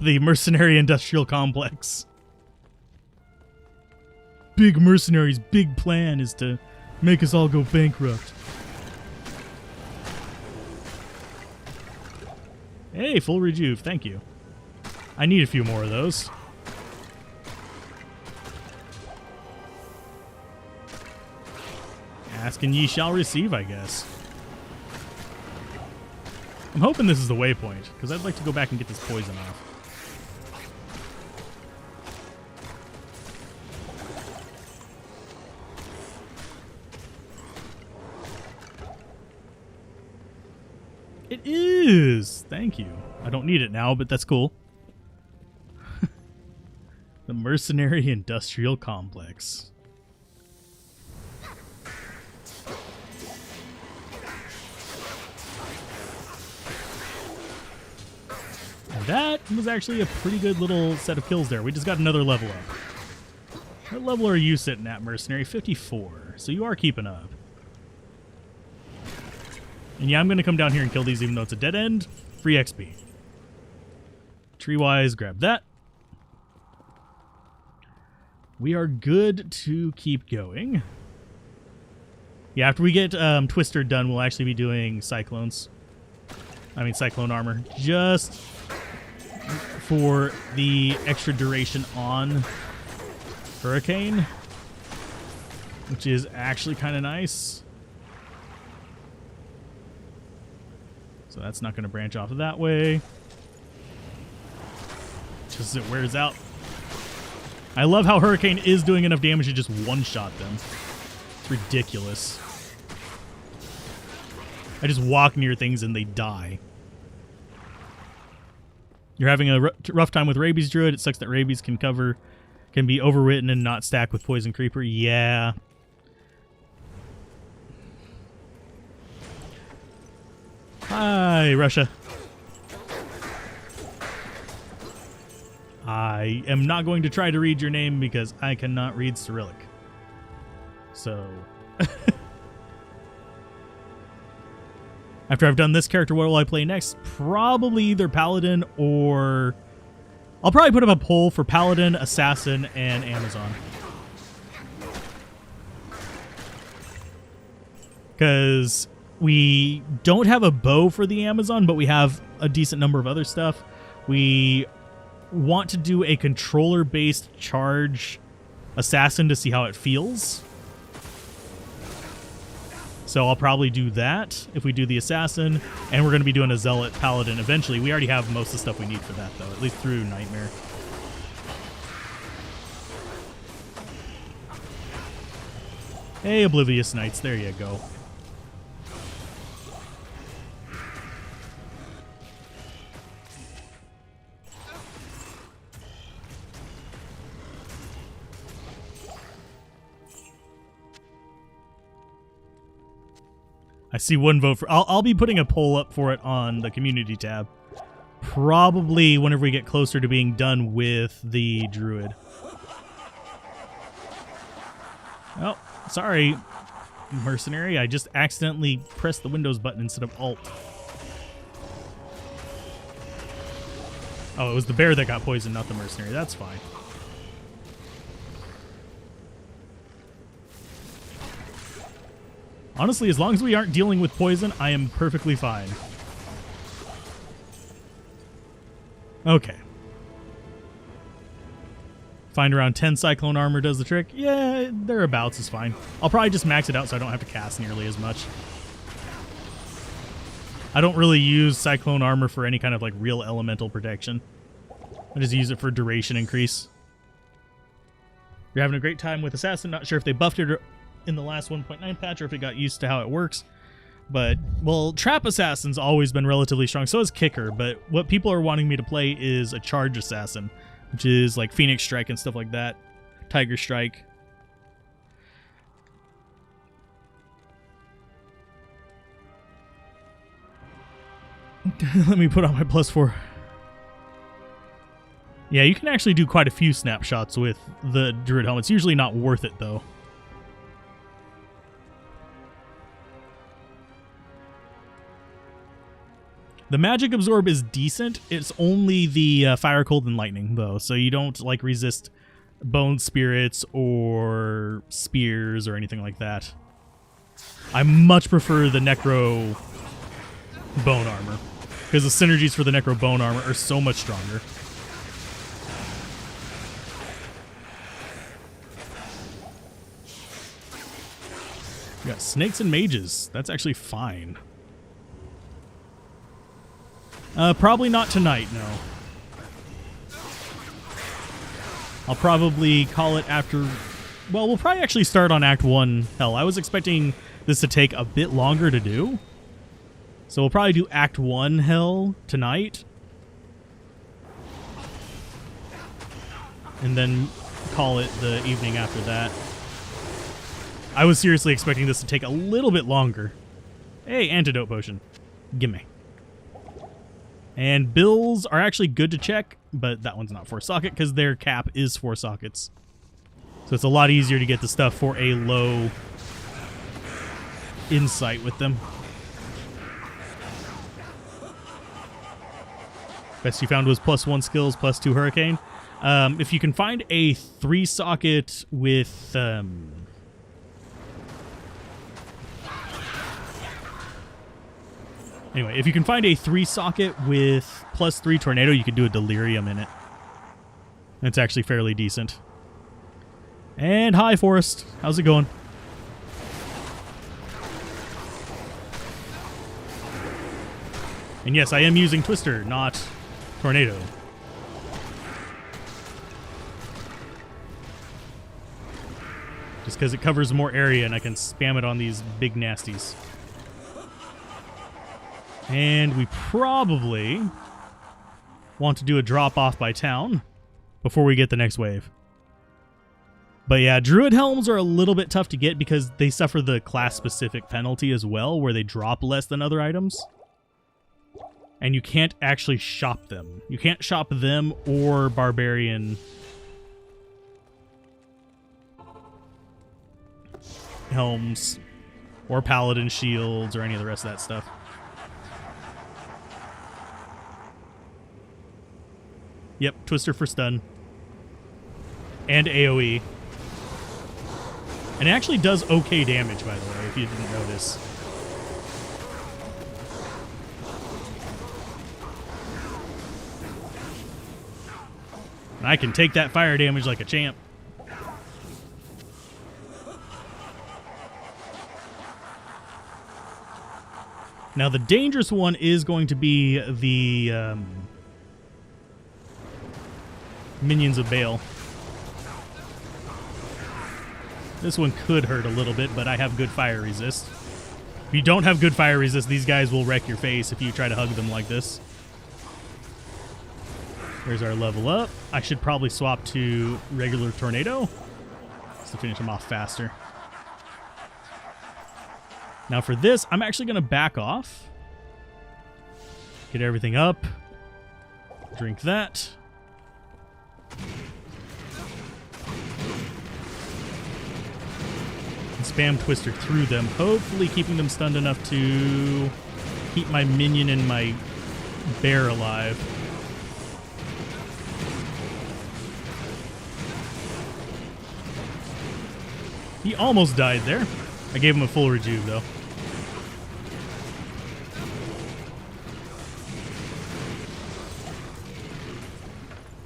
The mercenary industrial complex. Big mercenaries' big plan is to make us all go bankrupt. Hey, full rejuve. Thank you. I need a few more of those. Ask and ye shall receive, I guess. I'm hoping this is the waypoint, because I'd like to go back and get this poison off. It is! Thank you. I don't need it now, but that's cool. The Mercenary Industrial Complex. That was actually a pretty good little set of kills there. We just got another level up. What level are you sitting at, Mercenary? 54. So you are keeping up. And yeah, I'm going to come down here and kill these even though it's a dead end. Free XP. Tree-wise, grab that. We are good to keep going. Yeah, after we get Twister done, we'll actually be doing Cyclones. Cyclone armor, just for the extra duration on Hurricane, which is actually kind of nice. So that's not going to branch off of that way. Just as it wears out. I love how Hurricane is doing enough damage to just one-shot them. It's ridiculous. I just walk near things and they die. You're having a rough time with Rabies Druid. It sucks that Rabies can be overwritten and not stack with Poison Creeper. Yeah. Hi, Russia. I am not going to try to read your name because I cannot read Cyrillic. So... After I've done this character, what will I play next? Probably either Paladin or... I'll probably put up a poll for Paladin, Assassin, and Amazon. Because we don't have a bow for the Amazon, but we have a decent number of other stuff. We want to do a controller-based charge Assassin to see how it feels. So I'll probably do that if we do the Assassin, and we're going to be doing a Zealot Paladin eventually. We already have most of the stuff we need for that, though, at least through Nightmare. Hey, Oblivious Knights, there you go. I see one vote for... I'll be putting a poll up for it on the community tab. Probably whenever we get closer to being done with the Druid. Oh, sorry, mercenary. I just accidentally pressed the Windows button instead of Alt. Oh, it was the bear that got poisoned, not the mercenary. That's fine. Honestly, as long as we aren't dealing with poison, I am perfectly fine. Okay. Find around 10 Cyclone armor does the trick. Yeah, thereabouts is fine. I'll probably just max it out so I don't have to cast nearly as much. I don't really use Cyclone armor for any kind of like real elemental protection. I just use it for duration increase. You're having a great time with Assassin. Not sure if they buffed it or in the last 1.9 patch or if it got used to how it works. But, well, Trap Assassin's always been relatively strong. So is Kicker. But what people are wanting me to play is a Charge Assassin, which is like Phoenix Strike and stuff like that. Tiger Strike. Let me put on my +4. Yeah, you can actually do quite a few snapshots with the Druid helmet. It's usually not worth it, though. The magic absorb is decent. It's only the fire, cold, and lightning, though. So you don't like resist bone spirits or spears or anything like that. I much prefer the necro bone armor because the synergies for the necro bone armor are so much stronger. We got snakes and mages. That's actually fine. Probably not tonight, no. I'll probably call it after... Well, we'll probably actually start on Act 1 Hell. I was expecting this to take a bit longer to do. So we'll probably do Act 1 Hell tonight. And then call it the evening after that. I was seriously expecting this to take a little bit longer. Hey, antidote potion. Gimme. And bills are actually good to check, but that one's not 4-socket because their cap is 4 sockets. So it's a lot easier to get the stuff for a low insight with them. Best you found was +1 skills, +2 hurricane. If you can find a 3-socket with... Anyway, if you can find a 3-socket with +3 tornado, you can do a delirium in it. It's actually fairly decent. And hi, Forest. How's it going? And yes, I am using Twister, not Tornado. Just because it covers more area and I can spam it on these big nasties. And we probably want to do a drop-off by town before we get the next wave. But yeah, Druid Helms are a little bit tough to get because they suffer the class-specific penalty as well, where they drop less than other items. And you can't actually shop them. You can't shop them or Barbarian Helms or Paladin Shields or any of the rest of that stuff. Yep, Twister for stun. And AoE. And it actually does okay damage, by the way, if you didn't notice. And I can take that fire damage like a champ. Now, the dangerous one is going to be the Minions of Bale. This one could hurt a little bit, but I have good fire resist. If you don't have good fire resist, these guys will wreck your face if you try to hug them like this. There's our level up. I should probably swap to regular Tornado just to finish them off faster. Now for this, I'm actually going to back off. Get everything up. Drink that. And spam Twister through them, hopefully keeping them stunned enough to keep my minion and my bear alive. He almost died there. I gave him a full rejuve, though.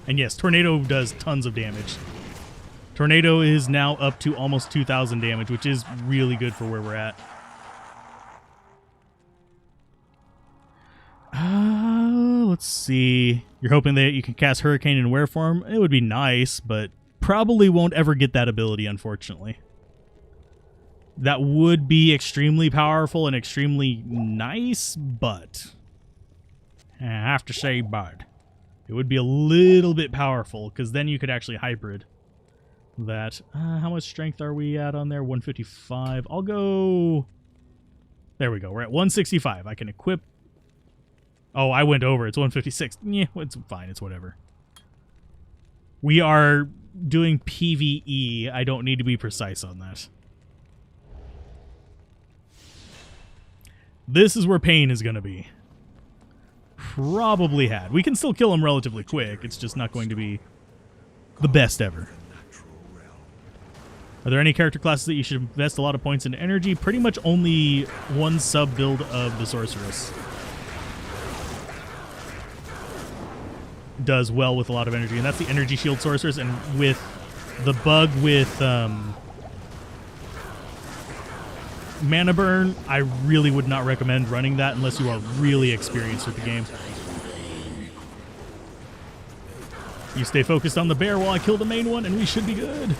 And yes, Tornado does tons of damage. Tornado is now up to almost 2,000 damage, which is really good for where we're at. Let's see. You're hoping that you can cast Hurricane in Were form? It would be nice, but probably won't ever get that ability, unfortunately. That would be extremely powerful and extremely nice, but I have to say but. It would be a little bit powerful, because then you could actually hybrid that. How much strength are we at on there? 155. I'll go... There we go. We're at 165. I can equip... Oh, I went over. It's 156. Yeah, it's fine. It's whatever. We are doing PvE. I don't need to be precise on that. This is where pain is going to be. Probably had. We can still kill him relatively quick. It's just not going to be the best ever. Are there any character classes that you should invest a lot of points into energy? Pretty much only one sub-build of the Sorceress does well with a lot of energy, and that's the Energy Shield Sorceress, and with the bug with Mana Burn, I really would not recommend running that unless you are really experienced with the game. You stay focused on the bear while I kill the main one, and we should be good.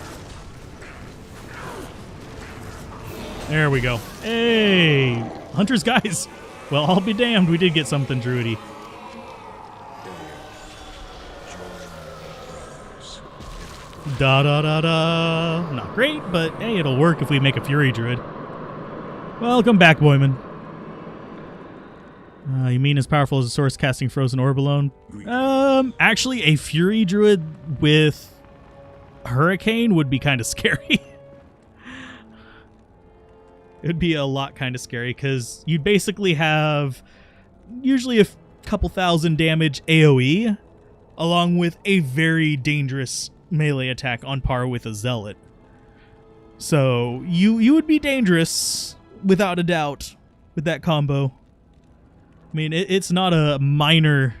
There we go. Hey! Hunters, guys! Well, I'll be damned, we did get something druidy. Da-da-da-da. Not great, but hey, it'll work if we make a Fury Druid. Welcome back, Boyman. You mean as powerful as a source casting Frozen Orb alone? Actually, a Fury Druid with Hurricane would be kind of scary. It would be a lot kind of scary, because you'd basically have usually a couple thousand damage AoE, along with a very dangerous melee attack on par with a Zealot. So you would be dangerous, without a doubt, with that combo. I mean, it's not a minor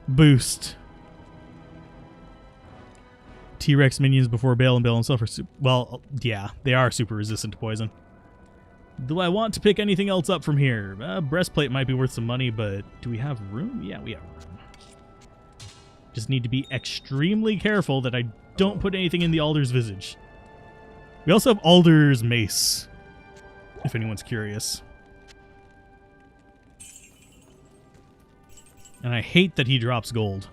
boost. T-Rex minions before Bale and Bale himself are well, yeah, they are super resistant to poison. Do I want to pick anything else up from here? Breastplate might be worth some money, but do we have room? Yeah, we have room. Just need to be extremely careful that I don't put anything in the Alder's Visage. We also have Alder's Mace, if anyone's curious. And I hate that he drops gold.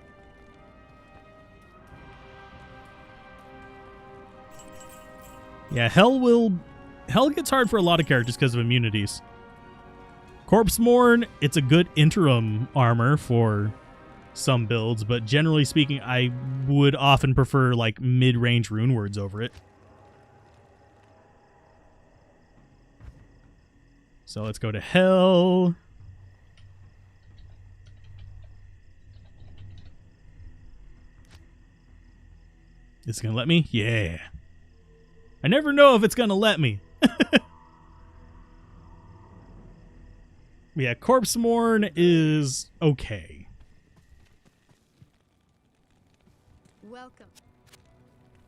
Yeah, Hell gets hard for a lot of characters because of immunities. Corpsemorn, it's a good interim armor for some builds, but generally speaking, I would often prefer like mid-range rune words over it. So let's go to Hell. Is it gonna let me? Yeah. I never know if it's gonna let me. Yeah, Corpsemorn is okay. Welcome.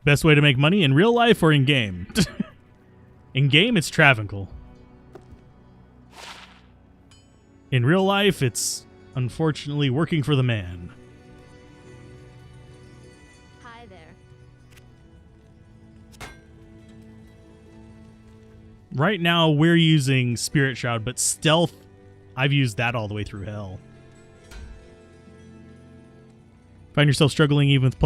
Best way to make money in real life or in game? In game, it's Travancore. In real life, it's unfortunately working for the man. Hi there. Right now, we're using Spirit Shroud, but Stealth, I've used that all the way through Hell. Find yourself struggling even with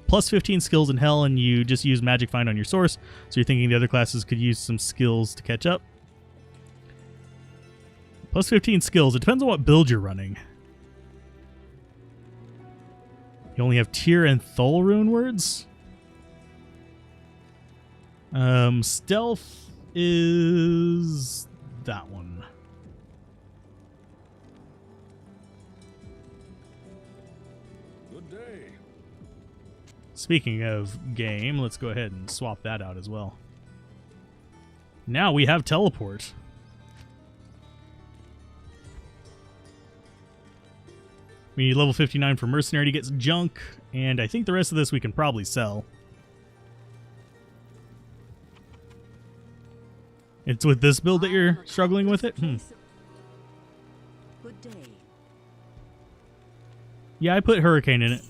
plus 15 skills in Hell, and you just use Magic Find on your source, so you're thinking the other classes could use some skills to catch up. Plus 15 skills. It depends on what build you're running. You only have Tyr and Thul rune words? Stealth is that one. Good day. Speaking of game, let's go ahead and swap that out as well. Now we have teleport. We need level 59 for Mercenary to get some junk, and I think the rest of this we can probably sell. It's with this build that you're struggling with it? Good day. Yeah, I put Hurricane in it.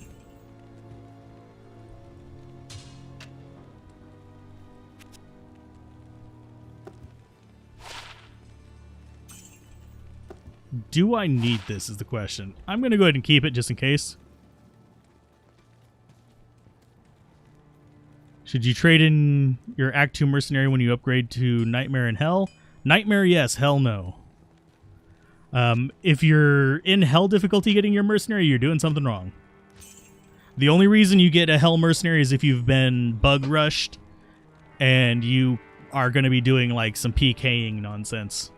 Do I need this is the question. I'm going to go ahead and keep it just in case. Should you trade in your Act 2 Mercenary when you upgrade to Nightmare and Hell? Nightmare, yes. Hell, no. If you're in Hell difficulty getting your Mercenary, you're doing something wrong. The only reason you get a Hell Mercenary is if you've been bug rushed and you are going to be doing like some PKing nonsense.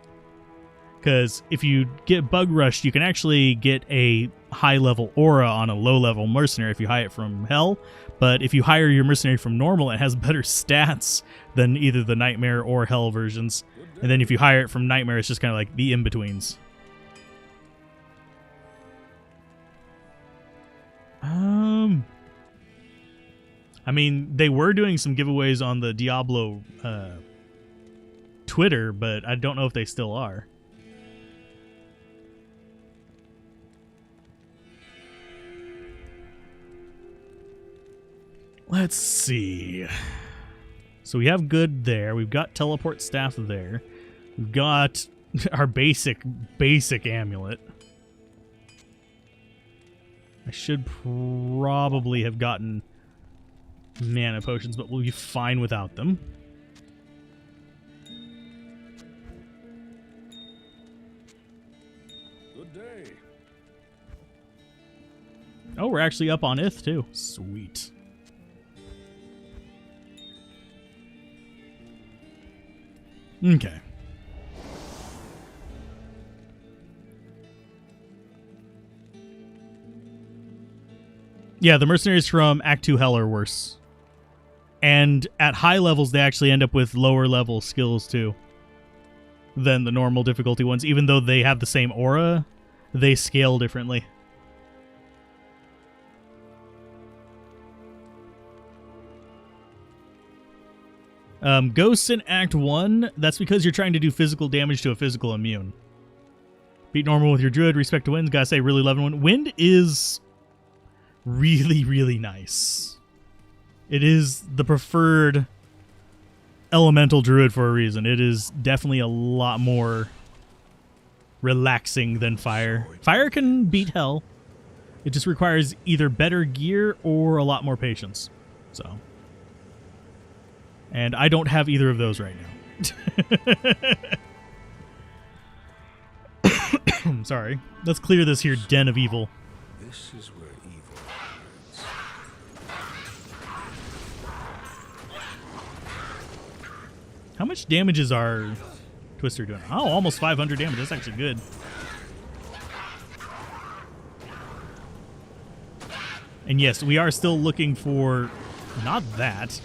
Because if you get bug rushed, you can actually get a high-level aura on a low-level mercenary if you hire it from Hell. But if you hire your mercenary from normal, it has better stats than either the Nightmare or Hell versions. And then if you hire it from Nightmare, it's just kind of like the in-betweens. I mean, they were doing some giveaways on the Diablo Twitter, but I don't know if they still are. Let's see. So we have good there. We've got teleport staff there. We've got our basic amulet. I should probably have gotten mana potions, but we'll be fine without them. Good day. Oh, we're actually up on Ith too. Sweet. Okay. Yeah, the mercenaries from Act 2 Hell are worse. And at high levels, they actually end up with lower level skills too than the normal difficulty ones, even though they have the same aura. they scale differently. Ghosts in Act 1, that's because you're trying to do physical damage to a physical immune. Beat normal with your druid, respect to winds. Gotta say, really loving wind. Wind is really, really nice. It is the preferred elemental druid for a reason. It is definitely a lot more relaxing than fire. Fire can beat hell. It just requires either better gear or a lot more patience. So, and I don't have either of those right now. I'm sorry. Let's clear this here den of evil. This is where evil happens. How much damage is our Twister doing? Oh, almost 500 damage. That's actually good. And yes, we are still looking for, not that,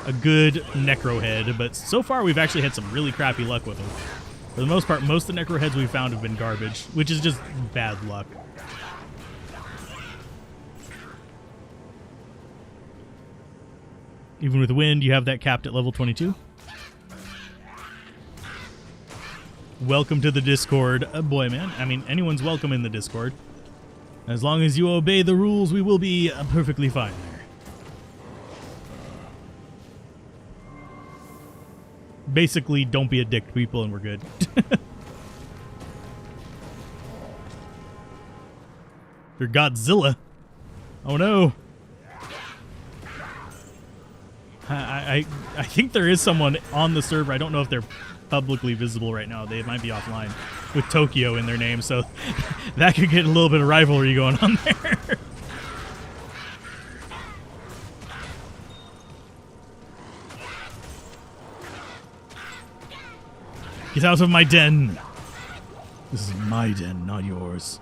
a good Necro head, but so far we've actually had some really crappy luck with them. For the most part, most of the Necro heads we've found have been garbage, which is just bad luck. Even with wind, you have that capped at level 22. Welcome to the Discord. Boy, man. I mean, anyone's welcome in the Discord. As long as you obey the rules, we will be perfectly fine there. Basically, don't be a dick to people and we're good. You're Godzilla. Oh no. I think there is someone on the server. I don't know if they're publicly visible right now. They might be offline with Tokyo in their name, so that could get a little bit of rivalry going on there. Get out of my den. This is my den, not yours.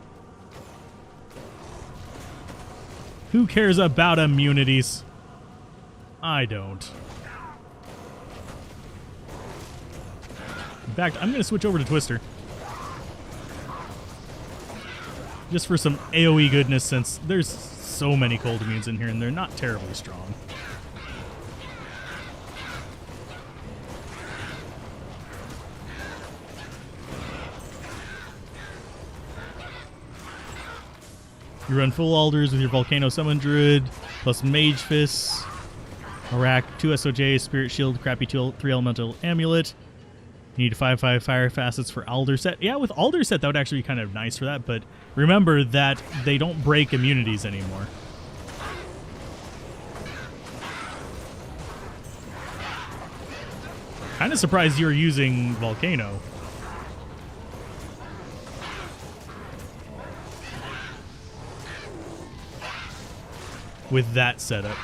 Who cares about immunities? I don't. In fact, I'm going to switch over to Twister. Just for some AoE goodness, since there's so many cold immunes in here and they're not terribly strong. You run full alders with your Volcano Summon Druid, plus Mage Fists, Arak, 2 SOJ, Spirit Shield, crappy 3 Elemental Amulet. You need 5/5 Fire Facets for Alder Set. Yeah, with Alder Set, that would actually be kind of nice for that, but remember that they don't break immunities anymore. Kind of surprised you're using Volcano. With that setup.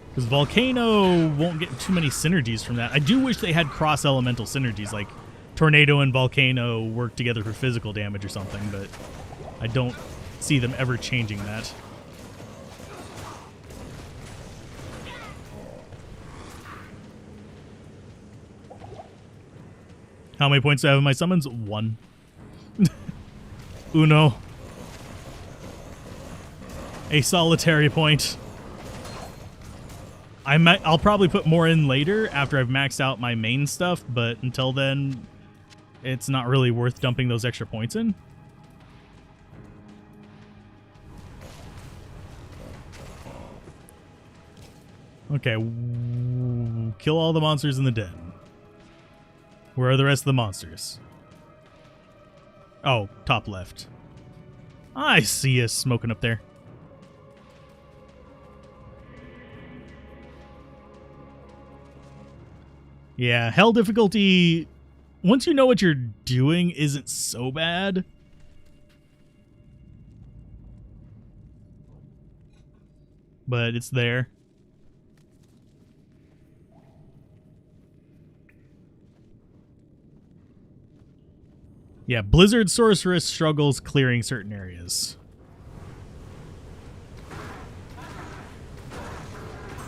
Because Volcano won't get too many synergies from that. I do wish they had cross-elemental synergies, like Tornado and Volcano work together for physical damage or something, but I don't see them ever changing that. How many points do I have in my summons? 1. Uno. A solitary point. I'll probably put more in later after I've maxed out my main stuff, but until then, it's not really worth dumping those extra points in. Okay, kill all the monsters in the den. Where are the rest of the monsters? Oh, top left. I see us smoking up there. Yeah, hell difficulty, once you know what you're doing, isn't so bad. But it's there. Yeah, Blizzard Sorceress struggles clearing certain areas.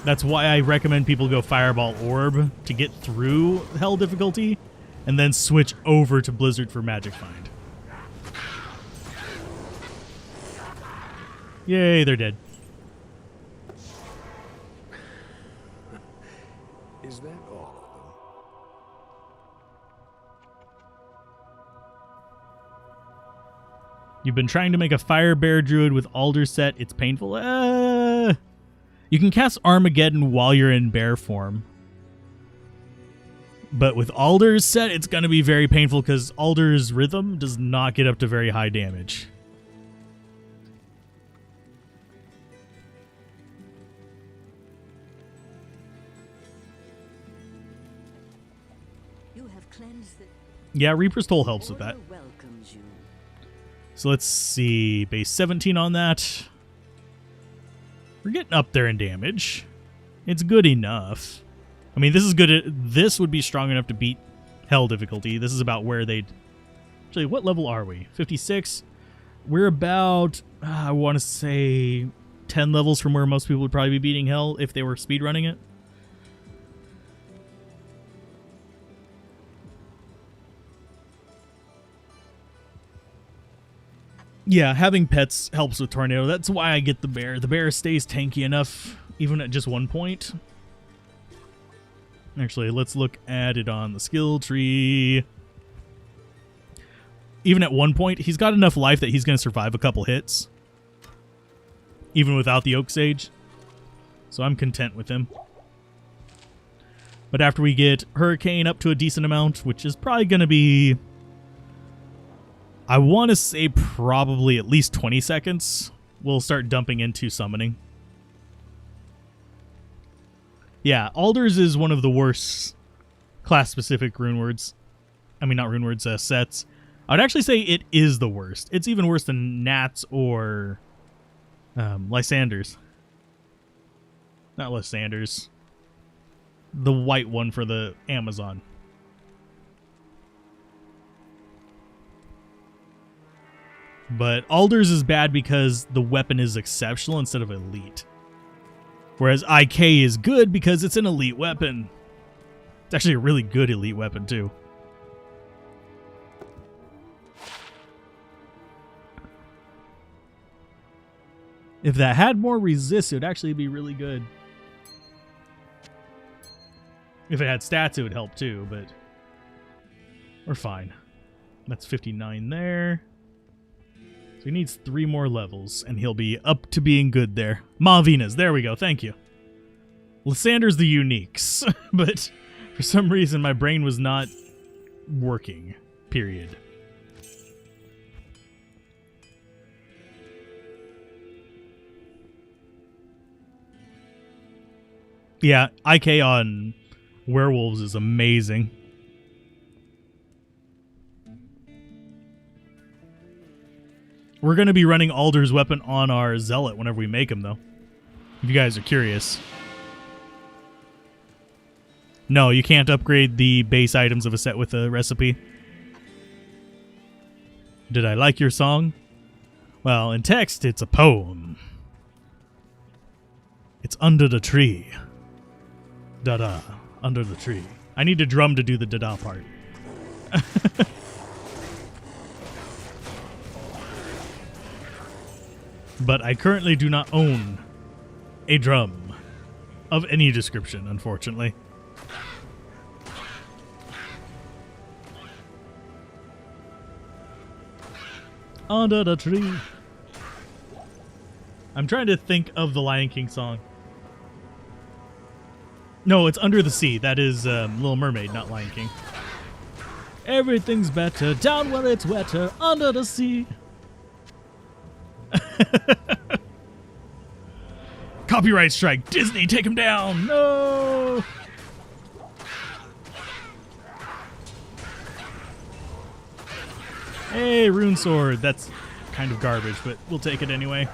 That's why I recommend people go Fireball Orb to get through hell difficulty, and then switch over to Blizzard for Magic Find. Yay, they're dead. Is that all of them? You've been trying to make a Fire Bear Druid with Alder set. It's painful. You can cast Armageddon while you're in bear form. But with Alder's set, it's going to be very painful because Alder's Rhythm does not get up to very high damage. You have cleansed the Yeah, Reaper's Toll helps with that. Order welcomes you. So let's see. Base 17 on that. We're getting up there in damage. It's good enough. I mean, this is good. This would be strong enough to beat Hell difficulty. This is about where they'd... Actually, what level are we? 56? We're about, I want to say, 10 levels from where most people would probably be beating Hell if they were speedrunning it. Yeah, having pets helps with Tornado. That's why I get the bear. The bear stays tanky enough, even at just 1 point. Actually, let's look at it on the skill tree. Even at 1 point, he's got enough life that he's going to survive a couple hits. Even without the Oak Sage. So I'm content with him. But after we get Hurricane up to a decent amount, which is probably going to be... I want to say probably at least 20 seconds. We'll start dumping into summoning. Yeah, Alder's is one of the worst class-specific rune words. I mean, not rune words, sets. I would actually say it is the worst. It's even worse than Nats or Lysanders. Not Lysanders. The white one for the Amazon. But Alder's is bad because the weapon is exceptional instead of elite. Whereas IK is good because it's an elite weapon. It's actually a really good elite weapon, too. If that had more resist, it would actually be really good. If it had stats, it would help, too, but... we're fine. That's 59 there. So he needs 3 more levels, and he'll be up to being good there. Malvinas, there we go, thank you. Lysander's the uniques, but for some reason my brain was not working, period. Yeah, IK on werewolves is amazing. We're going to be running Alder's weapon on our Zealot whenever we make him, though. If you guys are curious. No, you can't upgrade the base items of a set with a recipe. Did I like your song? Well, in text, it's a poem. It's under the tree. Da-da. Under the tree. I need a drum to do the da-da part. But I currently do not own a drum of any description, unfortunately. Under the tree. I'm trying to think of the Lion King song. No, it's Under the Sea. That is Little Mermaid, not Lion King. Everything's better down where it's wetter, under the sea. Copyright strike. Disney, take him down. No. Hey, rune sword. That's kind of garbage, but we'll take it anyway.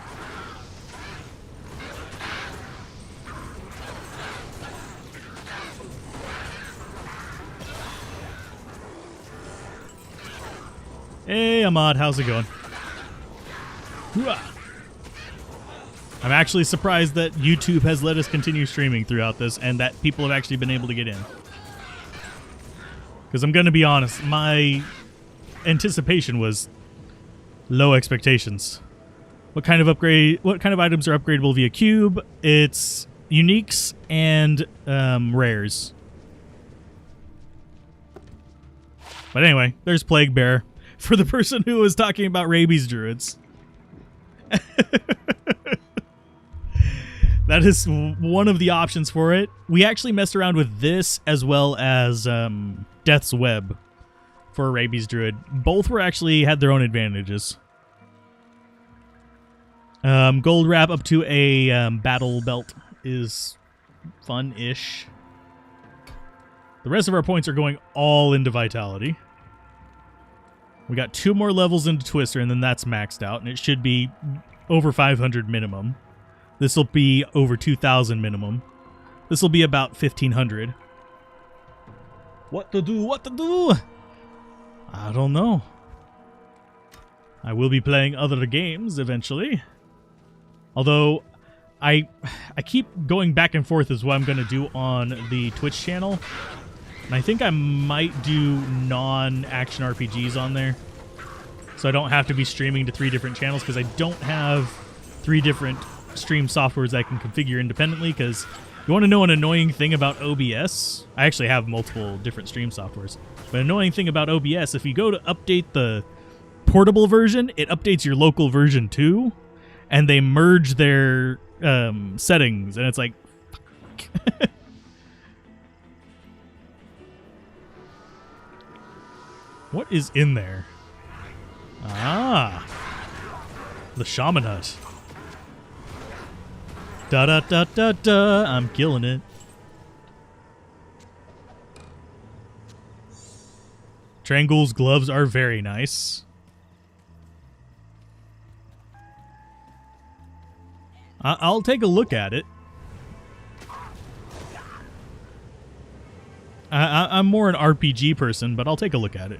Hey, Ahmad, how's it going? Hooah. I'm actually surprised that YouTube has let us continue streaming throughout this and that people have actually been able to get in. Because I'm going to be honest, my anticipation was low expectations. What kind of items are upgradable via cube? It's uniques and rares. But anyway, there's Plague Bear for the person who was talking about rabies druids. That is one of the options for it. We actually messed around with this as well as Death's Web for a rabies druid. Both had their own advantages. Gold wrap up to a battle belt is fun-ish. The rest of our points are going all into vitality. We got 2 more levels into Twister, and then that's maxed out, and it should be over 500 minimum. This will be over 2,000 minimum. This will be about 1,500. What to do? What to do? I don't know. I will be playing other games eventually. Although, I keep going back and forth as what I'm going to do on the Twitch channel. And I think I might do non-action RPGs on there. So I don't have to be streaming to 3 different channels, because I don't have 3 different stream softwares I can configure independently. Because you want to know an annoying thing about OBS? I actually have multiple different stream softwares. But an annoying thing about OBS, if you go to update the portable version, it updates your local version too. And they merge their settings. And it's like... What is in there? Ah. The Shaman Hut. Da-da-da-da-da. I'm killing it. Trangle's gloves are very nice. I'll take a look at it. I'm more an RPG person, but I'll take a look at it.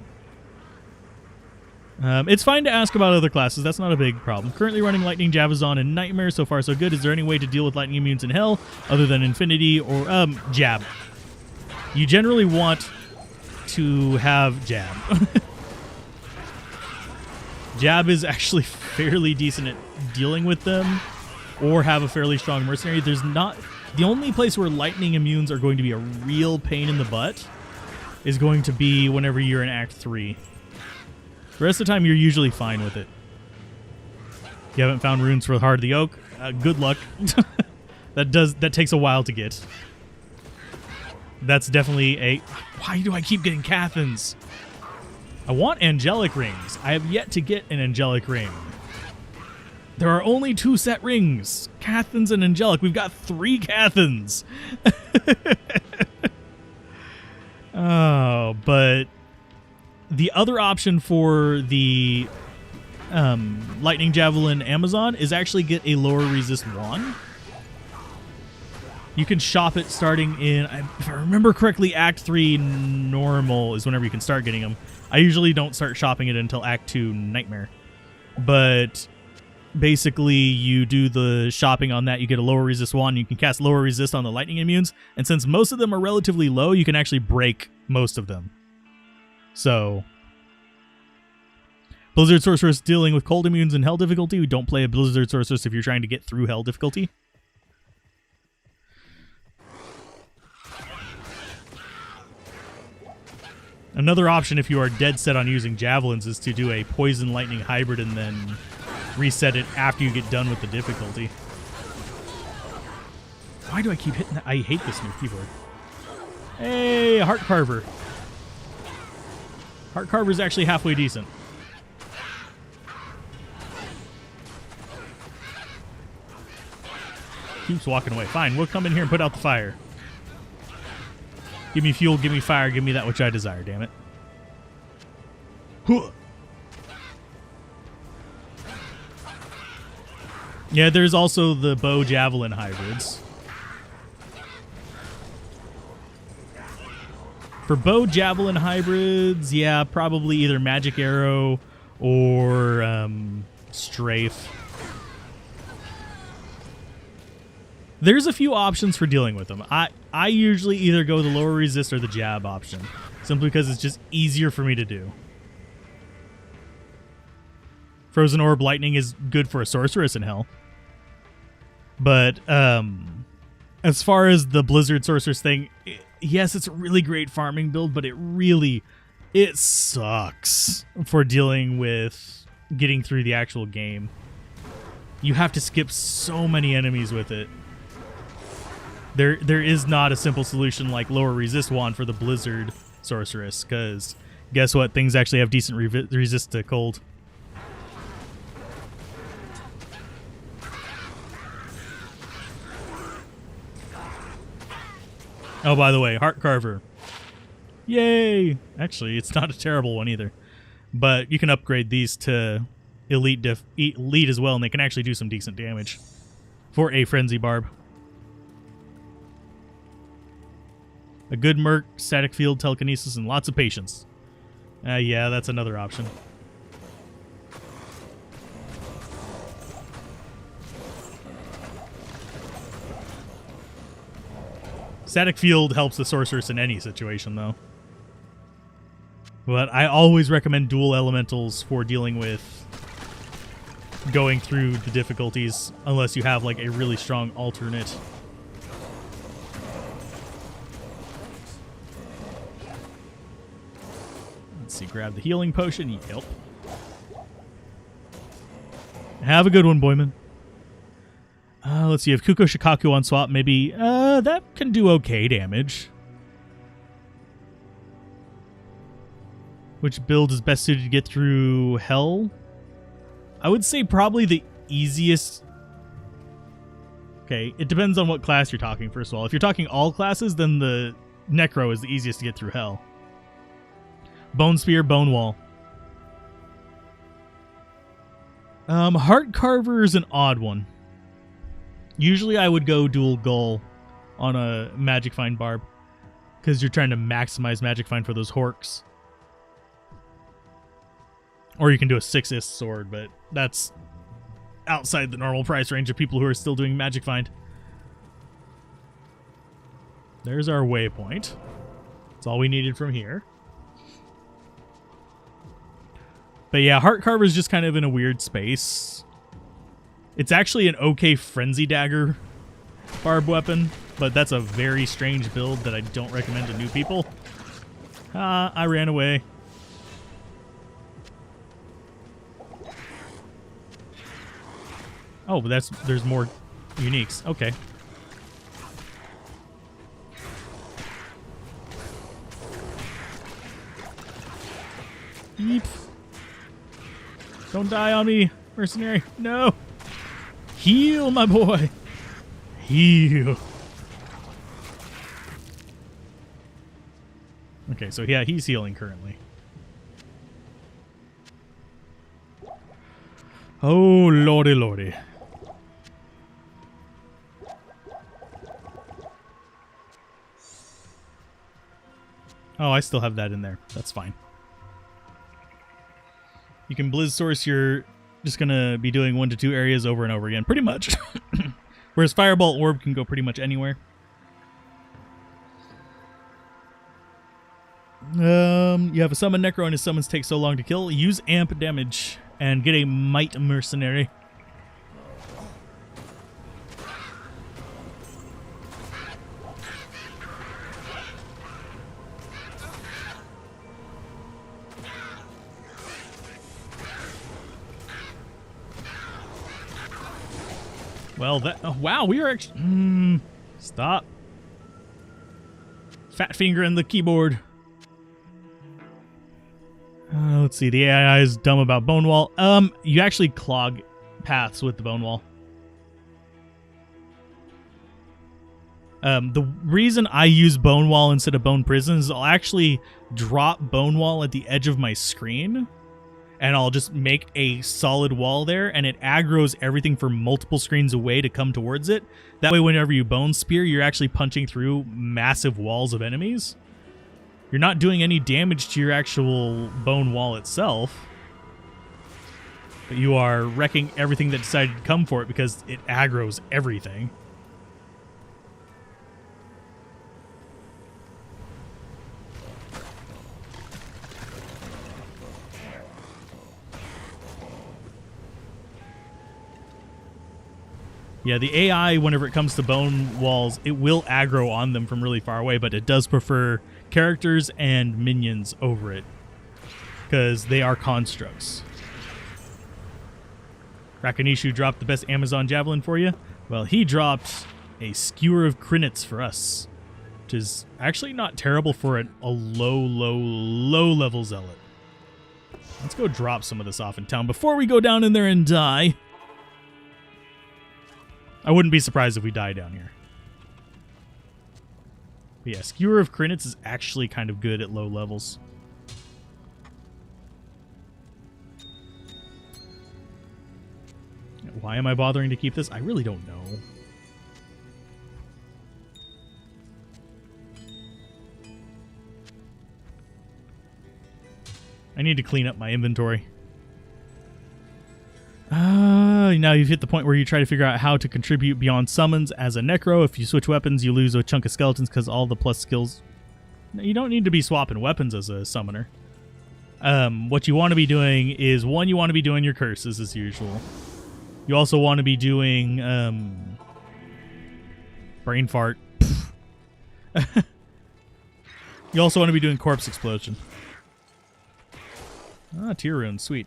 It's fine to ask about other classes. That's not a big problem. Currently running Lightning Javazon and Nightmare. So far, so good. Is there any way to deal with Lightning Immunes in Hell other than Infinity or Jab? You generally want to have Jab. Jab is actually fairly decent at dealing with them, or have a fairly strong mercenary. There's not... The only place where lightning immunes are going to be a real pain in the butt is going to be whenever you're in Act 3. The rest of the time, you're usually fine with it. You haven't found runes for Heart of the Oak? Good luck. That takes a while to get. That's definitely a... Why do I keep getting Cathans? I want angelic rings. I have yet to get an angelic ring. There are only 2 set rings. Cathans and angelic. We've got 3 Cathans. Oh, but the other option for the Lightning Javelin Amazon is actually get a lower resist wand. You can shop it starting in, if I remember correctly, Act 3 normal is whenever you can start getting them. I usually don't start shopping it until Act 2 Nightmare. But basically, you do the shopping on that, you get a lower resist wand, you can cast lower resist on the lightning immunes, and since most of them are relatively low, you can actually break most of them. So, Blizzard Sorceress dealing with cold immunes and hell difficulty. We don't play a Blizzard Sorceress if you're trying to get through hell difficulty. Another option if you are dead set on using javelins is to do a poison lightning hybrid and then reset it after you get done with the difficulty. Why do I keep hitting that? I hate this new keyboard. Hey, Heart Carver. Heart Carver is actually halfway decent. Keeps walking away. Fine, we'll come in here and put out the fire. Give me fuel, give me fire, give me that which I desire, damn it. Huh. Yeah, there's also the bow javelin hybrids. For bow javelin hybrids, yeah, probably either magic arrow or strafe. There's a few options for dealing with them. I usually either go the lower resist or the jab option, simply because it's just easier for me to do. Frozen Orb Lightning is good for a sorceress in hell. But as far as the Blizzard sorceress thing, yes, it's a really great farming build, but it sucks for dealing with getting through the actual game. You have to skip so many enemies with it. There is not a simple solution like lower resist wand for the Blizzard sorceress, because guess what? Things actually have decent resist to cold. Oh, by the way, Heart Carver. Yay! Actually, it's not a terrible one either. But you can upgrade these to elite as well, and they can actually do some decent damage for a Frenzy Barb. A good Merc, Static Field, Telekinesis, and lots of patience. Yeah, that's another option. Static Field helps the sorceress in any situation, though. But I always recommend dual elementals for dealing with going through the difficulties, unless you have like a really strong alternate. Let's see, grab the healing potion. Yep. Have a good one, Boyman. Let's see, if Kuko Shikaku on swap, maybe that can do okay damage. Which build is best suited to get through hell? I would say probably the easiest. Okay, it depends on what class you're talking, first of all. If you're talking all classes, then the Necro is the easiest to get through hell. Bone Spear, Bone Wall. Heart Carver is an odd one. Usually I would go dual Gull on a Magic Find Barb, because you're trying to maximize Magic Find for those Horks. Or you can do a 6-ist sword, but that's outside the normal price range of people who are still doing Magic Find. There's our waypoint. That's all we needed from here. But yeah, Heart Carver is just kind of in a weird space. It's actually an okay Frenzy Dagger barb weapon, but that's a very strange build that I don't recommend to new people. I ran away. Oh, but there's more uniques. Okay. Yeep. Don't die on me, mercenary. No. Heal, my boy. Heal. Okay, so yeah, he's healing currently. Oh, lordy, lordy. Oh, I still have that in there. That's fine. You can Blizz Source, you're just going to be doing 1 to 2 areas over and over again, pretty much. Whereas Fireball Orb can go pretty much anywhere. You have a summon Necro and his summons take so long to kill. Use amp damage and get a Might Mercenary. Well, that... Oh, wow, we are actually... stop. Fat finger in the keyboard. Let's see. The AI is dumb about Bone Wall. You actually clog paths with the Bone Wall. The reason I use Bone Wall instead of Bone Prison is I'll actually drop Bone Wall at the edge of my screen, and I'll just make a solid wall there, and it aggroes everything from multiple screens away to come towards it. That way, whenever you Bone Spear, you're actually punching through massive walls of enemies. You're not doing any damage to your actual Bone Wall itself, but you are wrecking everything that decided to come for it because it aggroes everything. Yeah, the AI, whenever it comes to bone walls, it will aggro on them from really far away, but it does prefer characters and minions over it because they are constructs. Rakanishu dropped the best Amazon javelin for you. Well, he dropped a skewer of crinets for us, which is actually not terrible for a low level zealot. Let's go drop some of this off in town before we go down in there and die. I wouldn't be surprised if we die down here. But yeah, skewer of crinets is actually kind of good at low levels. Why am I bothering to keep this? I really don't know. I need to clean up my inventory. Now you've hit the point where you try to figure out how to contribute beyond summons as a necro. If you switch weapons, you lose a chunk of skeletons because all the plus skills... You don't need to be swapping weapons as a summoner. What you want to be doing is, one, you want to be doing your curses as usual. You also want to be doing... brain fart. You also want to be doing corpse explosion. Ah, tier rune, sweet.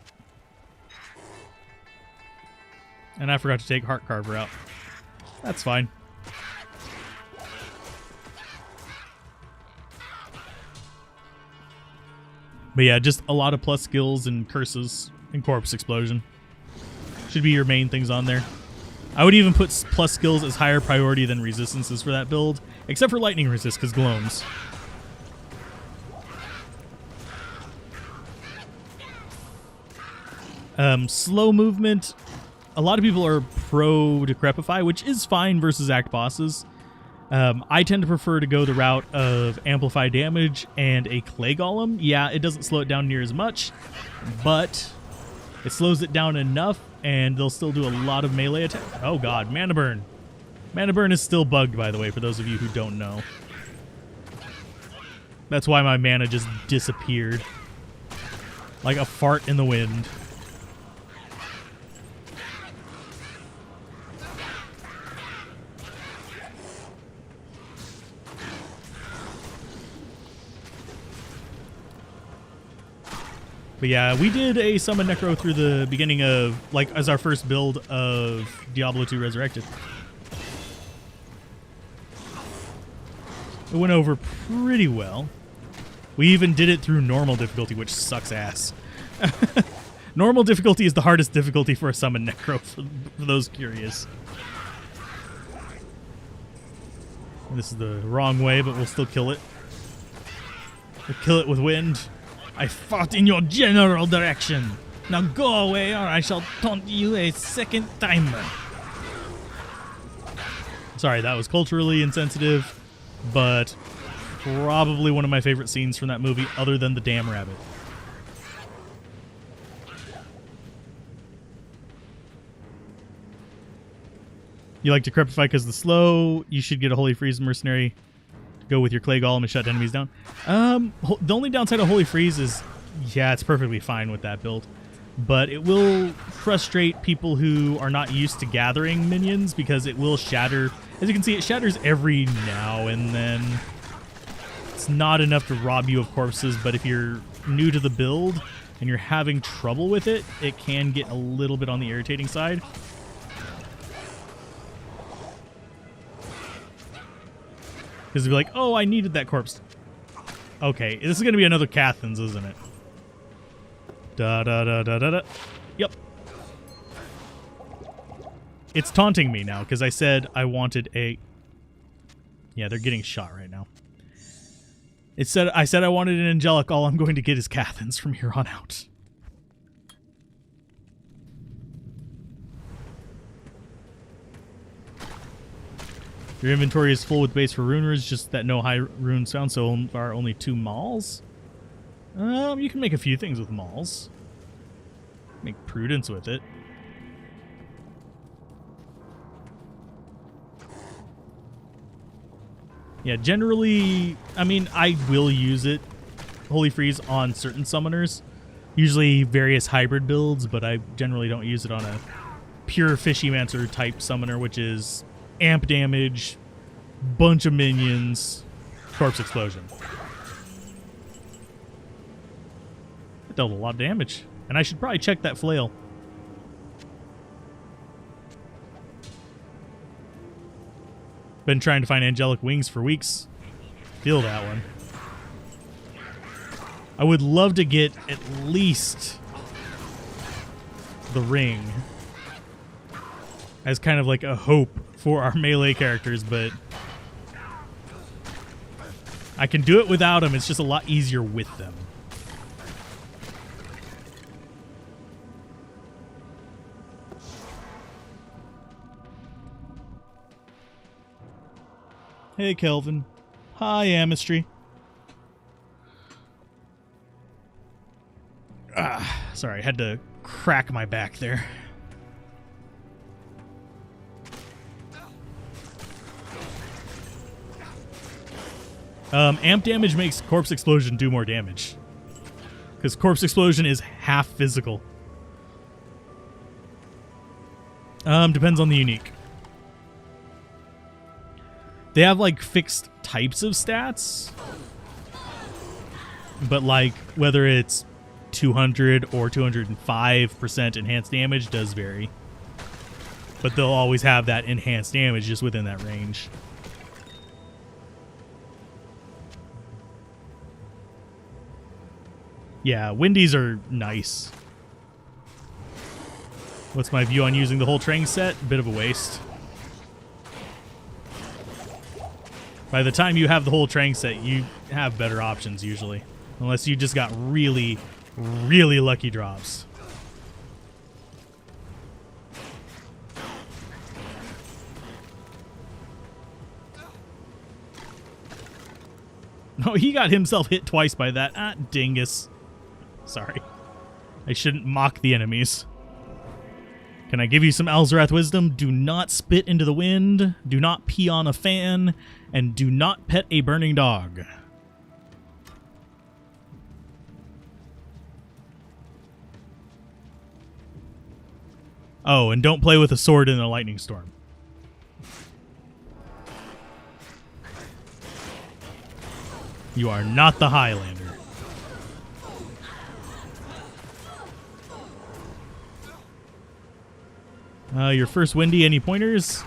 And I forgot to take Heart Carver out. That's fine. But yeah, just a lot of plus skills and curses and corpse explosion. Should be your main things on there. I would even put plus skills as higher priority than resistances for that build, except for lightning resist because gloams. Slow movement. A lot of people are pro Decrepify, which is fine versus act bosses. I tend to prefer to go the route of Amplify Damage and a Clay Golem. Yeah, it doesn't slow it down near as much, but it slows it down enough, and they'll still do a lot of melee attack. Oh god, Mana Burn. Mana Burn is still bugged, by the way, for those of you who don't know. That's why my mana just disappeared. Like a fart in the wind. But yeah, we did a Summon Necro through the beginning of, like, as our first build of Diablo 2 Resurrected. It went over pretty well. We even did it through normal difficulty, which sucks ass. Normal difficulty is the hardest difficulty for a Summon Necro, for those curious. This is the wrong way, but we'll still kill it. We'll kill it with wind. I fought in your general direction. Now go away or I shall taunt you a second time. Sorry, that was culturally insensitive, but probably one of my favorite scenes from that movie other than the damn rabbit. You like Decrepify because the slow, you should get a Holy Freeze Mercenary. Go with your Clay Golem and shut enemies down. The only downside of Holy Freeze is, yeah, it's perfectly fine with that build, but it will frustrate people who are not used to gathering minions because it will shatter. As you can see, it shatters every now and then. It's not enough to rob you of corpses, but if you're new to the build and you're having trouble with it, it can get a little bit on the irritating side. Because they'll be like, oh, I needed that corpse. Okay, this is going to be another Cathans, isn't it? Da-da-da-da-da-da. Yep. It's taunting me now, because I said I wanted a... Yeah, they're getting shot right now. I said I wanted an Angelic. All I'm going to get is Cathans from here on out. Your inventory is full with base for runers, just that no high runes found, so far only 2 mauls. You can make a few things with mauls. Make prudence with it. Yeah, generally, I mean, I will use it, Holy Freeze, on certain summoners. Usually various hybrid builds, but I generally don't use it on a pure Fishymancer type summoner, which is amp damage, bunch of minions, corpse explosion. That dealt a lot of damage. And I should probably check that flail. Been trying to find angelic wings for weeks. Feel that one. I would love to get at least the ring as kind of like a hope for our melee characters, but I can do it without them. It's just a lot easier with them. Hey, Kelvin. Hi, Amistry. Sorry, I had to crack my back there. Amp damage makes Corpse Explosion do more damage. Because Corpse Explosion is half physical. Depends on the unique. They have, like, fixed types of stats. But, like, whether it's 200 or 205% enhanced damage does vary. But they'll always have that enhanced damage just within that range. Yeah, Windies are nice. What's my view on using the whole Trang set? Bit of a waste. By the time you have the whole Trang set, you have better options usually. Unless you just got really, really lucky drops. No, he got himself hit twice by that. Ah, dingus. Sorry. I shouldn't mock the enemies. Can I give you some Alzorath wisdom? Do not spit into the wind, do not pee on a fan, and do not pet a burning dog. Oh, and don't play with a sword in a lightning storm. You are not the Highlander. Your first Windy, any pointers?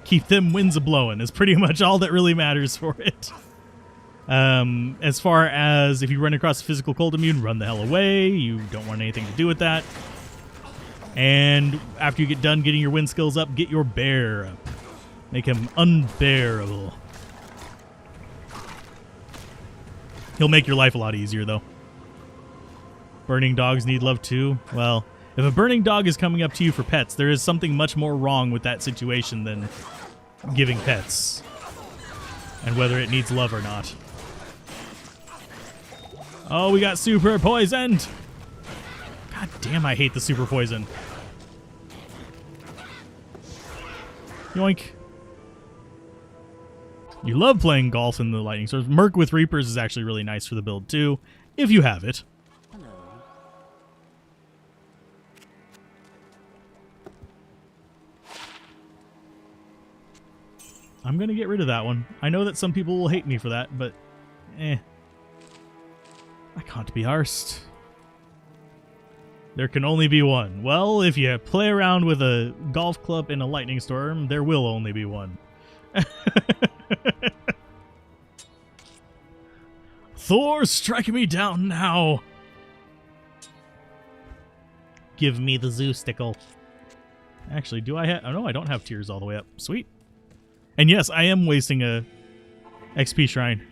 Keep them winds a-blowing is pretty much all that really matters for it. As far as if you run across a physical cold immune, run the hell away. You don't want anything to do with that. And after you get done getting your wind skills up, get your bear up. Make him unbearable. He'll make your life a lot easier, though. Burning dogs need love, too. Well, if a burning dog is coming up to you for pets, there is something much more wrong with that situation than giving pets. And whether it needs love or not. Oh, we got super poisoned! God damn, I hate the super poison. Yoink. You love playing golf in the lightning storms. Merc with Reapers is actually really nice for the build, too, if you have it. Hello. I'm going to get rid of that one. I know that some people will hate me for that, but I can't be arsed. There can only be one. Well, if you play around with a golf club in a lightning storm, there will only be one. Thor, strike me down now. Give me the zoo stickle. Actually, do I have... Oh, no, I don't have tears all the way up. Sweet. And yes, I am wasting a XP shrine.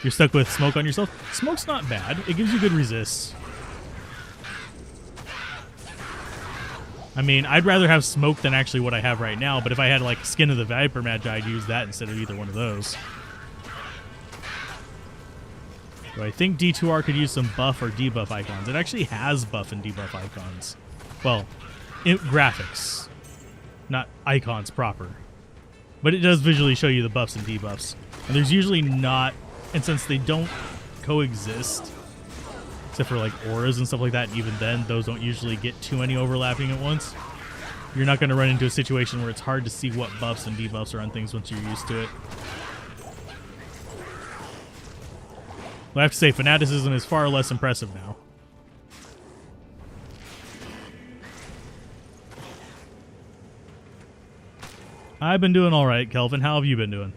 You're stuck with smoke on yourself? Smoke's not bad. It gives you good resist. I mean, I'd rather have smoke than actually what I have right now, but if I had, like, Skin of the Viper Magi, I'd use that instead of either one of those. Do I think D2R could use some buff or debuff icons? It actually has buff and debuff icons. Well, graphics. Not icons proper. But it does visually show you the buffs and debuffs. And there's usually not... And since they don't coexist, except for like auras and stuff like that. And even then, those don't usually get too many overlapping at once. You're not going to run into a situation where it's hard to see what buffs and debuffs are on things once you're used to it. But I have to say, fanaticism is far less impressive now. I've been doing all right, Kelvin. How have you been doing?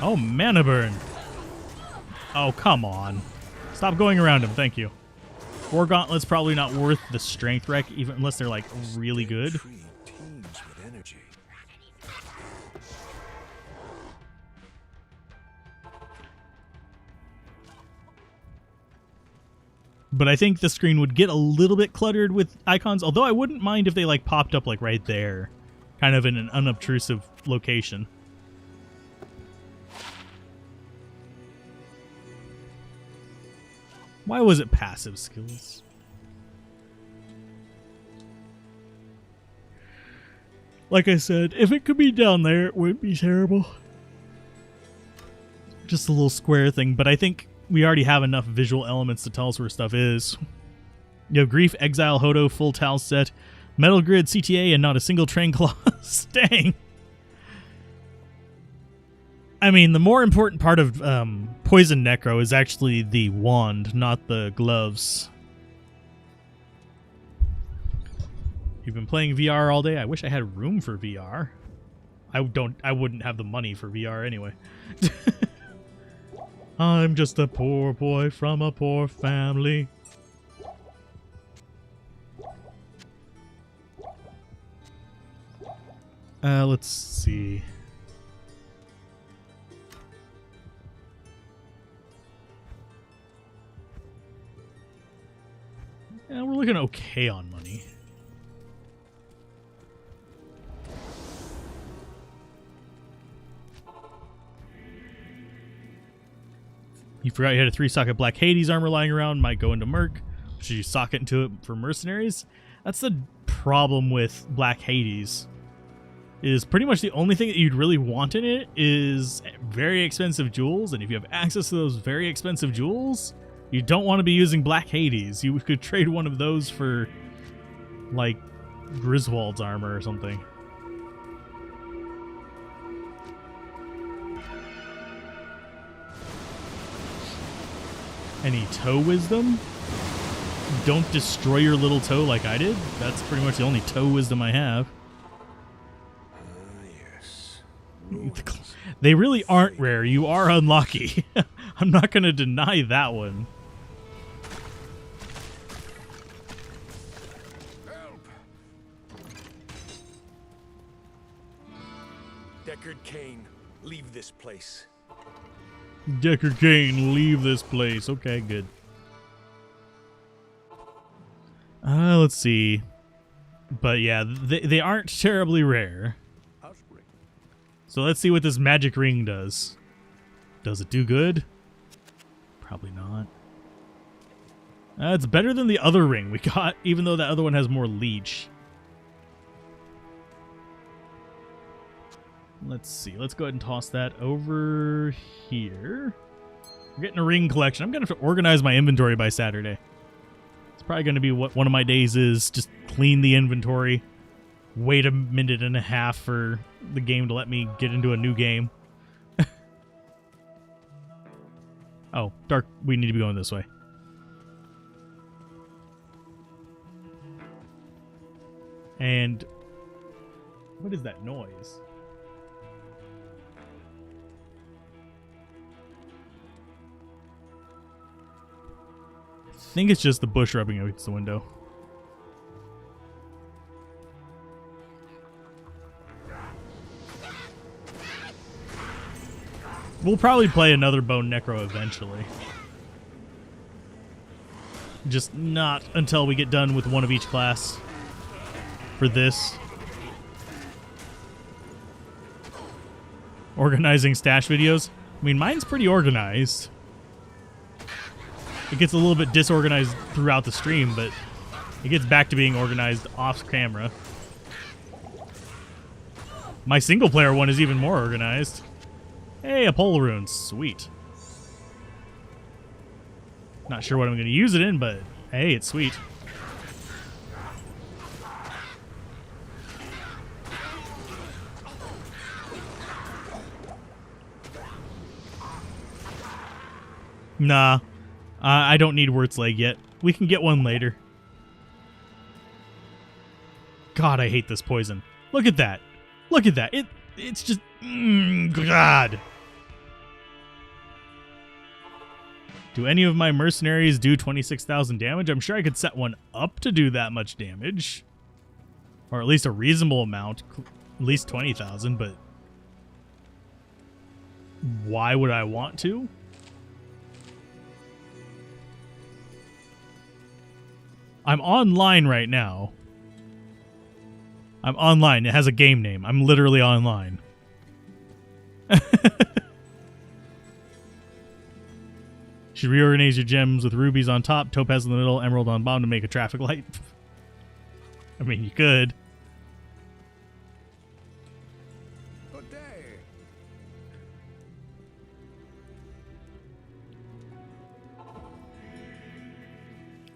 Oh, mana burn. Oh, come on. Stop going around him. Thank you. 4 gauntlets probably not worth the strength wreck, even unless they're like really good. Tree teems with energy. But I think the screen would get a little bit cluttered with icons, although I wouldn't mind if they like popped up like right there, kind of in an unobtrusive location. Why was it passive skills? Like I said, if it could be down there, it wouldn't be terrible. Just a little square thing, but I think we already have enough visual elements to tell us where stuff is. You have Grief, Exile, Hodo, Full Towel Set, Metal Grid, CTA, and not a single Train Clause. Dang. I mean, the more important part of Poison Necro is actually the wand, not the gloves. You've been playing VR all day? I wish I had room for VR. I wouldn't have the money for VR anyway. I'm just a poor boy from a poor family. Let's see. Yeah, we're looking okay on money. You forgot you had a 3-socket Black Hades armor lying around. Might go into Merc. Should you socket into it for mercenaries? That's the problem with Black Hades. Is pretty much the only thing that you'd really want in it is very expensive jewels. And if you have access to those very expensive jewels, you don't want to be using Black Hades. You could trade one of those for, like, Griswold's armor or something. Any toe wisdom? Don't destroy your little toe like I did. That's pretty much the only toe wisdom I have. Yes. They really aren't rare. You are unlucky. I'm not going to deny that one. Help! Deckard Cain, leave this place. Deckard Cain, leave this place. Okay, good. Let's see. But yeah, they aren't terribly rare. So let's see what this magic ring does. Does it do good? Probably not. It's better than the other ring we got, even though that other one has more leech. Let's see. Let's go ahead and toss that over here. We're getting a ring collection. I'm going to have to organize my inventory by Saturday. It's probably going to be what one of my days is. Just clean the inventory. Wait a minute and a half for the game to let me get into a new game. Oh, dark. We need to be going this way. And what is that noise? I think it's just the bush rubbing against the window. We'll probably play another Bone Necro eventually. Just not until we get done with one of each class for this. Organizing stash videos. I mean, mine's pretty organized. It gets a little bit disorganized throughout the stream, but it gets back to being organized off camera. My single player one is even more organized. Hey, a pole rune. Sweet. Not sure what I'm going to use it in, but hey, it's sweet. Nah, I don't need Wurt's Leg yet. We can get one later. God, I hate this poison. Look at that. Look at that. It's just... God. Do any of my mercenaries do 26,000 damage? I'm sure I could set one up to do that much damage. Or at least a reasonable amount. At least 20,000, but... why would I want to? I'm online right now. I'm online. It has a game name. I'm literally online. Should reorganize your gems with rubies on top, topaz in the middle, emerald on bottom to make a traffic light. I mean, you could. Good day.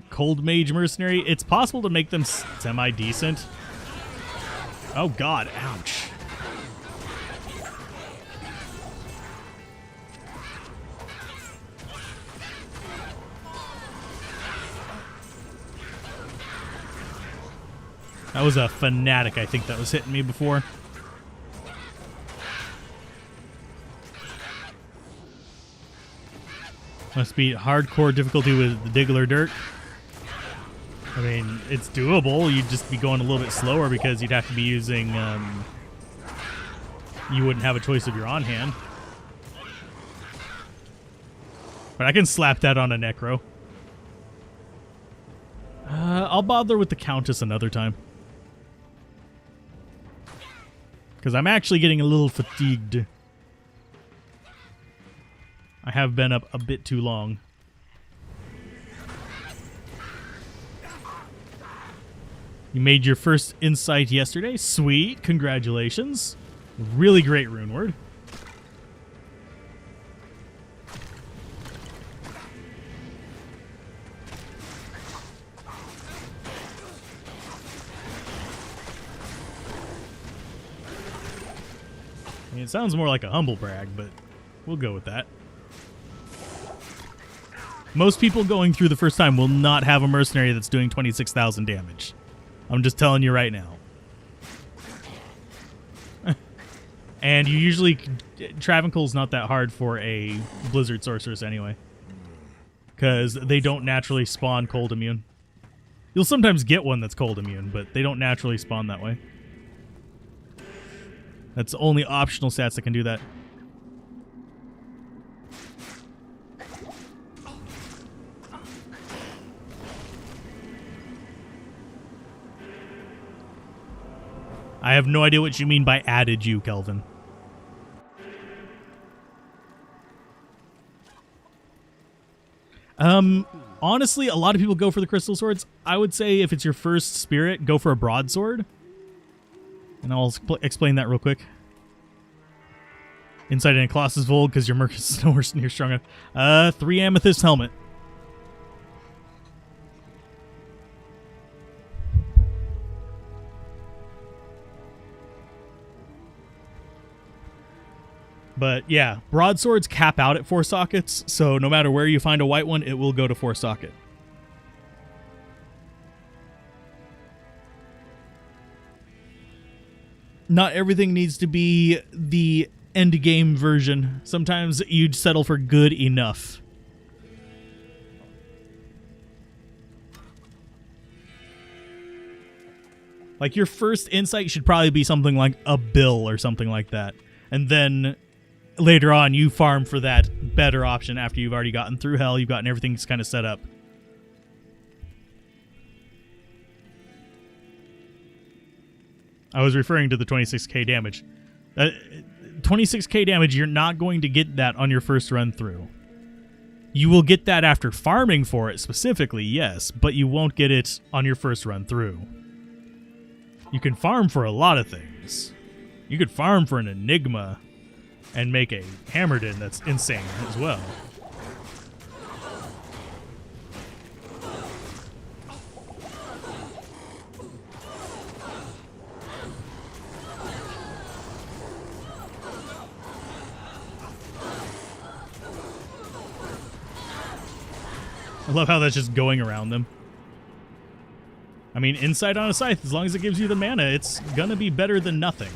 Cold Mage Mercenary. It's possible to make them semi-decent. Oh god, ouch. That was a fanatic, I think, that was hitting me before. Must be hardcore difficulty with the Diggler Dirt. I mean, it's doable. You'd just be going a little bit slower because you'd have to be using... you wouldn't have a choice of your on-hand. But I can slap that on a Necro. I'll bother with the Countess another time. Because I'm actually getting a little fatigued. I have been up a bit too long. You made your first insight yesterday. Sweet. Congratulations. Really great rune word. I mean, it sounds more like a humble brag, but we'll go with that. Most people going through the first time will not have a mercenary that's doing 26,000 damage. I'm just telling you right now. And you usually... Travancore's not that hard for a Blizzard Sorceress anyway. Because they don't naturally spawn cold immune. You'll sometimes get one that's cold immune, but they don't naturally spawn that way. That's only optional stats that can do that. I have no idea what you mean by added you, Kelvin. Honestly, a lot of people go for the crystal swords. I would say if it's your first spirit, go for a broadsword. And I'll explain that real quick. Insight in a Colossus Vold because your Merc is nowhere near strong enough. 3 Amethyst Helmet. But yeah, broadswords cap out at 4 sockets, so no matter where you find a white one, it will go to 4 socket. Not everything needs to be the end game version. Sometimes you'd settle for good enough. Like your first insight should probably be something like a bill or something like that. And then later on, you farm for that better option after you've already gotten through hell. You've gotten everything kind of set up. I was referring to the 26k damage. 26k damage, you're not going to get that on your first run through. You will get that after farming for it specifically, yes, but you won't get it on your first run through. You can farm for a lot of things. You could farm for an Enigma and make a Hammerden that's insane as well. I love how that's just going around them. I mean, Insight on a Scythe, as long as it gives you the mana, it's gonna be better than nothing.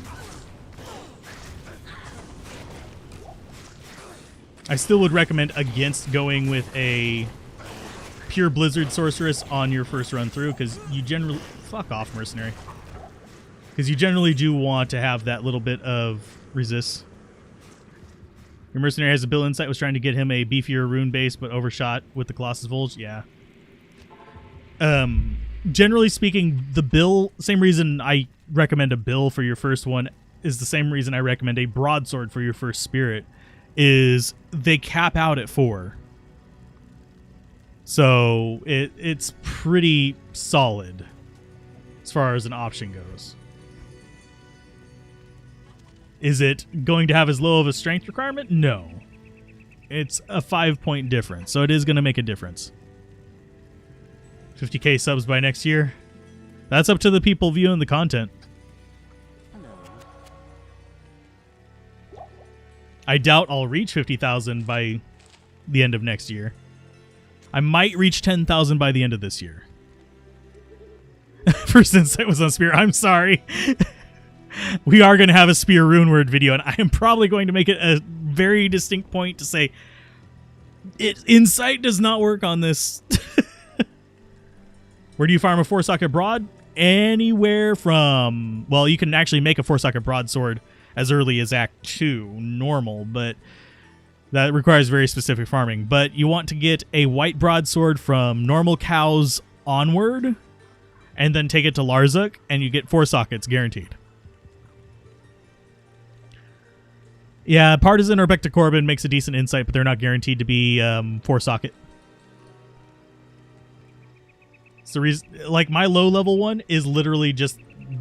I still would recommend against going with a pure Blizzard Sorceress on your first run through, because you generally... Fuck off, Mercenary. Because you generally do want to have that little bit of resist. Your Mercenary has a Bill Insight, was trying to get him a beefier rune base, but overshot with the Colossus Volge. Yeah. Generally speaking, the Bill, same reason I recommend a Bill for your first one is the same reason I recommend a Broadsword for your first Spirit, is they cap out at 4. So it's pretty solid as far as an option goes. Is it going to have as low of a strength requirement? No. It's a 5-point difference, so it is going to make a difference. 50k subs by next year. That's up to the people viewing the content. I doubt I'll reach 50,000 by the end of next year. I might reach 10,000 by the end of this year. First Insight was on Spear. I'm sorry. We are going to have a Spear Rune Word video, and I am probably going to make it a very distinct point to say Insight does not work on this. Where do you farm a 4-socket broad? Anywhere from... Well, you can actually make a 4-socket broadsword as early as Act 2, normal, but that requires very specific farming. But you want to get a white broadsword from normal cows onward, and then take it to Larzuk, and you get 4 sockets guaranteed. Yeah, Partisan or Becta Corbin makes a decent insight, but they're not guaranteed to be 4-socket. It's the reason, like, my low-level one is literally just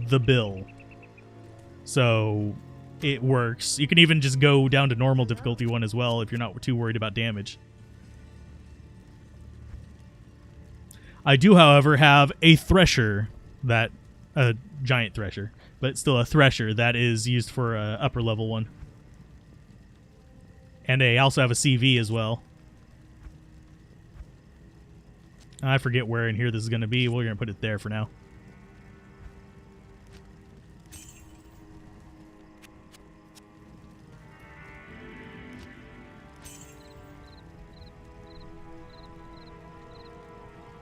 the bill. So it works. You can even just go down to normal difficulty one as well if you're not too worried about damage. I do, however, have a Thresher, a giant Thresher, but still a Thresher that is used for a upper level one. And I also have a CV as well. I forget where in here this is going to be. We're going to put it there for now.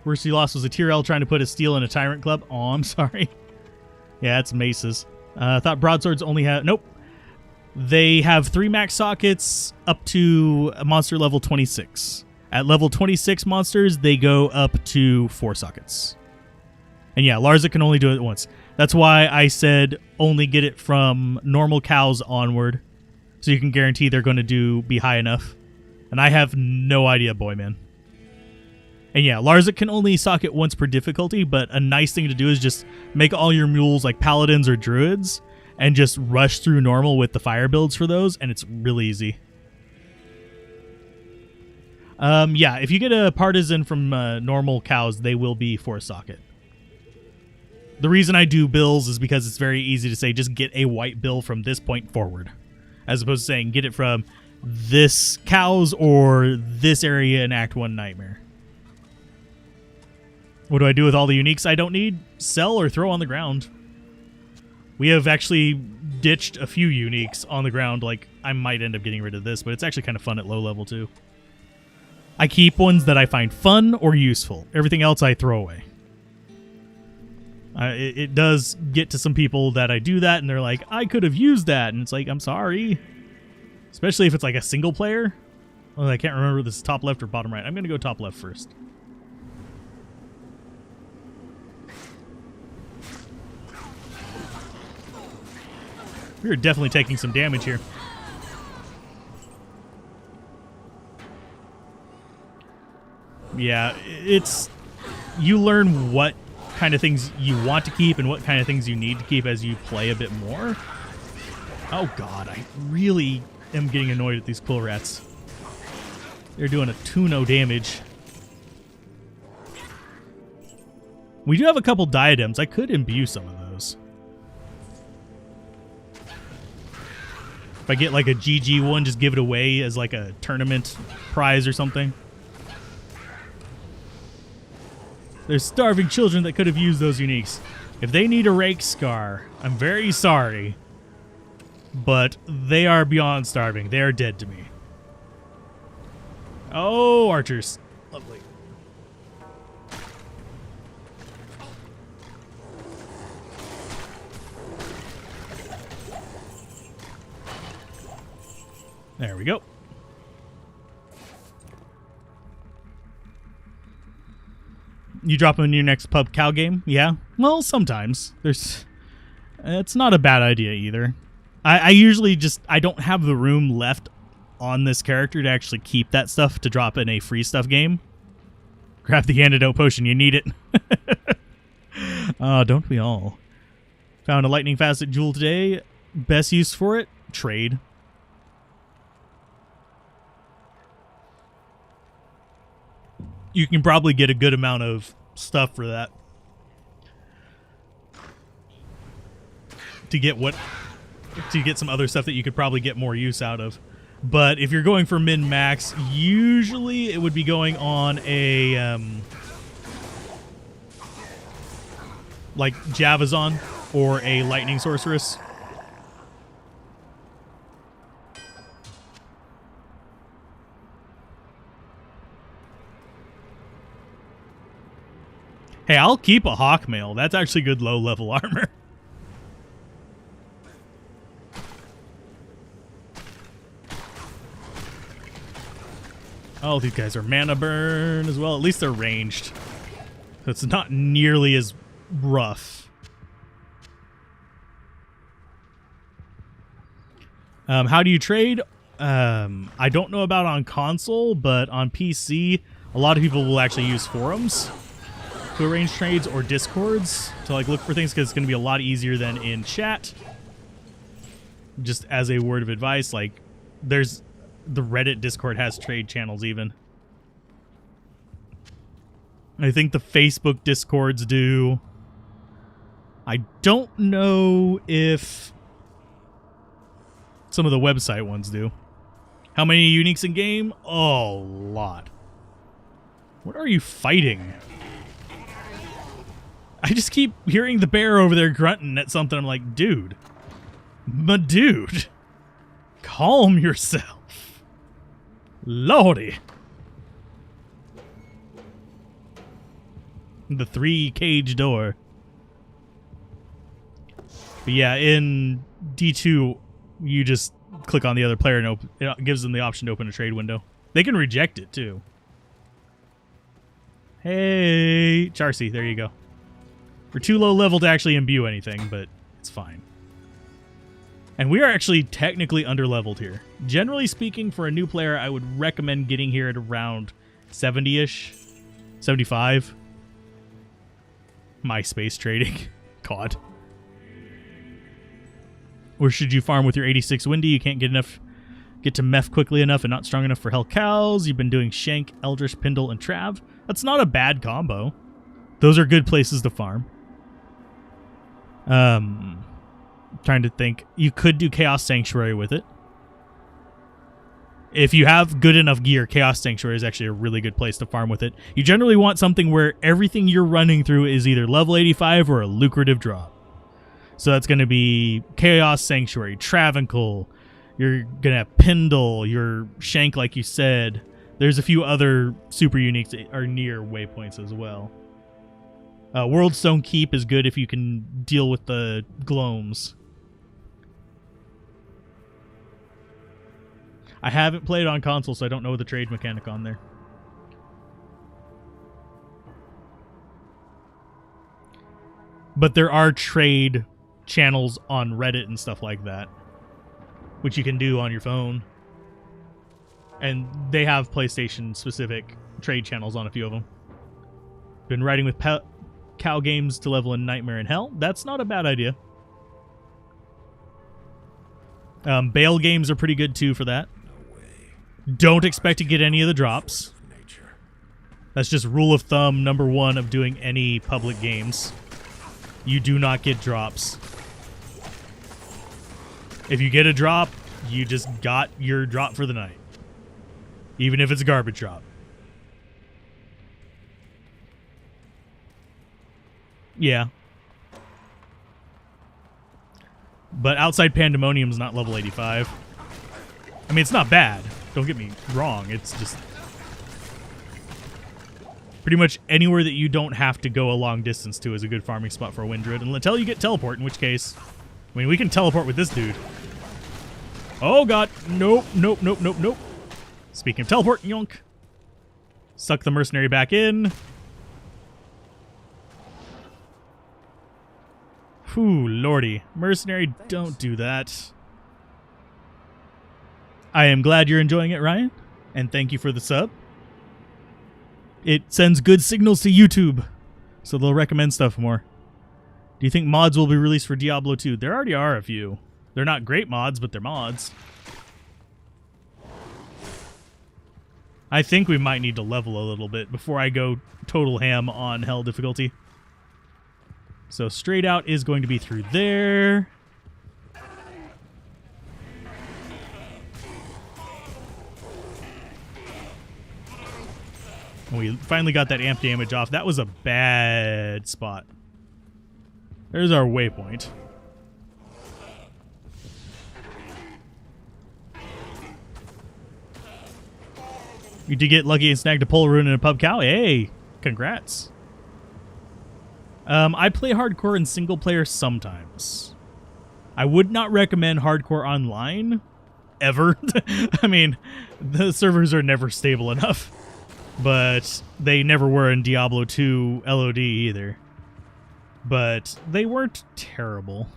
Worst he lost was a Tier L trying to put a steel in a Tyrant Club. Oh, I'm sorry. Yeah, it's maces. I thought broadswords only have... Nope. They have 3 max sockets up to a monster level 26. At level 26 monsters, they go up to 4 sockets. And yeah, Larza can only do it once. That's why I said only get it from normal cows onward, so you can guarantee they're going to be high enough. And I have no idea, boy, man. And yeah, Larza can only socket once per difficulty, but a nice thing to do is just make all your mules like paladins or druids, and just rush through normal with the fire builds for those, and it's really easy. Yeah, if you get a partisan from normal cows, they will be 4-socket. The reason I do bills is because it's very easy to say just get a white bill from this point forward, as opposed to saying get it from this cows or this area in Act 1 Nightmare. What do I do with all the uniques I don't need? Sell or throw on the ground. We have actually ditched a few uniques on the ground. Like, I might end up getting rid of this, but it's actually kind of fun at low level too. I keep ones that I find fun or useful. Everything else I throw away. It does get to some people that I do that, and they're like, I could have used that. And it's like, I'm sorry. Especially if it's like a single player. Well, I can't remember if this is top left or bottom right. I'm going to go top left first. We are definitely taking some damage here. Yeah, it's... You learn what kind of things you want to keep and what kind of things you need to keep as you play a bit more. Oh god, I really am getting annoyed at these quill rats. They're doing a tuno damage. We do have a couple diadems. I could imbue some of those. If I get like a GG one, just give it away as like a tournament prize or something. There's starving children that could have used those uniques. If they need a rake scar, I'm very sorry. But they are beyond starving. They are dead to me. Oh, archers. Lovely. There we go. You drop them in your next pub cow game? Yeah. Well, sometimes. It's not a bad idea either. I usually just, I don't have the room left on this character to actually keep that stuff to drop in a free stuff game. Grab the antidote potion, you need it. Don't we all? Found a lightning facet jewel today. Best use for it? Trade. You can probably get a good amount of stuff for that. To get some other stuff that you could probably get more use out of. But if you're going for min-max, usually it would be going on a like Javazon or a lightning sorceress. Hey, I'll keep a hawkmail. That's actually good low-level armor. Oh, these guys are mana burn as well. At least they're ranged. So it's not nearly as rough. How do you trade? I don't know about on console, but on PC, a lot of people will actually use forums to arrange trades or discords to like look for things because it's going to be a lot easier than in chat. Just as a word of advice, like there's the Reddit Discord has trade channels even. I think the Facebook Discords do. I don't know if some of the website ones do. How many uniques in game? Oh, a lot. What are you fighting? I just keep hearing the bear over there grunting at something. I'm like, dude. My dude. Calm yourself. Lordy. The 3-cage door. But yeah, in D2, you just click on the other player and it gives them the option to open a trade window. They can reject it too. Hey, Charcy, there you go. We're too low level to actually imbue anything, but it's fine. And we are actually technically under-leveled here. Generally speaking, for a new player, I would recommend getting here at around 70-ish. 75. MySpace trading. God. Or should you farm with your 86 Windy? You can't get to Meph quickly enough and not strong enough for Hell Cows. You've been doing Shank, Eldritch, Pindle, and Trav. That's not a bad combo. Those are good places to farm. Trying to think. You could do Chaos Sanctuary with it. If you have good enough gear, Chaos Sanctuary is actually a really good place to farm with it. You generally want something where everything you're running through is either level 85 or a lucrative drop. So that's going to be Chaos Sanctuary, Travancore. You're going to have Pindle, your Shank, like you said. There's a few other super uniques that are near waypoints as well. Worldstone Keep is good if you can deal with the Gloams. I haven't played on console, so I don't know the trade mechanic on there. But there are trade channels on Reddit and stuff like that, which you can do on your phone. And they have PlayStation-specific trade channels on a few of them. Been riding with cow games to level in Nightmare in Hell. That's not a bad idea. Bail games are pretty good too for that. No way. Don't expect to get any of the drops. Of nature. That's just rule of thumb number 1 of doing any public games. You do not get drops. If you get a drop, you just got your drop for the night. Even if it's a garbage drop. Yeah. But Outside Pandemonium's not level 85. I mean, it's not bad. Don't get me wrong. It's just pretty much anywhere that you don't have to go a long distance to is a good farming spot for a Wind Druid. Until you get teleport, in which case, I mean, we can teleport with this dude. Oh, God. Nope, nope, nope, nope, nope. Speaking of teleport, yonk. Suck the mercenary back in. Whew, lordy. Mercenary, don't do that. I am glad you're enjoying it, Ryan. And thank you for the sub. It sends good signals to YouTube, so they'll recommend stuff more. Do you think mods will be released for Diablo 2? There already are a few. They're not great mods, but they're mods. I think we might need to level a little bit before I go total ham on hell difficulty. So straight out is going to be through there. And we finally got that amp damage off. That was a bad spot. There's our waypoint. You did get lucky and snagged a pole rune and a pub cow. Hey, congrats. I play hardcore in single player sometimes. I would not recommend hardcore online ever. I mean, the servers are never stable enough, but they never were in Diablo 2 LOD either. But they weren't terrible.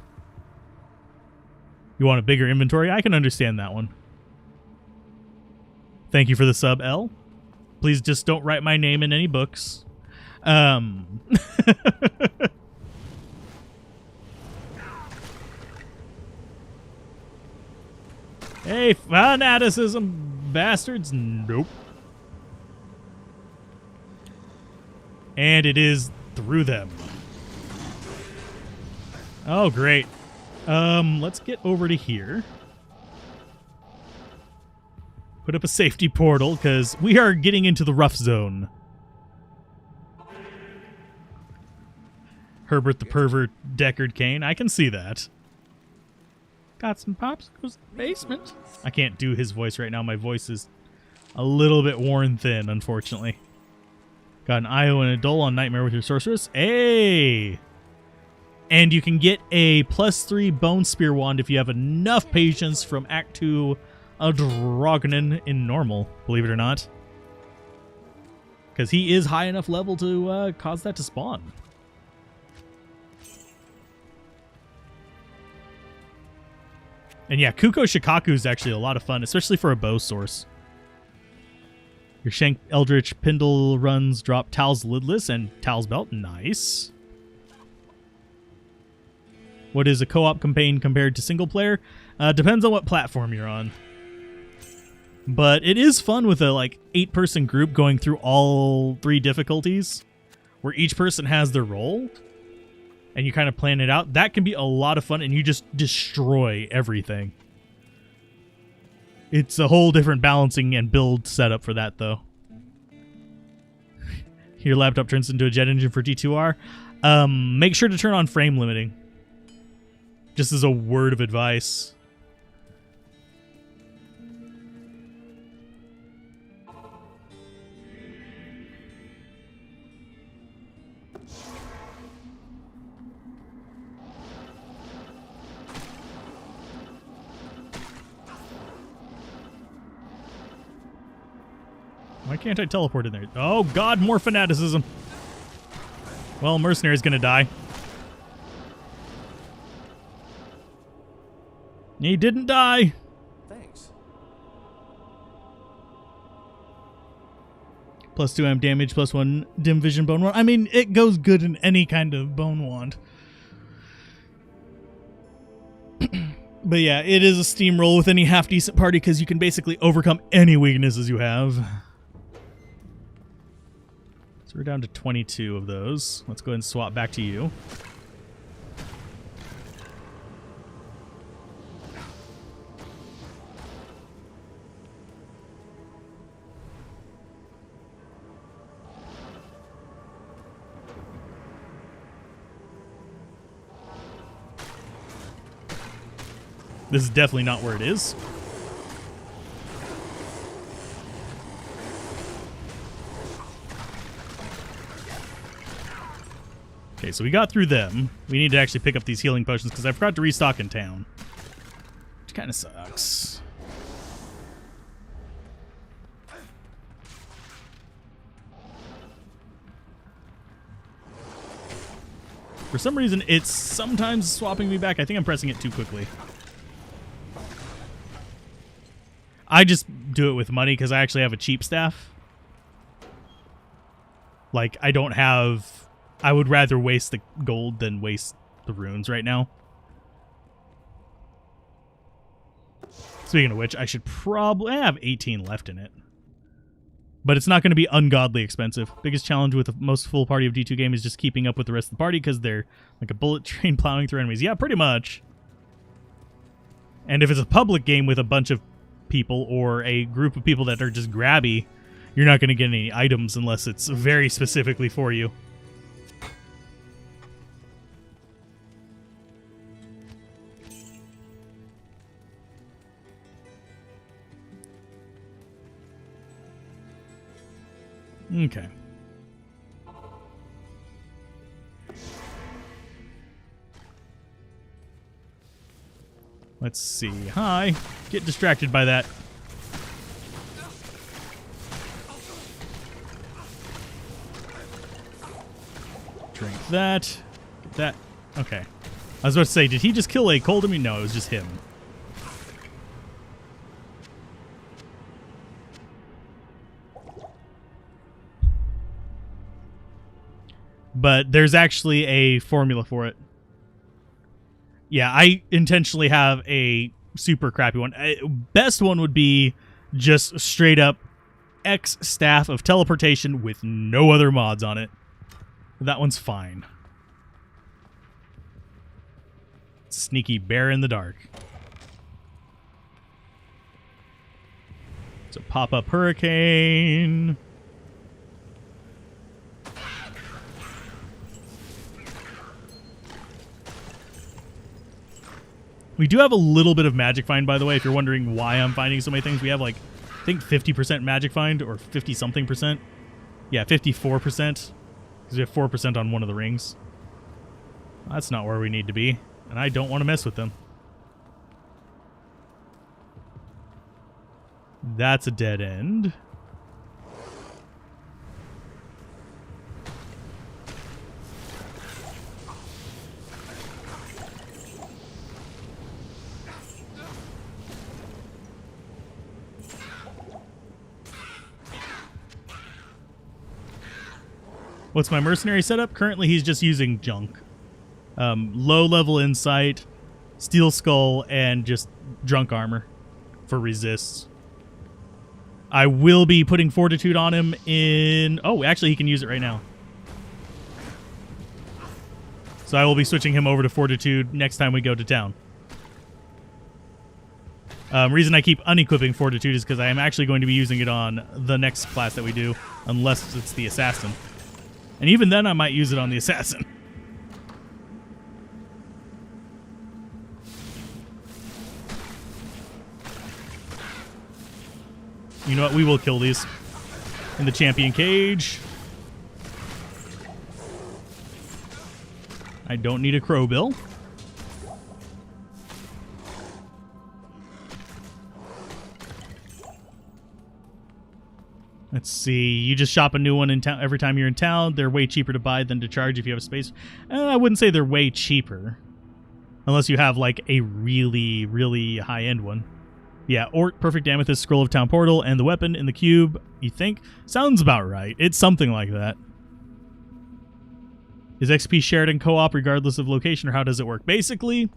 You want a bigger inventory? I can understand that one. Thank you for the sub, L. Please just don't write my name in any books. Hey, fanaticism, bastards. Nope. And it is through them. Oh, great. Let's get over to here. Put up a safety portal, because we are getting into the rough zone. Herbert the Pervert, Deckard Kane. I can see that. Got some popsicles in the basement. I can't do his voice right now. My voice is a little bit worn thin, unfortunately. Got an IO and a Dole on Nightmare with your Sorceress. Hey! And you can get a +3 Bone Spear Wand if you have enough patience from Act 2 of Drognin in normal, believe it or not. Because he is high enough level to cause that to spawn. And yeah, Kuko Shikaku is actually a lot of fun, especially for a bow source. Your Shank Eldritch Pindle runs drop Tal's Lidless and Tal's Belt. Nice. What is a co-op campaign compared to single player? Depends on what platform you're on. But it is fun with a 8-person group going through all 3 difficulties, where each person has their role, and you kind of plan it out. That can be a lot of fun, and you just destroy everything. It's a whole different balancing and build setup for that, though. Your laptop turns into a jet engine for T2R. Make sure to turn on frame limiting. Just as a word of advice. Why can't I teleport in there? Oh god, more fanaticism. Well, Mercenary's gonna die. He didn't die. Thanks. +2 amp damage, +1 dim vision bone wand. I mean, it goes good in any kind of bone wand. But yeah, it is a steamroll with any half-decent party because you can basically overcome any weaknesses you have. So we're down to 22 of those. Let's go ahead and swap back to you. This is definitely not where it is. Okay, so we got through them. We need to actually pick up these healing potions because I forgot to restock in town. Which kind of sucks. For some reason, it's sometimes swapping me back. I think I'm pressing it too quickly. I just do it with money because I actually have a cheap staff. Like, I don't have... I would rather waste the gold than waste the runes right now. Speaking of which, I should probably... I have 18 left in it. But it's not going to be ungodly expensive. Biggest challenge with the most full party of D2 game is just keeping up with the rest of the party because they're like a bullet train plowing through enemies. Yeah, pretty much. And if it's a public game with a bunch of people or a group of people that are just grabby, you're not going to get any items unless it's very specifically for you. Okay. Let's see. Hi. Get distracted by that. Drink that. Get that. Okay. I was about to say, did he just kill a cold enemy? No, it was just him. But there's actually a formula for it. Yeah, I intentionally have a super crappy one. Best one would be just straight up X staff of teleportation with no other mods on it. That one's fine. Sneaky bear in the dark. It's a pop-up hurricane. We do have a little bit of magic find, by the way, if you're wondering why I'm finding so many things. We have, like, I think 50% magic find, or 50-something percent. Yeah, 54%, because we have 4% on one of the rings. That's not where we need to be, and I don't want to mess with them. That's a dead end. What's my mercenary setup? Currently, he's just using junk. Low-level insight, steel skull, and just drunk armor for resists. I will be putting fortitude on him in... Oh, actually, he can use it right now. So I will be switching him over to fortitude next time we go to town. Reason I keep unequipping fortitude is because I am actually going to be using it on the next class that we do, unless it's the assassin. And even then, I might use it on the assassin. You know what? We will kill these in the champion cage. I don't need a crow bill. Let's see. You just shop a new one in town every time you're in town. They're way cheaper to buy than to charge if you have space. I wouldn't say they're way cheaper. Unless you have, like, a really, really high-end one. Yeah, Ort, Perfect Amethyst, Scroll of Town Portal, and the weapon in the cube, you think? Sounds about right. It's something like that. Is XP shared in co-op regardless of location, or how does it work? Basically,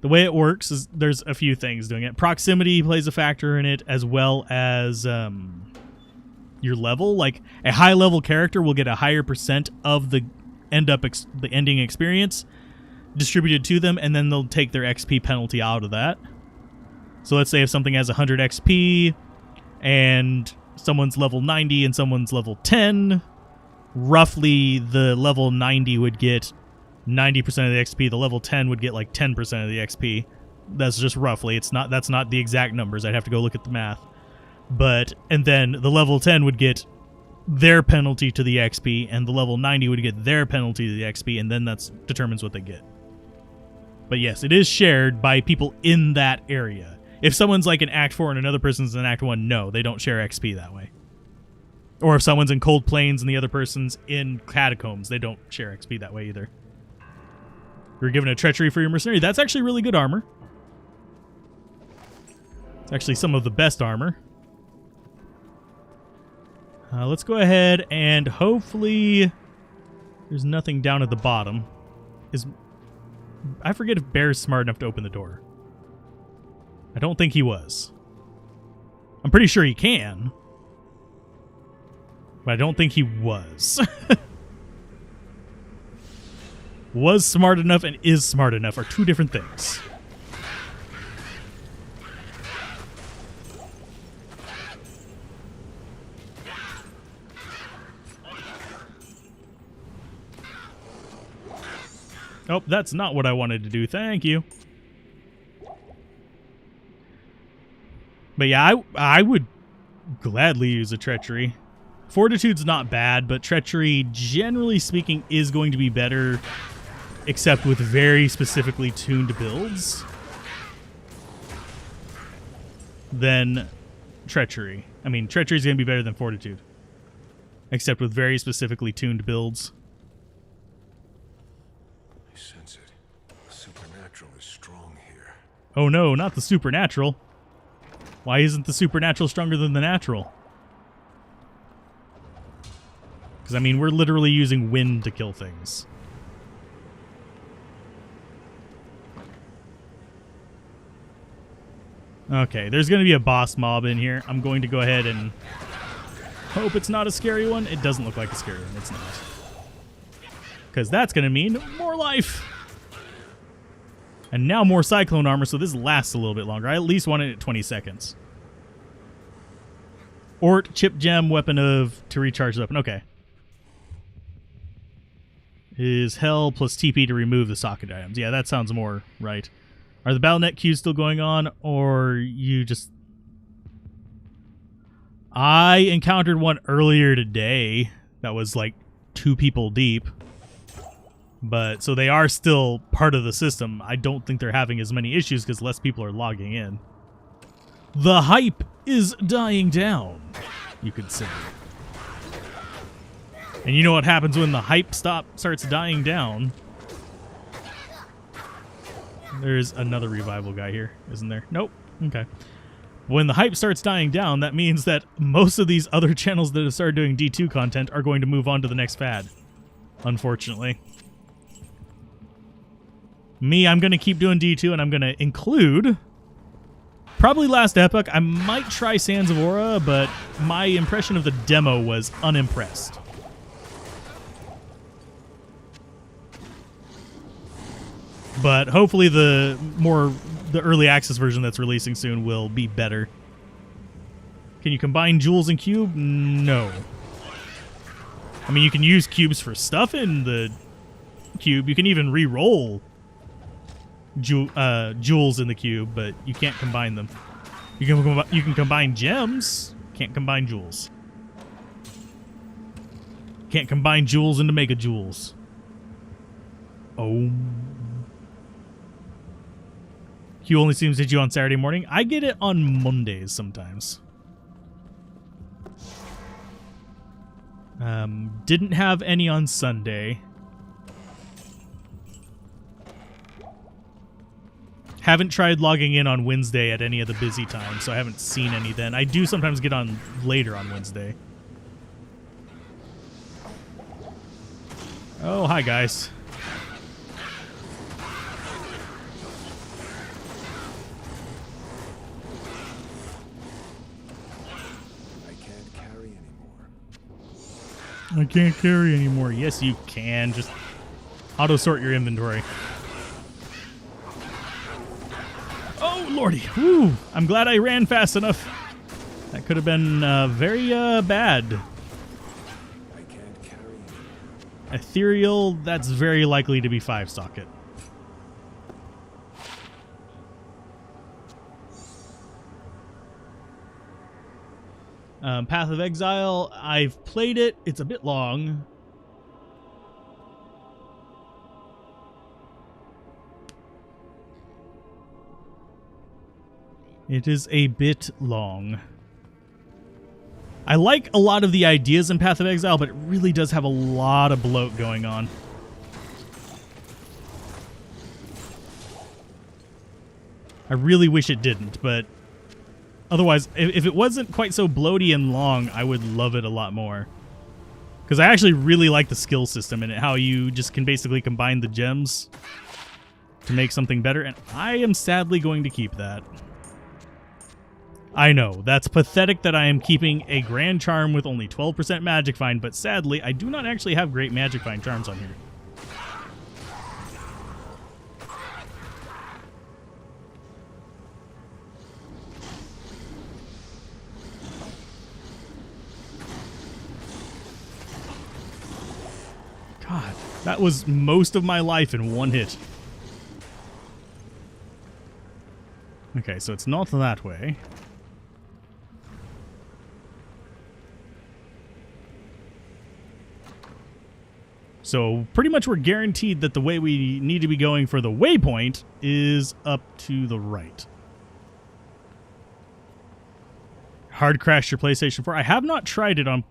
The way it works is there's a few things doing it. Proximity plays a factor in it, as well as your level. Like a high level character will get a higher percent of the the ending experience distributed to them, and then they'll take their XP penalty out of that. So let's say if something has 100 XP and someone's level 90 and someone's level 10, roughly the level 90 would get 90% of the XP. The level 10 would get like 10% of the XP. That's just roughly. That's not the exact numbers. I'd have to go look at the math. And then the level 10 would get their penalty to the XP, and the level 90 would get their penalty to the XP, and then that determines what they get. But yes, it is shared by people in that area. If someone's like in Act 4 and another person's in Act 1, no, they don't share XP that way. Or if someone's in Cold Plains and the other person's in Catacombs, they don't share XP that way either. You're given a treachery for your mercenary. That's actually really good armor. It's actually some of the best armor. Let's go ahead and hopefully there's nothing down at the bottom. I forget if Bear's smart enough to open the door. I don't think he was. I'm pretty sure he can. But I don't think he was. Was smart enough and is smart enough are two different things. Oh, that's not what I wanted to do. Thank you. But yeah, I would gladly use a treachery. Fortitude's not bad, but treachery, generally speaking, is going to be better, except with very specifically tuned builds, than treachery. I mean, treachery is going to be better than fortitude, except with very specifically tuned builds. I sense it. The supernatural is strong here. Oh no, not the supernatural. Why isn't the supernatural stronger than the natural? Because, I mean, we're literally using wind to kill things. Okay, there's going to be a boss mob in here. I'm going to go ahead and hope it's not a scary one. It doesn't look like a scary one. It's not. Because that's going to mean more life. And now more cyclone armor, so this lasts a little bit longer. I at least want it at 20 seconds. Ort, chip gem, weapon to recharge the weapon. Okay. Is hell plus TP to remove the socket items. Yeah, that sounds more right. Are the BattleNet queues still going on, or you just... I encountered one earlier today that was like 2 people deep. But, so they are still part of the system. I don't think they're having as many issues because less people are logging in. The hype is dying down, you could say. And you know what happens when the hype starts dying down? There's another revival guy here, isn't there? Nope. Okay. When the hype starts dying down, that means that most of these other channels that have started doing D2 content are going to move on to the next fad. Unfortunately. Me, I'm going to keep doing D2, and I'm going to include... probably Last Epoch. I might try Sands of Aura, but my impression of the demo was unimpressed. But hopefully the early access version that's releasing soon will be better. Can you combine jewels and cube? No. I mean, you can use cubes for stuff in the cube. You can even re-roll jewels in the cube, but you can't combine them. You can combine gems, can't combine jewels. Can't combine jewels into mega jewels. Oh. Q only seems to hit you on Saturday morning. I get it on Mondays sometimes. Didn't have any on Sunday. Haven't tried logging in on Wednesday at any of the busy times, so I haven't seen any then. I do sometimes get on later on Wednesday. Oh, hi guys. I can't carry anymore. Yes, you can. Just auto-sort your inventory. Oh, lordy. Woo. I'm glad I ran fast enough. That could have been very bad. I can't carry you. Ethereal, that's very likely to be 5-socket. Path of Exile, I've played it. It's a bit long. It is a bit long. I like a lot of the ideas in Path of Exile, but it really does have a lot of bloat going on. I really wish it didn't, but otherwise, if it wasn't quite so bloaty and long, I would love it a lot more. Because I actually really like the skill system in it, how you just can basically combine the gems to make something better, and I am sadly going to keep that. I know, that's pathetic that I am keeping a Grand Charm with only 12% Magic Find, but sadly, I do not actually have great Magic Find charms on here. God, that was most of my life in one hit. Okay, so it's not that way. So pretty much we're guaranteed that the way we need to be going for the waypoint is up to the right. Hard crash your PlayStation 4. I have not tried it on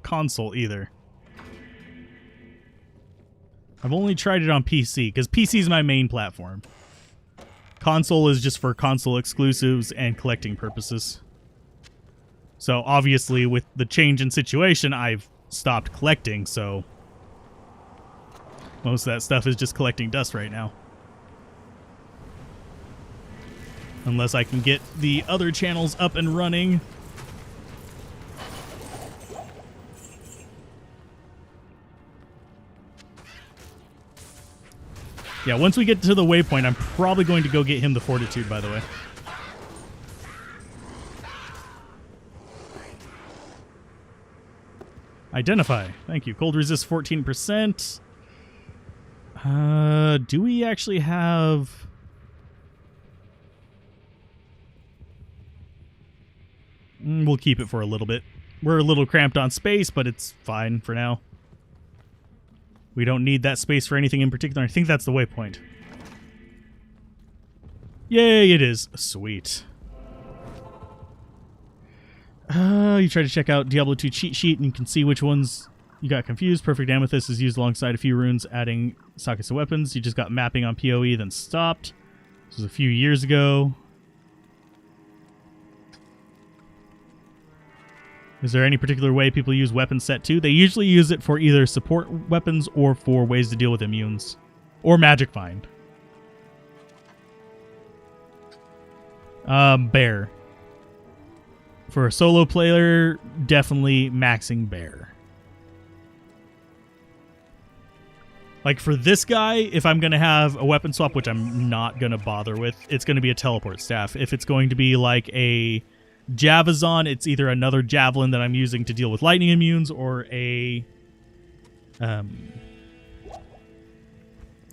console either. I've only tried it on PC, because PC is my main platform. Console is just for console exclusives and collecting purposes. So obviously with the change in situation, I've stopped collecting, so most of that stuff is just collecting dust right now. Unless I can get the other channels up and running. Yeah, once we get to the waypoint, I'm probably going to go get him the Fortitude, by the way. Identify. Thank you. Cold resist 14%. Do we actually have... We'll keep it for a little bit. We're a little cramped on space, but it's fine for now. We don't need that space for anything in particular. I think that's the waypoint. Yay, it is. Sweet. You try to check out Diablo 2 cheat sheet and you can see which ones you got confused. Perfect Amethyst is used alongside a few runes adding sockets to weapons. You just got mapping on PoE, then stopped. This was a few years ago. Is there any particular way people use weapon set 2? They usually use it for either support weapons or for ways to deal with immunes. Or Magic Find. Bear. For a solo player, definitely maxing Bear. Like for this guy, if I'm going to have a weapon swap, which I'm not going to bother with, it's going to be a teleport staff. If it's going to be like a Javazon, it's either another javelin that I'm using to deal with lightning immunes or a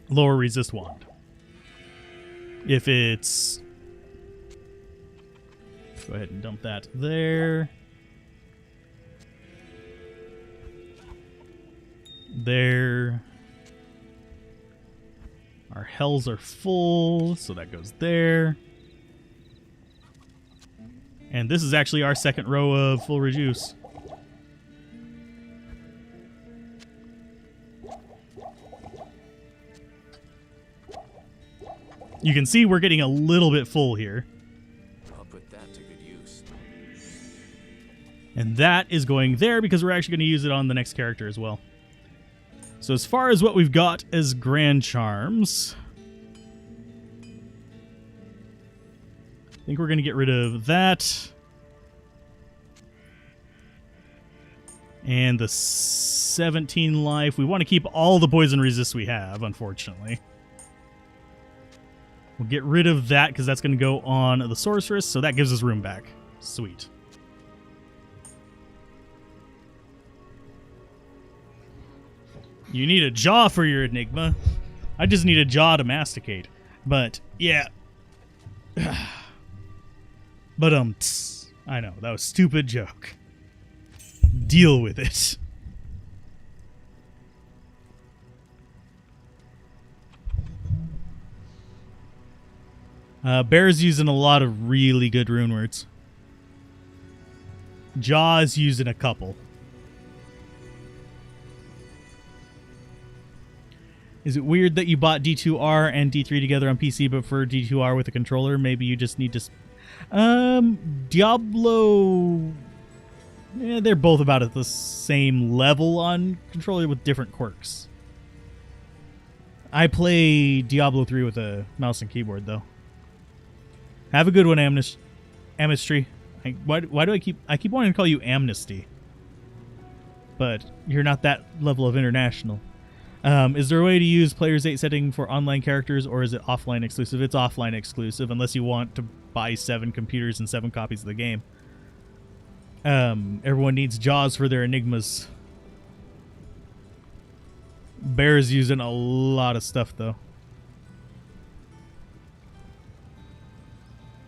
lower resist wand. If it's... Go ahead and dump that there. There. Our hells are full, so that goes there. And this is actually our second row of full reduce. You can see we're getting a little bit full here. I'll put that to good use. And that is going there because we're actually going to use it on the next character as well. So as far as what we've got as Grand Charms, I think we're going to get rid of that. And the 17 life. We want to keep all the poison resists we have, unfortunately. We'll get rid of that because that's going to go on the sorceress, so that gives us room back. Sweet. You need a jaw for your enigma. I just need a jaw to masticate. But, yeah. But, I know, that was a stupid joke. Deal with it. Bear's using a lot of really good rune words. Jaw's using a couple. Is it weird that you bought D2R and D3 together on PC, but for D2R with a controller? Maybe you just need to... Diablo... Yeah, they're both about at the same level on controller with different quirks. I play Diablo 3 with a mouse and keyboard, though. Have a good one, Amnesty. Why do I keep wanting to call you Amnesty? But you're not that level of international. Is there a way to use Player's 8 setting for online characters, or is it offline exclusive? It's offline exclusive, unless you want to buy 7 computers and 7 copies of the game. Everyone needs jaws for their enigmas. Bear's using a lot of stuff, though.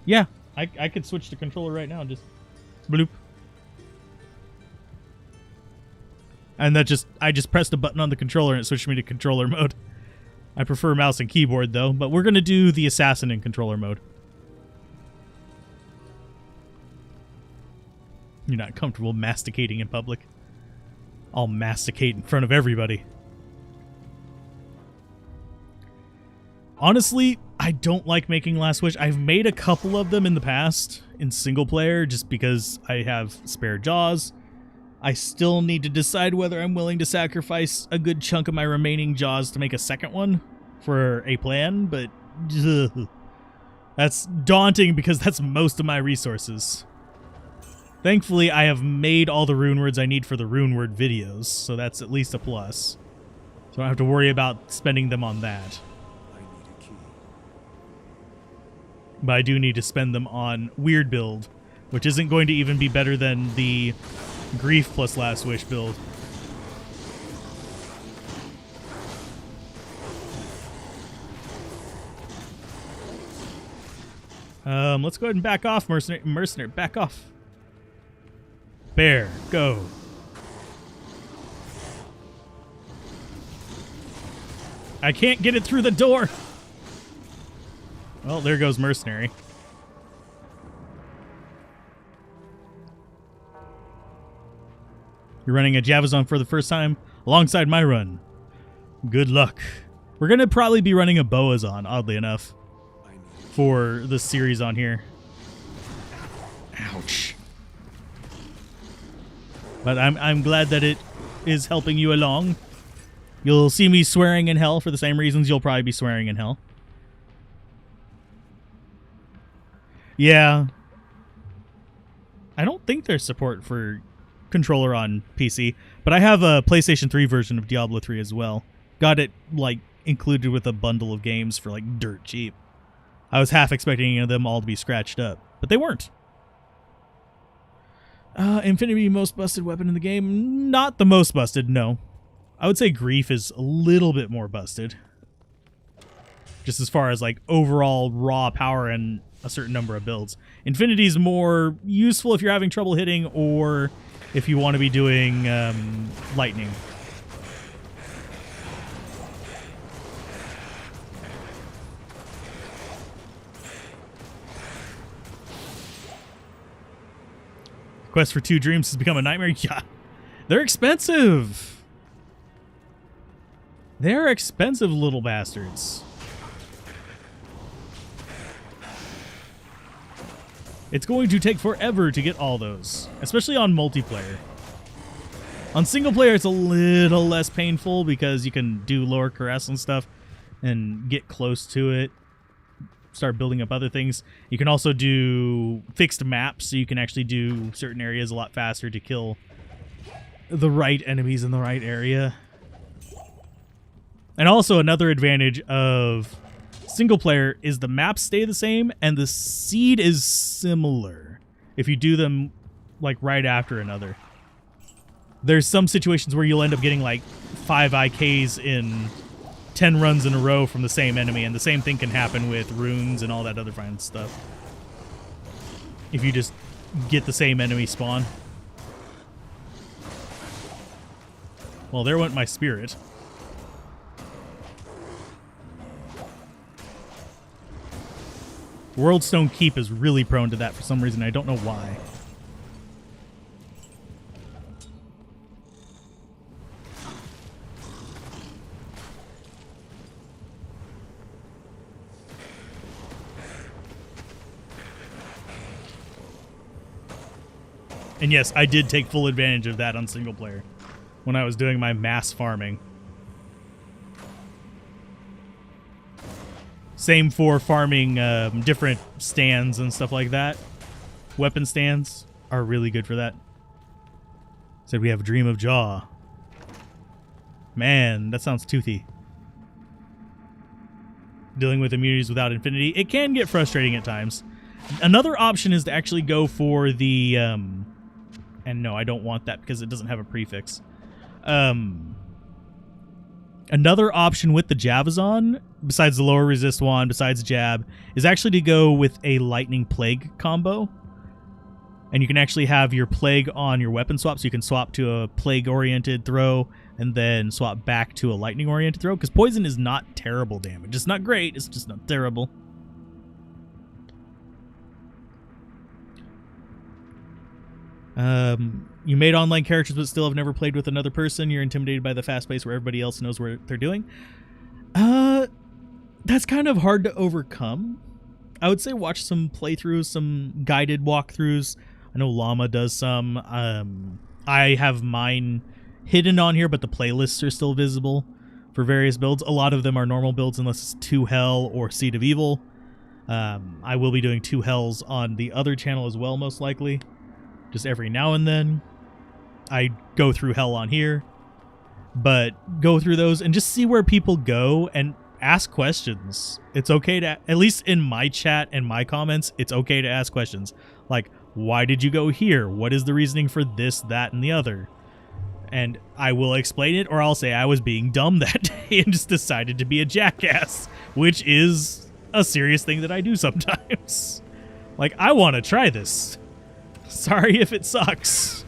Yeah, I could switch the controller right now and just bloop. And I just pressed a button on the controller and it switched me to controller mode. I prefer mouse and keyboard though, but we're gonna do the assassin in controller mode. You're not comfortable masticating in public. I'll masticate in front of everybody. Honestly, I don't like making Last Wish. I've made a couple of them in the past in single player just because I have spare jaws. I still need to decide whether I'm willing to sacrifice a good chunk of my remaining jaws to make a second one for a plan, but that's daunting because that's most of my resources. Thankfully, I have made all the rune words I need for the rune word videos, so that's at least a plus. So I don't have to worry about spending them on that. But I do need to spend them on Weird Build, which isn't going to even be better than the Grief plus Last Wish build. Let's go ahead and back off, mercenary. Back off. Bear, go. I can't get it through the door. Well, there goes mercenary. You're running a Javazon for the first time alongside my run. Good luck. We're going to probably be running a Boazon, oddly enough, for this series on here. Ouch. But I'm glad that it is helping you along. You'll see me swearing in hell for the same reasons you'll probably be swearing in hell. Yeah. I don't think there's support for controller on PC, but I have a PlayStation 3 version of Diablo 3 as well. Got it, like, included with a bundle of games for, like, dirt cheap. I was half expecting them all to be scratched up, but they weren't. Infinity most busted weapon in the game? Not the most busted, no. I would say Grief is a little bit more busted. Just as far as, like, overall raw power and a certain number of builds. Infinity's more useful if you're having trouble hitting or if you want to be doing lightning. Quest for 2 Dreams has become a nightmare. Yeah, they're expensive. They're expensive little bastards. It's going to take forever to get all those, especially on multiplayer. On single player, it's a little less painful because you can do lower caress and stuff and get close to it, start building up other things. You can also do fixed maps, so you can actually do certain areas a lot faster to kill the right enemies in the right area. And also another advantage of single player is the maps stay the same and the seed is similar if you do them like right after another. There's some situations where you'll end up getting like 5 IKs in 10 runs in a row from the same enemy, and the same thing can happen with runes and all that other fine stuff. If you just get the same enemy spawn. Well, there went my spirit. Worldstone Keep is really prone to that for some reason. I don't know why. And yes, I did take full advantage of that on single player when I was doing my mass farming. Same for farming different stands and stuff like that. Weapon stands are really good for that. Said we have a Dream of Jaw. Man, that sounds toothy. Dealing with immunities without infinity. It can get frustrating at times. Another option is to actually go for the... and no, I don't want that because it doesn't have a prefix. Another option with the Javazon, besides the lower resist wand, besides jab, is actually to go with a lightning plague combo. And you can actually have your plague on your weapon swap, so you can swap to a plague-oriented throw and then swap back to a lightning-oriented throw, because poison is not terrible damage. It's not great, it's just not terrible. You made online characters but still have never played with another person. You're intimidated by the fast pace where everybody else knows what they're doing. That's kind of hard to overcome. I would say watch some playthroughs, some guided walkthroughs. I know Llama does some. I have mine hidden on here, but the playlists are still visible for various builds. A lot of them are normal builds unless it's 2 Hell or Seed of Evil. I will be doing 2 Hells on the other channel as well, most likely. Just every now and then. I go through Hell on here, but go through those and just see where people go and ask questions. It's okay to, at least in my chat and my comments, it's okay to ask questions. Like, why did you go here? What is the reasoning for this, that, and the other? And I will explain it, or I'll say I was being dumb that day and just decided to be a jackass, which is a serious thing that I do sometimes. Like, I want to try this. Sorry if it sucks,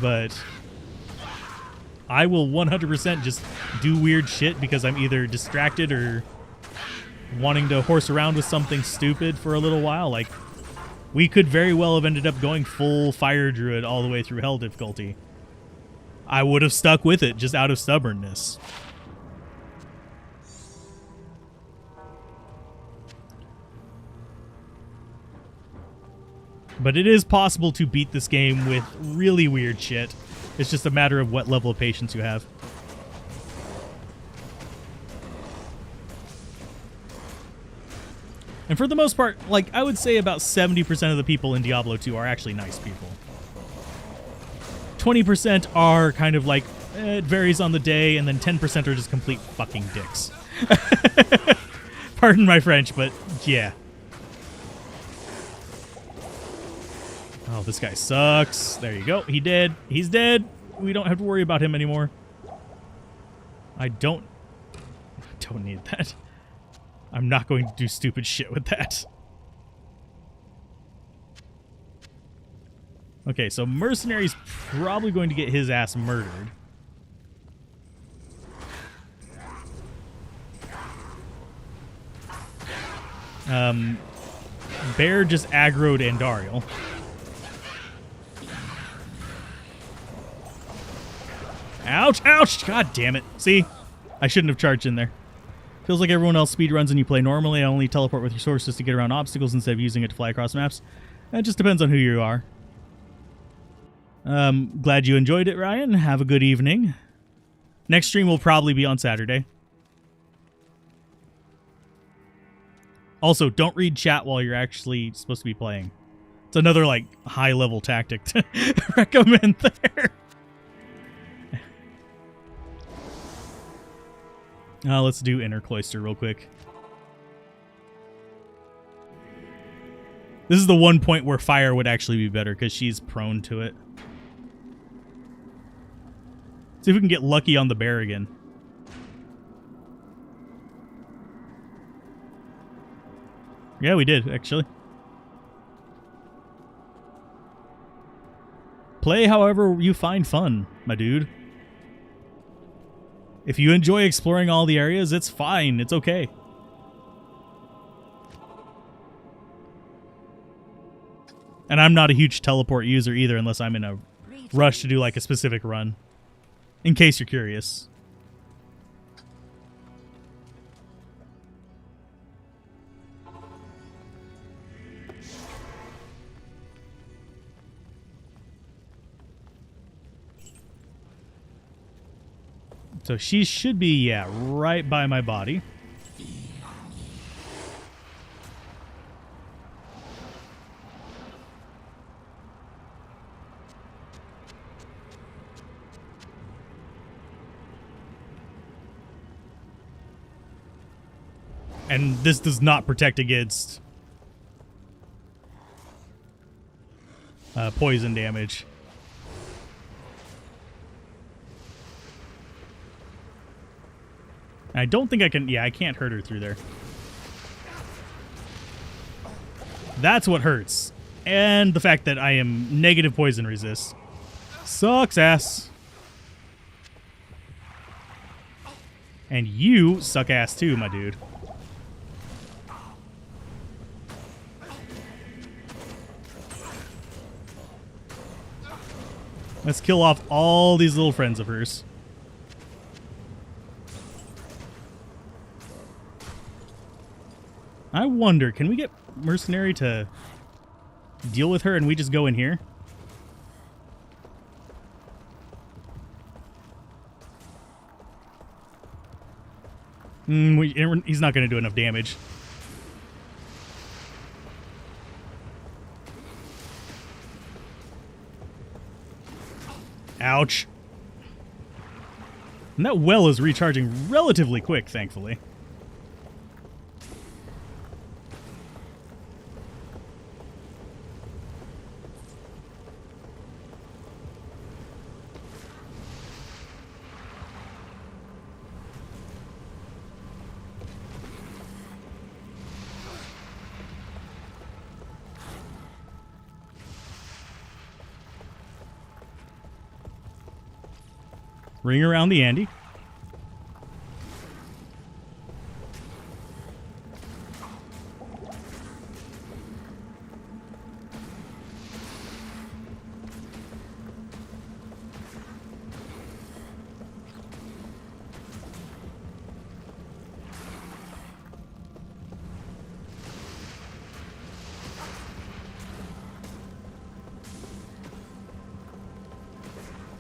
but I will 100% just do weird shit because I'm either distracted or wanting to horse around with something stupid for a little while. Like, we could very well have ended up going full Fire Druid all the way through Hell difficulty. I would have stuck with it just out of stubbornness. But it is possible to beat this game with really weird shit. It's just a matter of what level of patience you have. And for the most part, like, I would say about 70% of the people in Diablo 2 are actually nice people. 20% are kind of like, it varies on the day, and then 10% are just complete fucking dicks. Pardon my French, but yeah. Oh, this guy sucks. There you go. He dead. He's dead. We don't have to worry about him anymore. I don't need that. I'm not going to do stupid shit with that. Okay, so Mercenary's probably going to get his ass murdered. Bear just aggroed Andariel. Ouch, ouch! God damn it. See? I shouldn't have charged in there. Feels like everyone else speedruns and you play normally. I only teleport with your sources to get around obstacles instead of using it to fly across maps. It just depends on who you are. Glad you enjoyed it, Ryan. Have a good evening. Next stream will probably be on Saturday. Also, don't read chat while you're actually supposed to be playing. It's another, like, high-level tactic to recommend there. Let's do Inner Cloister real quick. This is the one point where fire would actually be better because she's prone to it. See if we can get lucky on the bear again. Yeah, we did, actually. Play however you find fun, my dude. If you enjoy exploring all the areas, it's fine. It's okay. And I'm not a huge teleport user either unless I'm in a rush to do like a specific run. In case you're curious. So she should be, yeah, right by my body. And this does not protect against poison damage. I don't think I can... Yeah, I can't hurt her through there. That's what hurts. And the fact that I am negative poison resist. Sucks ass. And you suck ass too, my dude. Let's kill off all these little friends of hers. I wonder, can we get Mercenary to deal with her and we just go in here? He's not going to do enough damage. Ouch. And that well is recharging relatively quick, thankfully. Ring around the Andy.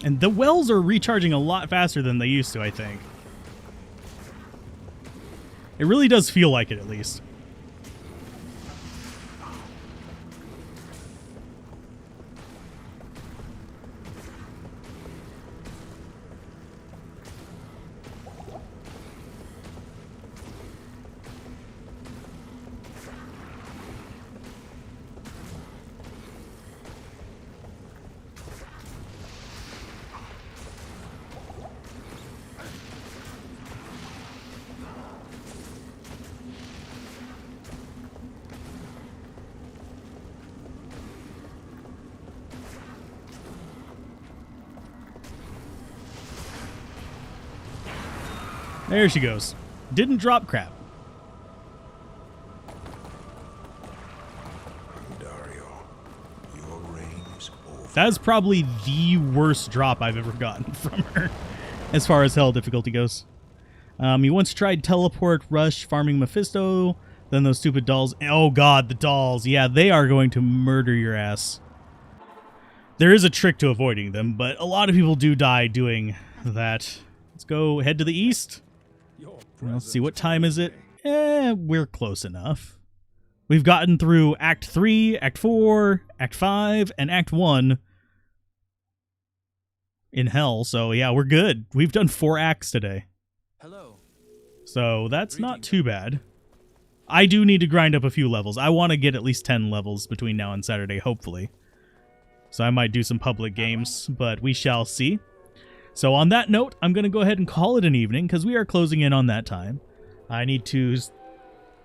And the wells are recharging a lot faster than they used to, I think. It really does feel like it, at least. There she goes. Didn't drop crap. Dario, your reign is over. That's probably the worst drop I've ever gotten from her, as far as hell difficulty goes. You once tried teleport, rush, farming Mephisto, then those stupid dolls. Oh god, the dolls. Yeah, they are going to murder your ass. There is a trick to avoiding them, but a lot of people do die doing that. Let's go head to the east. Let's see, what time is it? We're close enough. We've gotten through Act 3, Act 4, Act 5, and Act 1 in Hell, so yeah, we're good. We've done 4 acts today. Hello. So that's not too bad. I do need to grind up a few levels. I want to get at least 10 levels between now and Saturday, hopefully. So I might do some public games, but we shall see. So on that note, I'm going to go ahead and call it an evening because we are closing in on that time. I need to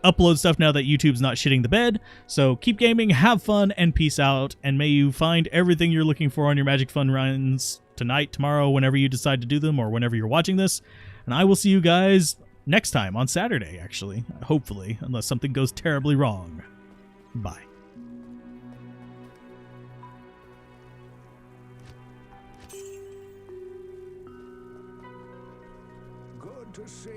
upload stuff now that YouTube's not shitting the bed. So keep gaming, have fun, and peace out. And may you find everything you're looking for on your Magic Fun runs tonight, tomorrow, whenever you decide to do them, or whenever you're watching this. And I will see you guys next time on Saturday, actually. Hopefully, unless something goes terribly wrong. Bye. Good to see